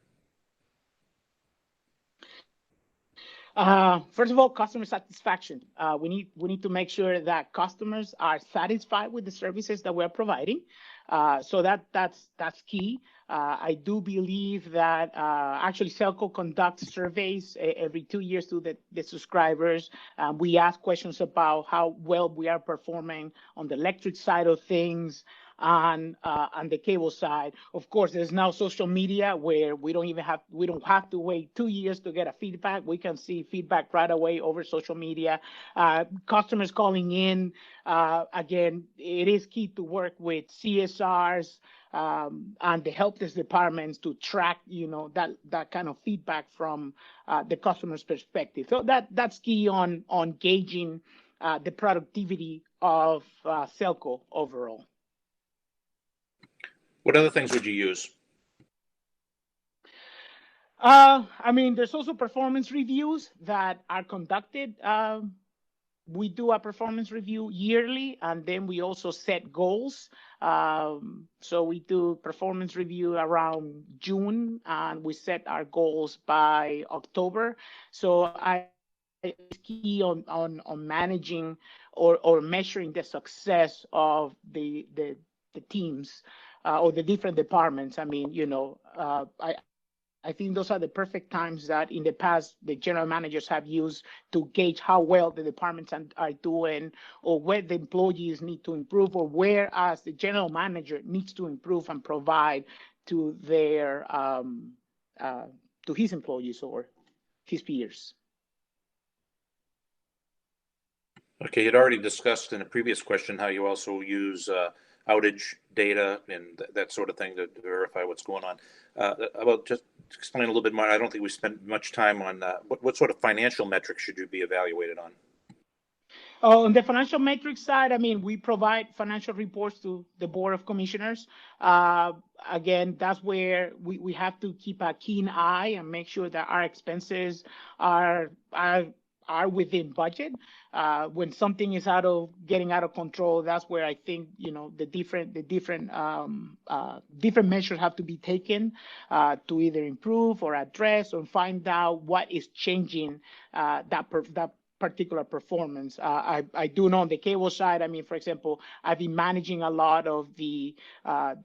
First of all, customer satisfaction. We need to make sure that customers are satisfied with the services that we're providing. So that's key. I do believe that actually SELCO conducts surveys every 2 years to the subscribers. We ask questions about how well we are performing on the electric side of things, on the cable side. Of course, there's now social media where we don't have to wait 2 years to get a feedback. We can see feedback right away over social media. Customers calling in, again, it is key to work with CSRs and the help desk departments to track, that kind of feedback from the customer's perspective. So that's key on gauging the productivity of SELCO overall. What other things would you use? There's also performance reviews that are conducted. We do a performance review yearly, and then we also set goals. So we do performance review around June, and we set our goals by October. So it's key on managing or measuring the success of the teams or the different departments. I think those are the perfect times that in the past the general managers have used to gauge how well the departments are doing, or where the employees need to improve, or where as the general manager needs to improve and provide to their to his employees or his peers. Okay, you'd already discussed in a previous question how you also use outage data and that sort of thing to verify what's going on. About just explain a little bit more. I don't think we spent much time on what sort of financial metrics should you be evaluated on? On the financial metrics side, we provide financial reports to the Board of Commissioners. Again, that's where we have to keep a keen eye and make sure that our expenses are within budget. When something is getting out of control, that's where I think the different measures have to be taken to either improve or address or find out what is changing that particular performance. I do know on the cable side, for example, I've been managing a lot of the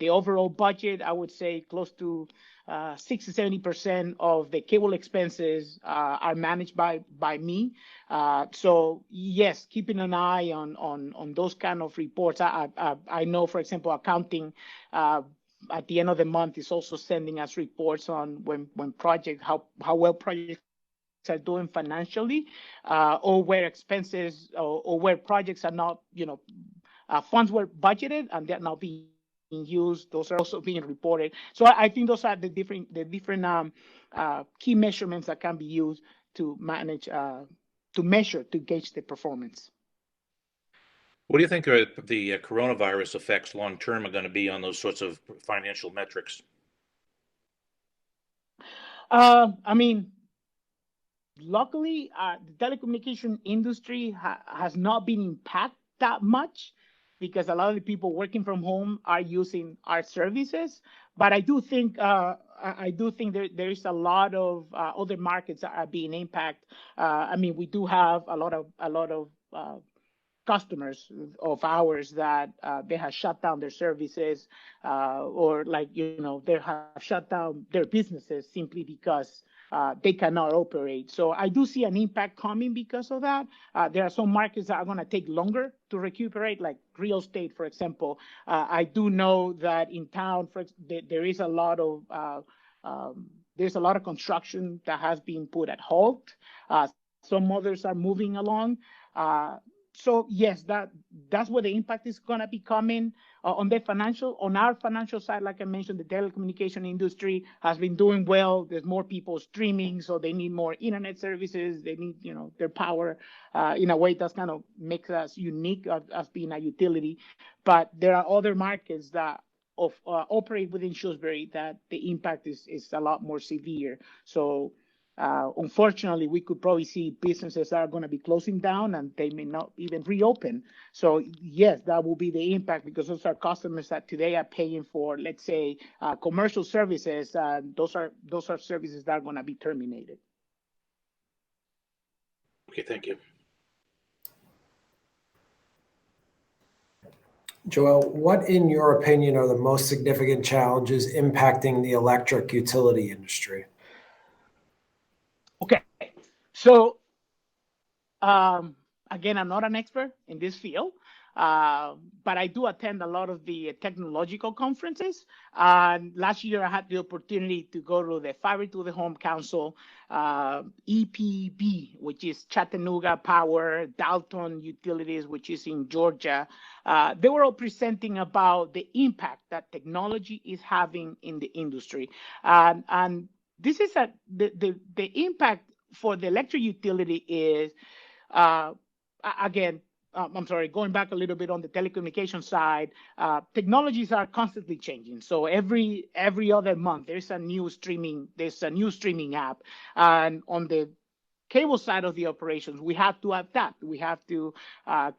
overall budget. I would say close to 60 to 70% of the cable expenses are managed by me. So yes, keeping an eye on those kind of reports. I know, for example, accounting at the end of the month is also sending us reports on when projects, how well projects are doing financially, or where expenses or where projects are not, funds were budgeted and they're not being used. Those are also being reported. So I think those are the different key measurements that can be used to manage, to gauge the performance. What do you think are the coronavirus effects long term are going to be on those sorts of financial metrics? Luckily, the telecommunication industry has not been impacted that much, because a lot of the people working from home are using our services. But I do think there is a lot of other markets that are being impacted. We do have a lot of customers of ours that they have shut down their services, or they have shut down their businesses simply because they cannot operate. So I do see an impact coming because of that. There are some markets that are going to take longer to recuperate, like real estate, for example. I do know that in town, there is a lot of construction that has been put at halt. Some others are moving along. So yes, that's where the impact is going to be coming. On our financial side, like I mentioned, the telecommunication industry has been doing well. There's more people streaming, so they need more internet services. They need, their power. In a way, that's kind of makes us unique as being a utility. But there are other markets that operate within Shrewsbury that the impact is a lot more severe. So unfortunately, we could probably see businesses that are going to be closing down and they may not even reopen. So yes, that will be the impact, because those are customers that today are paying for, let's say, commercial services. Those are services that are going to be terminated. Okay, thank you. Joel, what, in your opinion, are the most significant challenges impacting the electric utility industry? Okay, so again, I'm not an expert in this field, but I do attend a lot of the technological conferences. Last year, I had the opportunity to go to the Fiber to the Home Council, EPB, which is Chattanooga Power, Dalton Utilities, which is in Georgia. They were all presenting about the impact that technology is having in the industry. And this is the impact for the electric utility is, again, I'm sorry, going back a little bit on the telecommunication side, technologies are constantly changing. So every other month, there's a new streaming app. And on the cable side of the operations, we have to adapt. We have to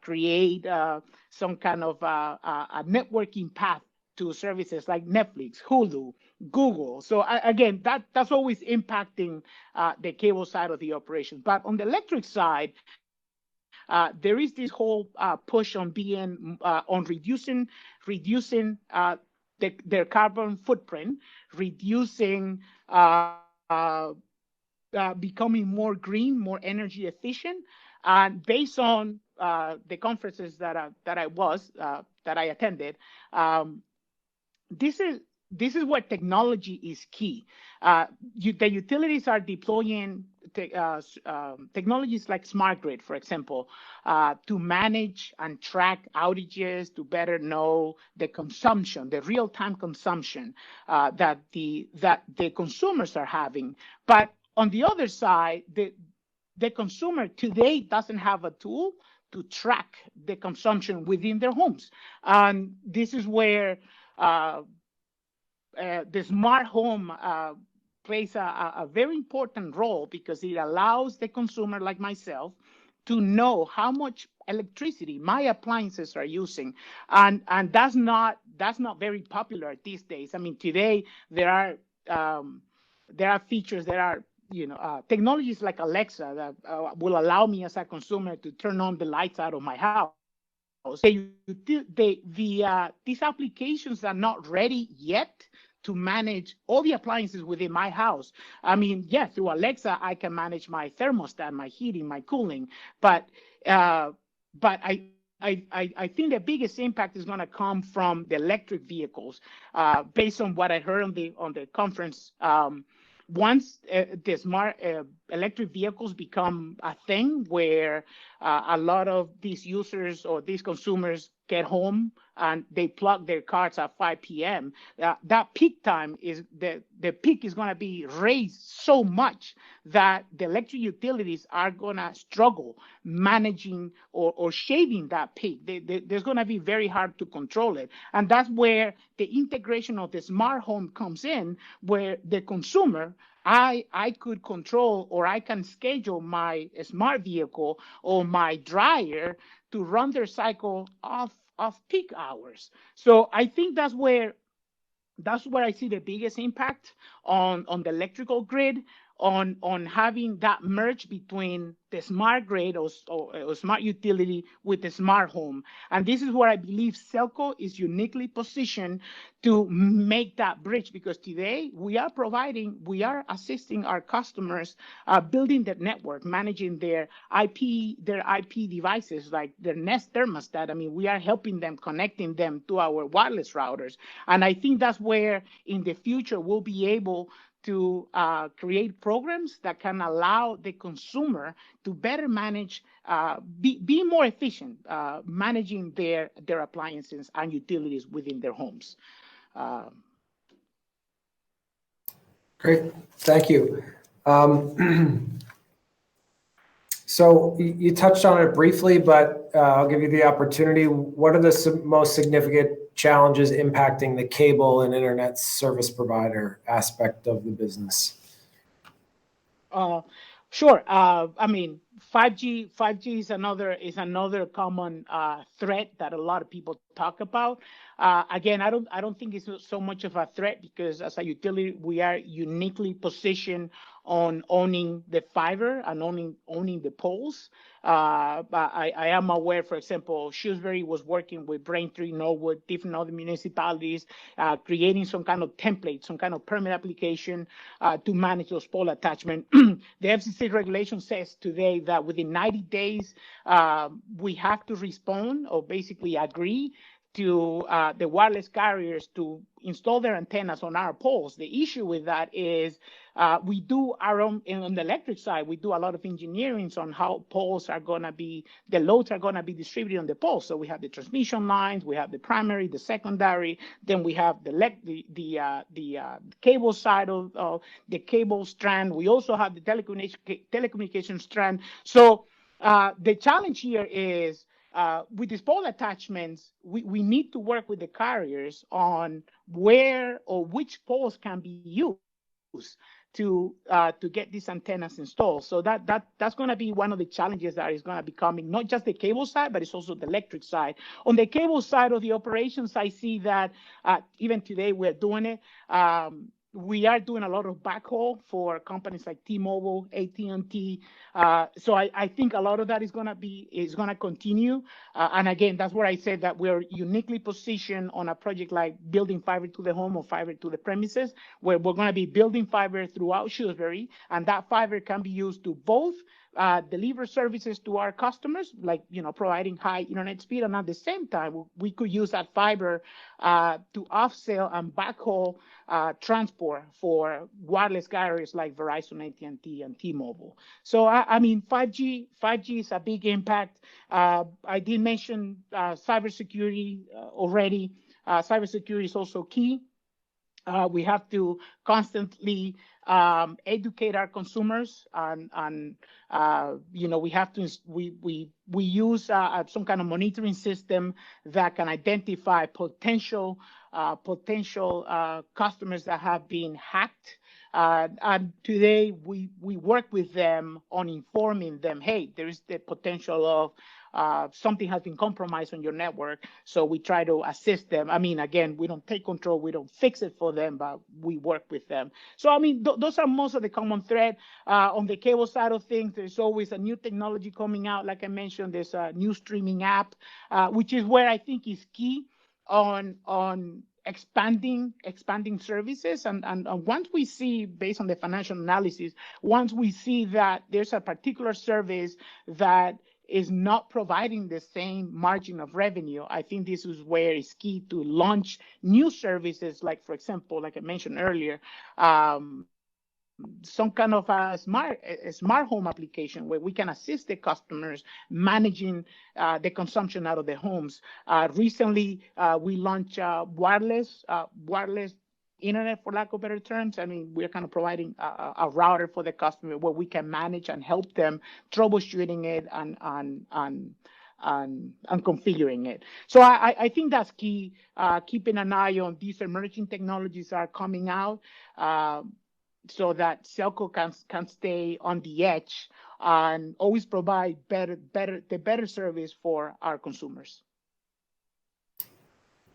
create some kind of a networking path to services like Netflix, Hulu, Google. So again, that's always impacting the cable side of the operations. But on the electric side, there is this whole push on being on reducing their carbon footprint, reducing becoming more green, more energy efficient. And based on the conferences that I attended, this is where technology is key. The utilities are deploying technologies like smart grid, for example, to manage and track outages, to better know the consumption, the real-time consumption that the consumers are having. But on the other side, the consumer today doesn't have a tool to track the consumption within their homes. And this is where the smart home plays a very important role, because it allows the consumer like myself to know how much electricity my appliances are using, and that's not very popular these days. I mean, today there are features that are technologies like Alexa that will allow me as a consumer to turn on the lights out of my house. These applications are not ready yet to manage all the appliances within my house. I mean, through Alexa, I can manage my thermostat, my heating, my cooling, but I think the biggest impact is going to come from the electric vehicles, based on what I heard on the conference. Once the smart electric vehicles become a thing where a lot of these users or these consumers get home and they plug their cars at 5 p.m., that peak time is the peak is going to be raised so much that the electric utilities are going to struggle managing or shaving that peak. There's going to be very hard to control it. And that's where the integration of the smart home comes in, where the consumer, I could control, or I can schedule my smart vehicle or my dryer to run their cycle off peak hours. So I think that's where I see the biggest impact on the electrical grid, on having that merge between the smart grid or smart utility with the smart home. And this is where I believe SELCO is uniquely positioned to make that bridge, because today we are assisting our customers building the network, managing their IP devices like their Nest thermostat. I mean, we are helping them, connecting them to our wireless routers. And I think that's where in the future we'll be able to create programs that can allow the consumer to better manage, be more efficient managing their appliances and utilities within their homes. Great, thank you. So you touched on it briefly, but I'll give you the opportunity. What are the most significant challenges impacting the cable and internet service provider aspect of the business? Sure. I mean, 5G is another common threat that a lot of people talk about. Again, I don't think it's so much of a threat because as a utility, we are uniquely positioned on owning the fiber and owning the poles. But I am aware, for example, Shrewsbury was working with Braintree, Norwood, different other municipalities, creating some kind of template, some kind of permit application to manage those pole attachment. The FCC regulation says today that within 90 days, we have to respond or basically agree to the wireless carriers to install their antennas on our poles. The issue with that is we do our own, on the electric side, we do a lot of engineering on how poles are going to be, the loads are going to be distributed on the poles. So we have the transmission lines, we have the primary, the secondary, then we have the cable side of the cable strand. We also have the telecommunication strand. So the challenge here is with these pole attachments, we need to work with the carriers on where or which poles can be used to get these antennas installed. So that's going to be one of the challenges that is going to be coming, not just the cable side, but it's also the electric side. On the cable side of the operations, I see that even today we're doing it. We are doing a lot of backhaul for companies like T-Mobile, AT&T. So I think a lot of that is going to continue. And again, that's where I said that we're uniquely positioned on a project like building fiber to the home or fiber to the premises, where we're going to be building fiber throughout Shrewsbury, and that fiber can be used to both deliver services to our customers, like providing high internet speed, and at the same time, we could use that fiber to off-sell and backhaul transport for wireless carriers like Verizon, AT&T, and T-Mobile. So I mean, 5G is a big impact. I did mention cybersecurity already. Cybersecurity is also key. We have to constantly educate our consumers, and we have to we use some kind of monitoring system that can identify potential customers that have been hacked. And today we work with them on informing them, hey, there is the potential of something has been compromised on your network. So we try to assist them. I mean, again, we don't take control, we don't fix it for them, but we work with them. So I mean, those are most of the common thread. On the cable side of things, there's always a new technology coming out. Like I mentioned, there's a new streaming app, which is where I think is key on expanding services. And once we see, based on the financial analysis, once we see that there's a particular service that is not providing the same margin of revenue, I think this is where it's key to launch new services, like, for example, like I mentioned earlier, some kind of a smart home application where we can assist the customers managing the consumption out of their homes. Recently, we launched wireless internet, for lack of better terms. I mean, we're kind of providing a router for the customer where we can manage and help them troubleshooting it and configuring it. So I think that's key. Keeping an eye on these emerging technologies are coming out, so that SELCO can stay on the edge and always provide better service for our consumers.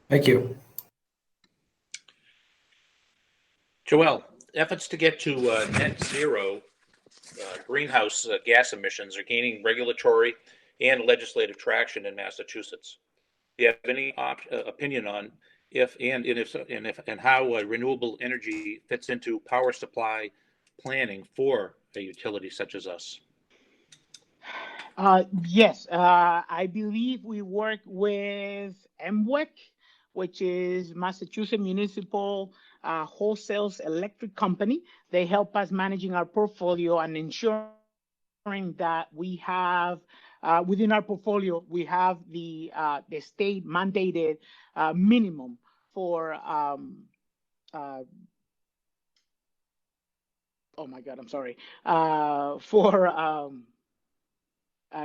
Thank you. Joelle, efforts to get to net zero greenhouse gas emissions are gaining regulatory and legislative traction in Massachusetts. Do you have any opinion on if how renewable energy fits into power supply planning for a utility such as us? Yes, I believe we work with MWEC, which is Massachusetts Municipal Wholesale Electric Company. They help us managing our portfolio and ensuring that we have within our portfolio, we have the state mandated minimum for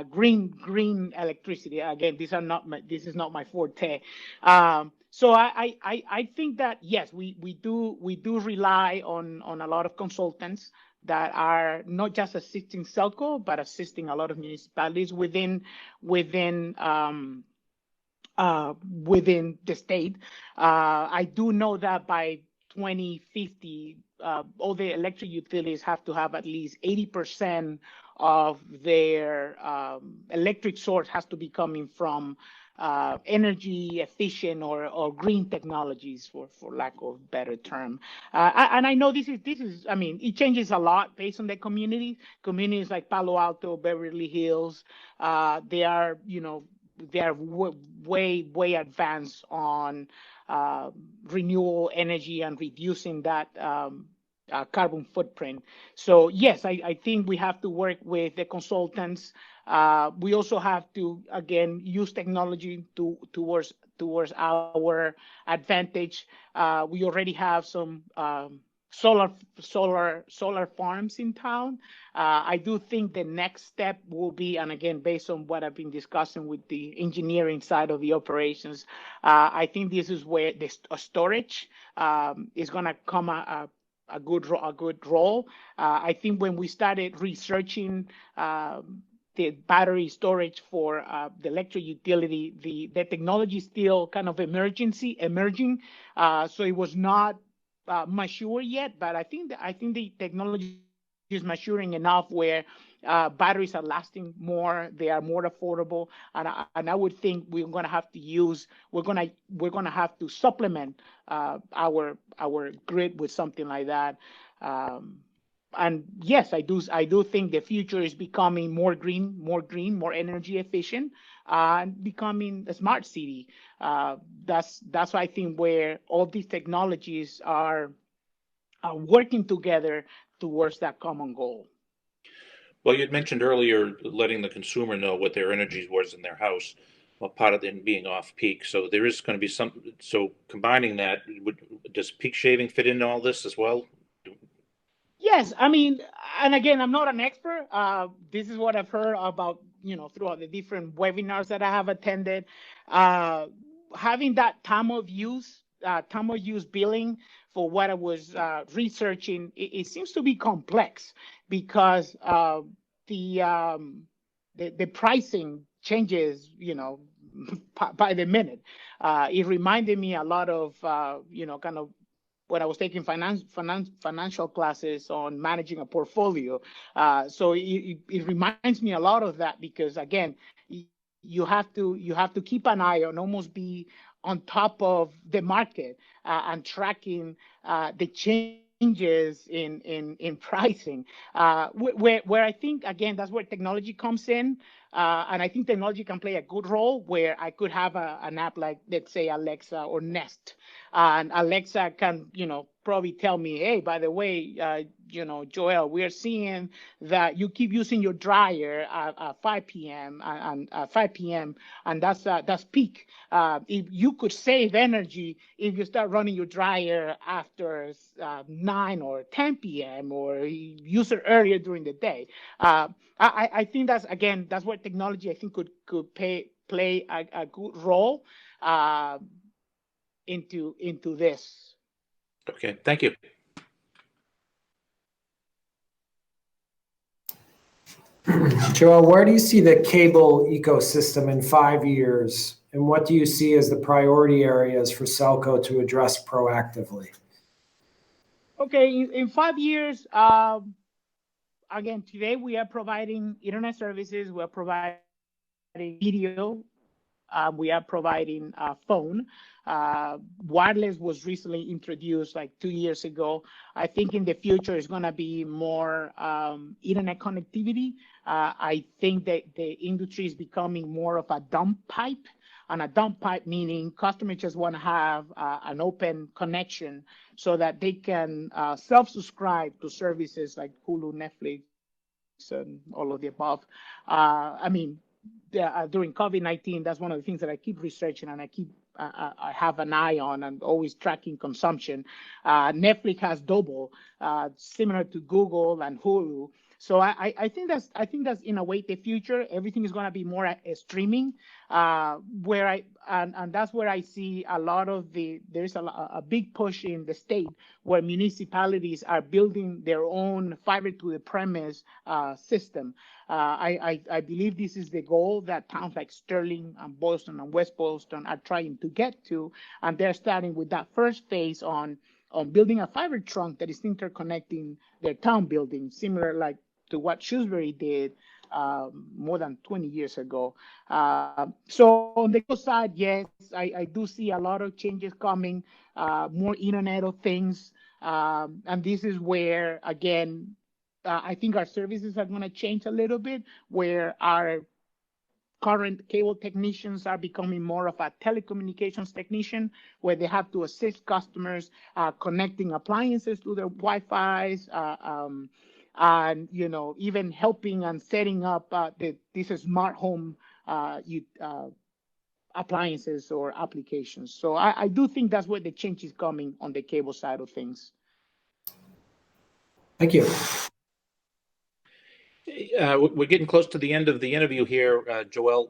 green electricity. Again, this is not my forte. So I think that yes, we do rely on a lot of consultants that are not just assisting SELCO, but assisting a lot of municipalities within within the state. I do know that by 2050, all the electric utilities have to have at least 80% of their electric source has to be coming from energy efficient or green technologies, for lack of better term. And I know this is, I mean, it changes a lot based on the community. Communities like Palo Alto, Beverly Hills, they are, they are way advanced on renewable energy and reducing that carbon footprint. So yes, I think we have to work with the consultants. We also have to, again, use technology towards our advantage. We already have some solar farms in town. I do think the next step will be, and again, based on what I've been discussing with the engineering side of the operations, I think this is where the storage is going to come a good role. I think when we started researching the battery storage for the electric utility, the technology is still kind of emerging. So it was not mature yet, but I think the technology is maturing enough where batteries are lasting more, they are more affordable, and I would think we're going to have to supplement our grid with something like that. And yes, I do think the future is becoming more green, more energy efficient, and becoming a smart city. That's I think where all these technologies are working together towards that common goal. Well, you'd mentioned earlier letting the consumer know what their energy was in their house, well, part of them being off peak. So there is going to be so combining that, does peak shaving fit into all this as well? Yes, I mean, and again, I'm not an expert. This is what I've heard about, throughout the different webinars that I have attended. Having that time of use billing for what I was researching, it seems to be complex because the pricing changes, by the minute. It reminded me a lot of, kind of when I was taking financial classes on managing a portfolio. So it reminds me a lot of that because, again, you have to keep an eye on, almost be on top of the market and tracking the changes in pricing. Where I think, again, that's where technology comes in. And I think technology can play a good role where I could have an app like, let's say, Alexa or Nest. And Alexa can, probably tell me, hey, by the way, Joel, we're seeing that you keep using your dryer at 5 p.m. and 5 p.m. and that's peak. If you could save energy if you start running your dryer after 9 or 10 p.m. or use it earlier during the day. I think that's where technology I think could play a good role into this. Okay, thank you. Joel, where do you see the cable ecosystem in 5 years? And what do you see as the priority areas for SELCO to address proactively? Okay, in 5 years, again, today we are providing internet services, we are providing video, we are providing phone. Wireless was recently introduced like 2 years ago. I think in the future it's going to be more internet connectivity. I think that the industry is becoming more of a dump pipe, and a dump pipe meaning customers just want to have an open connection so that they can self-subscribe to services like Hulu, Netflix, and all of the above. I mean, during COVID-19, that's one of the things that I keep researching and I have an eye on and always tracking consumption. Netflix has double, similar to Google and Hulu. So I think that's in a way the future. Everything is going to be more streaming, and that's where I see a lot of there's a big push in the state where municipalities are building their own fiber to the premise system. I believe this is the goal that towns like Sterling and Boston and West Boston are trying to get to, and they're starting with that first phase on building a fiber trunk that is interconnecting their town buildings, similar like to what Shrewsbury did more than 20 years ago. So on the cable side, yes, I do see a lot of changes coming, more Internet of Things, and this is where, again, I think our services are going to change a little bit, where our current cable technicians are becoming more of a telecommunications technician, where they have to assist customers connecting appliances to their Wi-Fi's, and even helping and setting up these smart home appliances or applications. So I do think that's where the change is coming on the cable side of things. Thank you. We're getting close to the end of the interview here, Joel.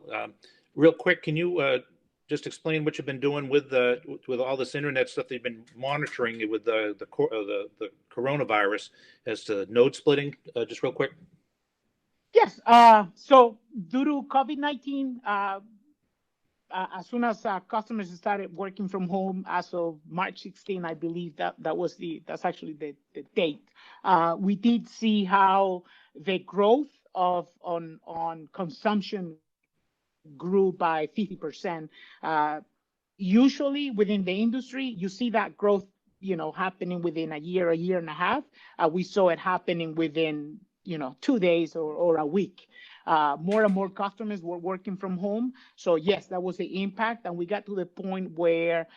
Real quick, can you just explain what you've been doing with all this internet stuff that you've been monitoring with the coronavirus as to node splitting? Just real quick. Yes. So due to COVID-19, as soon as customers started working from home as of March 16, I believe that's actually the date. We did see how the growth on consumption grew by 50%. Usually within the industry, you see that growth, happening within a year and a half. We saw it happening within 2 days or a week. More and more customers were working from home. So yes, that was the impact. And we got to the point where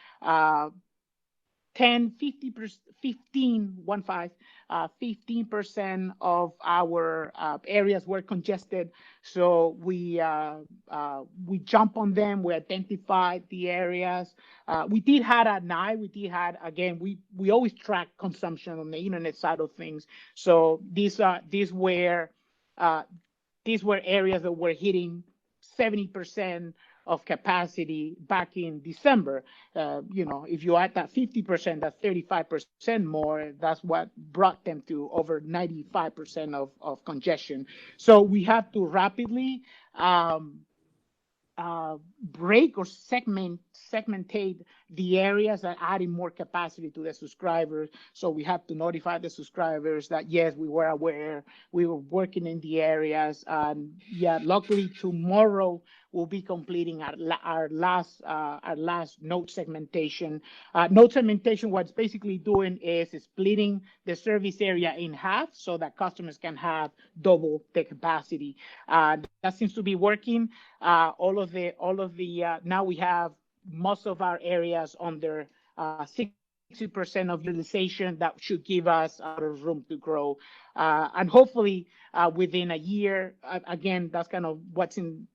15% of our areas were congested. So we jump on them. We identified the areas. We did have at night. Again, we always track consumption on the internet side of things. So these were areas that were hitting 70% of capacity back in December. If you add that 50%, that's 35% more. That's what brought them to over 95% of congestion. So we have to rapidly break or segmentate the areas that are adding more capacity to the subscribers. So we have to notify the subscribers that yes, we were aware, we were working in the areas, and luckily tomorrow we'll be completing our last node segmentation. Node segmentation, what it's basically doing is splitting the service area in half so that customers can have double the capacity. That seems to be working. Now we have most of our areas under 60% of utilization. That should give us a lot of room to grow. And hopefully within a year, again, that's kind of what's in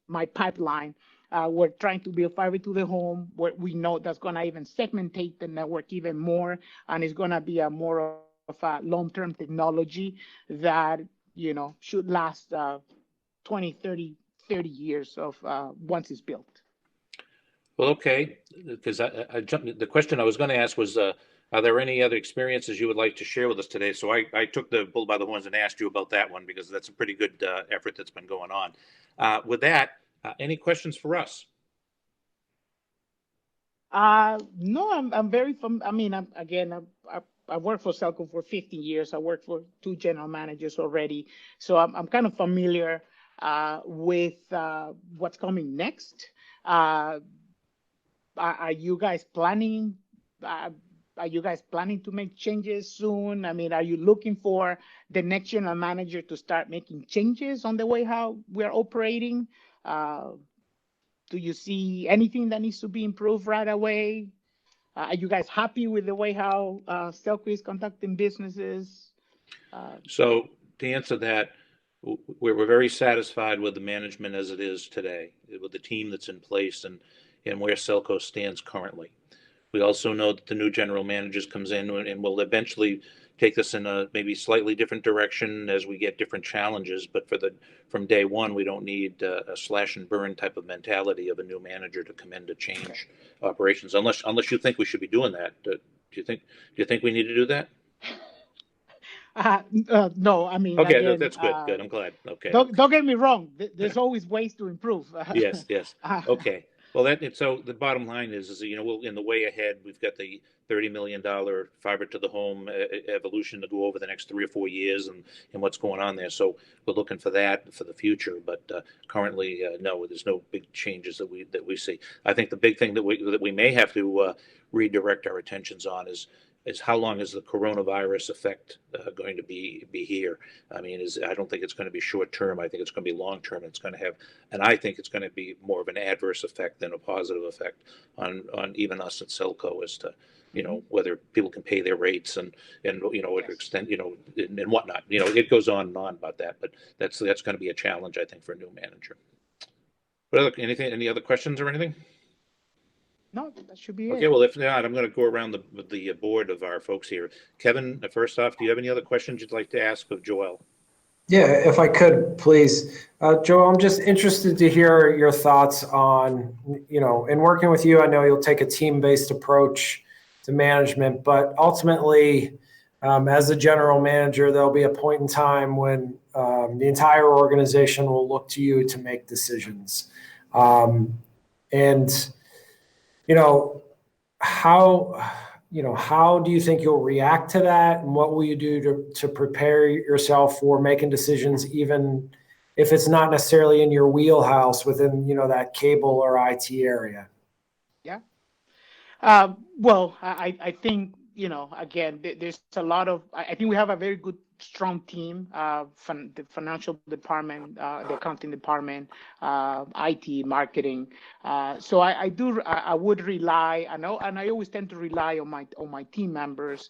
my pipeline. We're trying to build fiber to the home, where we know that's going to even segmentate the network even more, and it's going to be a more of a long-term technology that should last 20, 30 years of once it's built. Well, okay, because I jumped. The question I was going to ask was, are there any other experiences you would like to share with us today? So I took the bull by the horns and asked you about that one, because that's a pretty good effort that's been going on. With that, any questions for us? No, I'm very I worked for SELCO for 15 years. I worked for 2 general managers already. So I'm kind of familiar with what's coming next. Are you guys planning to make changes soon? I mean, are you looking for the next general manager to start making changes on the way how we're operating? Do you see anything that needs to be improved right away? Are you guys happy with the way how SELCO is conducting businesses? So to answer that, we're very satisfied with the management as it is today, with the team that's in place and where SELCO stands currently. We also know that the new general managers comes in and will eventually take this in a maybe slightly different direction as we get different challenges. But from day one, we don't need a slash and burn type of mentality of a new manager to come in to change operations, unless you think we should be doing that. Do you think we need to do that? No, I mean, Okay, again, that's good. Good. I'm glad. Okay. Don't get me wrong. There's always ways to improve. Yes. Okay. Well, so the bottom line is we'll in the way ahead. We've got the $30 million fiber to the home evolution to go over the next 3 or 4 years, and what's going on there. So we're looking for that for the future. But currently, no, there's no big changes that we see. I think the big thing that we may have to redirect our attentions on is how long is the coronavirus effect going to be here? I mean, I don't think it's going to be short term. I think it's going to be long term. And I think it's going to be more of an adverse effect than a positive effect on even us at SELCO as to whether people can pay their rates and what extent and whatnot. It goes on and on about that, but that's going to be a challenge, I think, for a new manager. But any other questions or anything? No, that should be Okay, it. well, if not, I'm going to go around the board of our folks here. Kevin, first off, do you have any other questions you'd like to ask of Joel? Yeah, if I could, please. Joel, I'm just interested to hear your thoughts on, in working with you, I know you'll take a team-based approach to management, but ultimately, as a general manager, there'll be a point in time when the entire organization will look to you to make decisions. How do you think you'll react to that, and what will you do to prepare yourself for making decisions, even if it's not necessarily in your wheelhouse within that cable or IT area? Yeah. Well, I think again, there's a lot of. I think we have a very good, strong team. The financial department, the accounting department, IT, marketing. So I would rely. And I always tend to rely on my team members.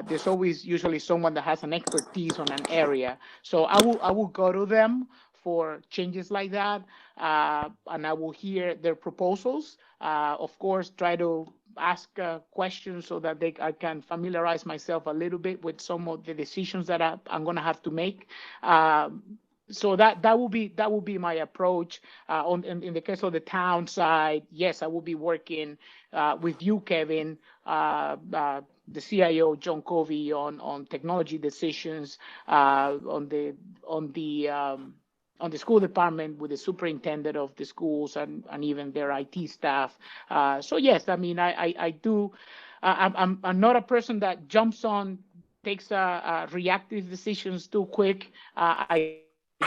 There's always usually someone that has an expertise on an area. So I will go to them for changes like that, and I will hear their proposals. Of course, try to ask questions so that I can familiarize myself a little bit with some of the decisions that I'm going to have to make. So that will be my approach. In the case of the town side, yes, I will be working with you, Kevin, the CIO, John Covey, on technology decisions, on the school department with the superintendent of the schools and even their IT staff. So yes, I mean, I do. I'm not a person that takes reactive decisions too quick. I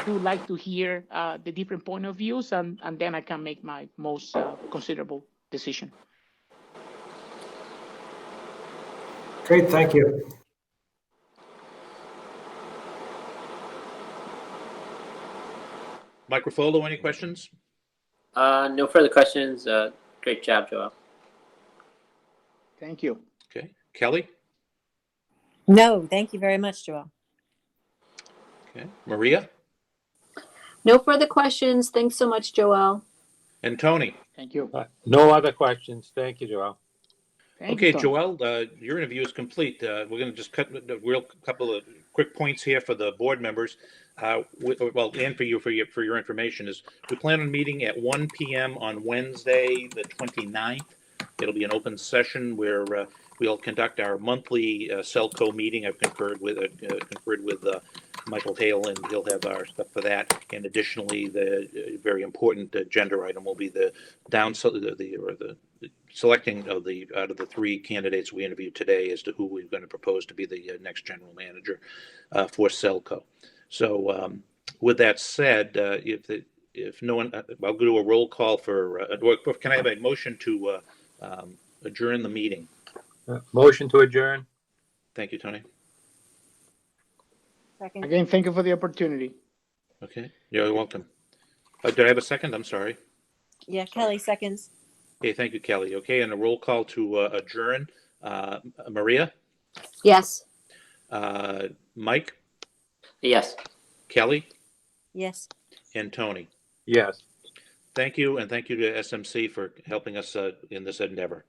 do like to hear the different point of views, and then I can make my most considerable decision. Great, thank you. Mike Ruffolo, any questions? No further questions. Great job, Joel. Thank you. Okay. Kelly? No, thank you very much, Joel. Okay. Maria? No further questions. Thanks so much, Joel. And Tony? Thank you. No other questions. Thank you, Joel. Thank Okay, you, Tony. Joel, your interview is complete. We're going to just cut a couple of quick points here for the board members. And for your information is we plan on meeting at 1 p.m. on Wednesday, the 29th. It'll be an open session where we'll conduct our monthly SELCO meeting. I've conferred with Michael Hale, and he'll have our stuff for that. And additionally, the very important agenda item will be the selecting out of the 3 candidates we interviewed today as to who we're going to propose to be the next general manager for SELCO. So with that said, if no one, I'll do a roll call for. Can I have a motion to adjourn the meeting? Motion to adjourn. Thank you, Tony. Second. Again, thank you for the opportunity. Okay, you're welcome. Did I have a second? I'm sorry. Yeah, Kelly, seconds. Okay, thank you, Kelly. Okay, and a roll call to adjourn. Maria? Yes. Mike? Yes. Kelly? Yes. And Tony? Yes. Thank you, and thank you to SMC for helping us in this endeavor.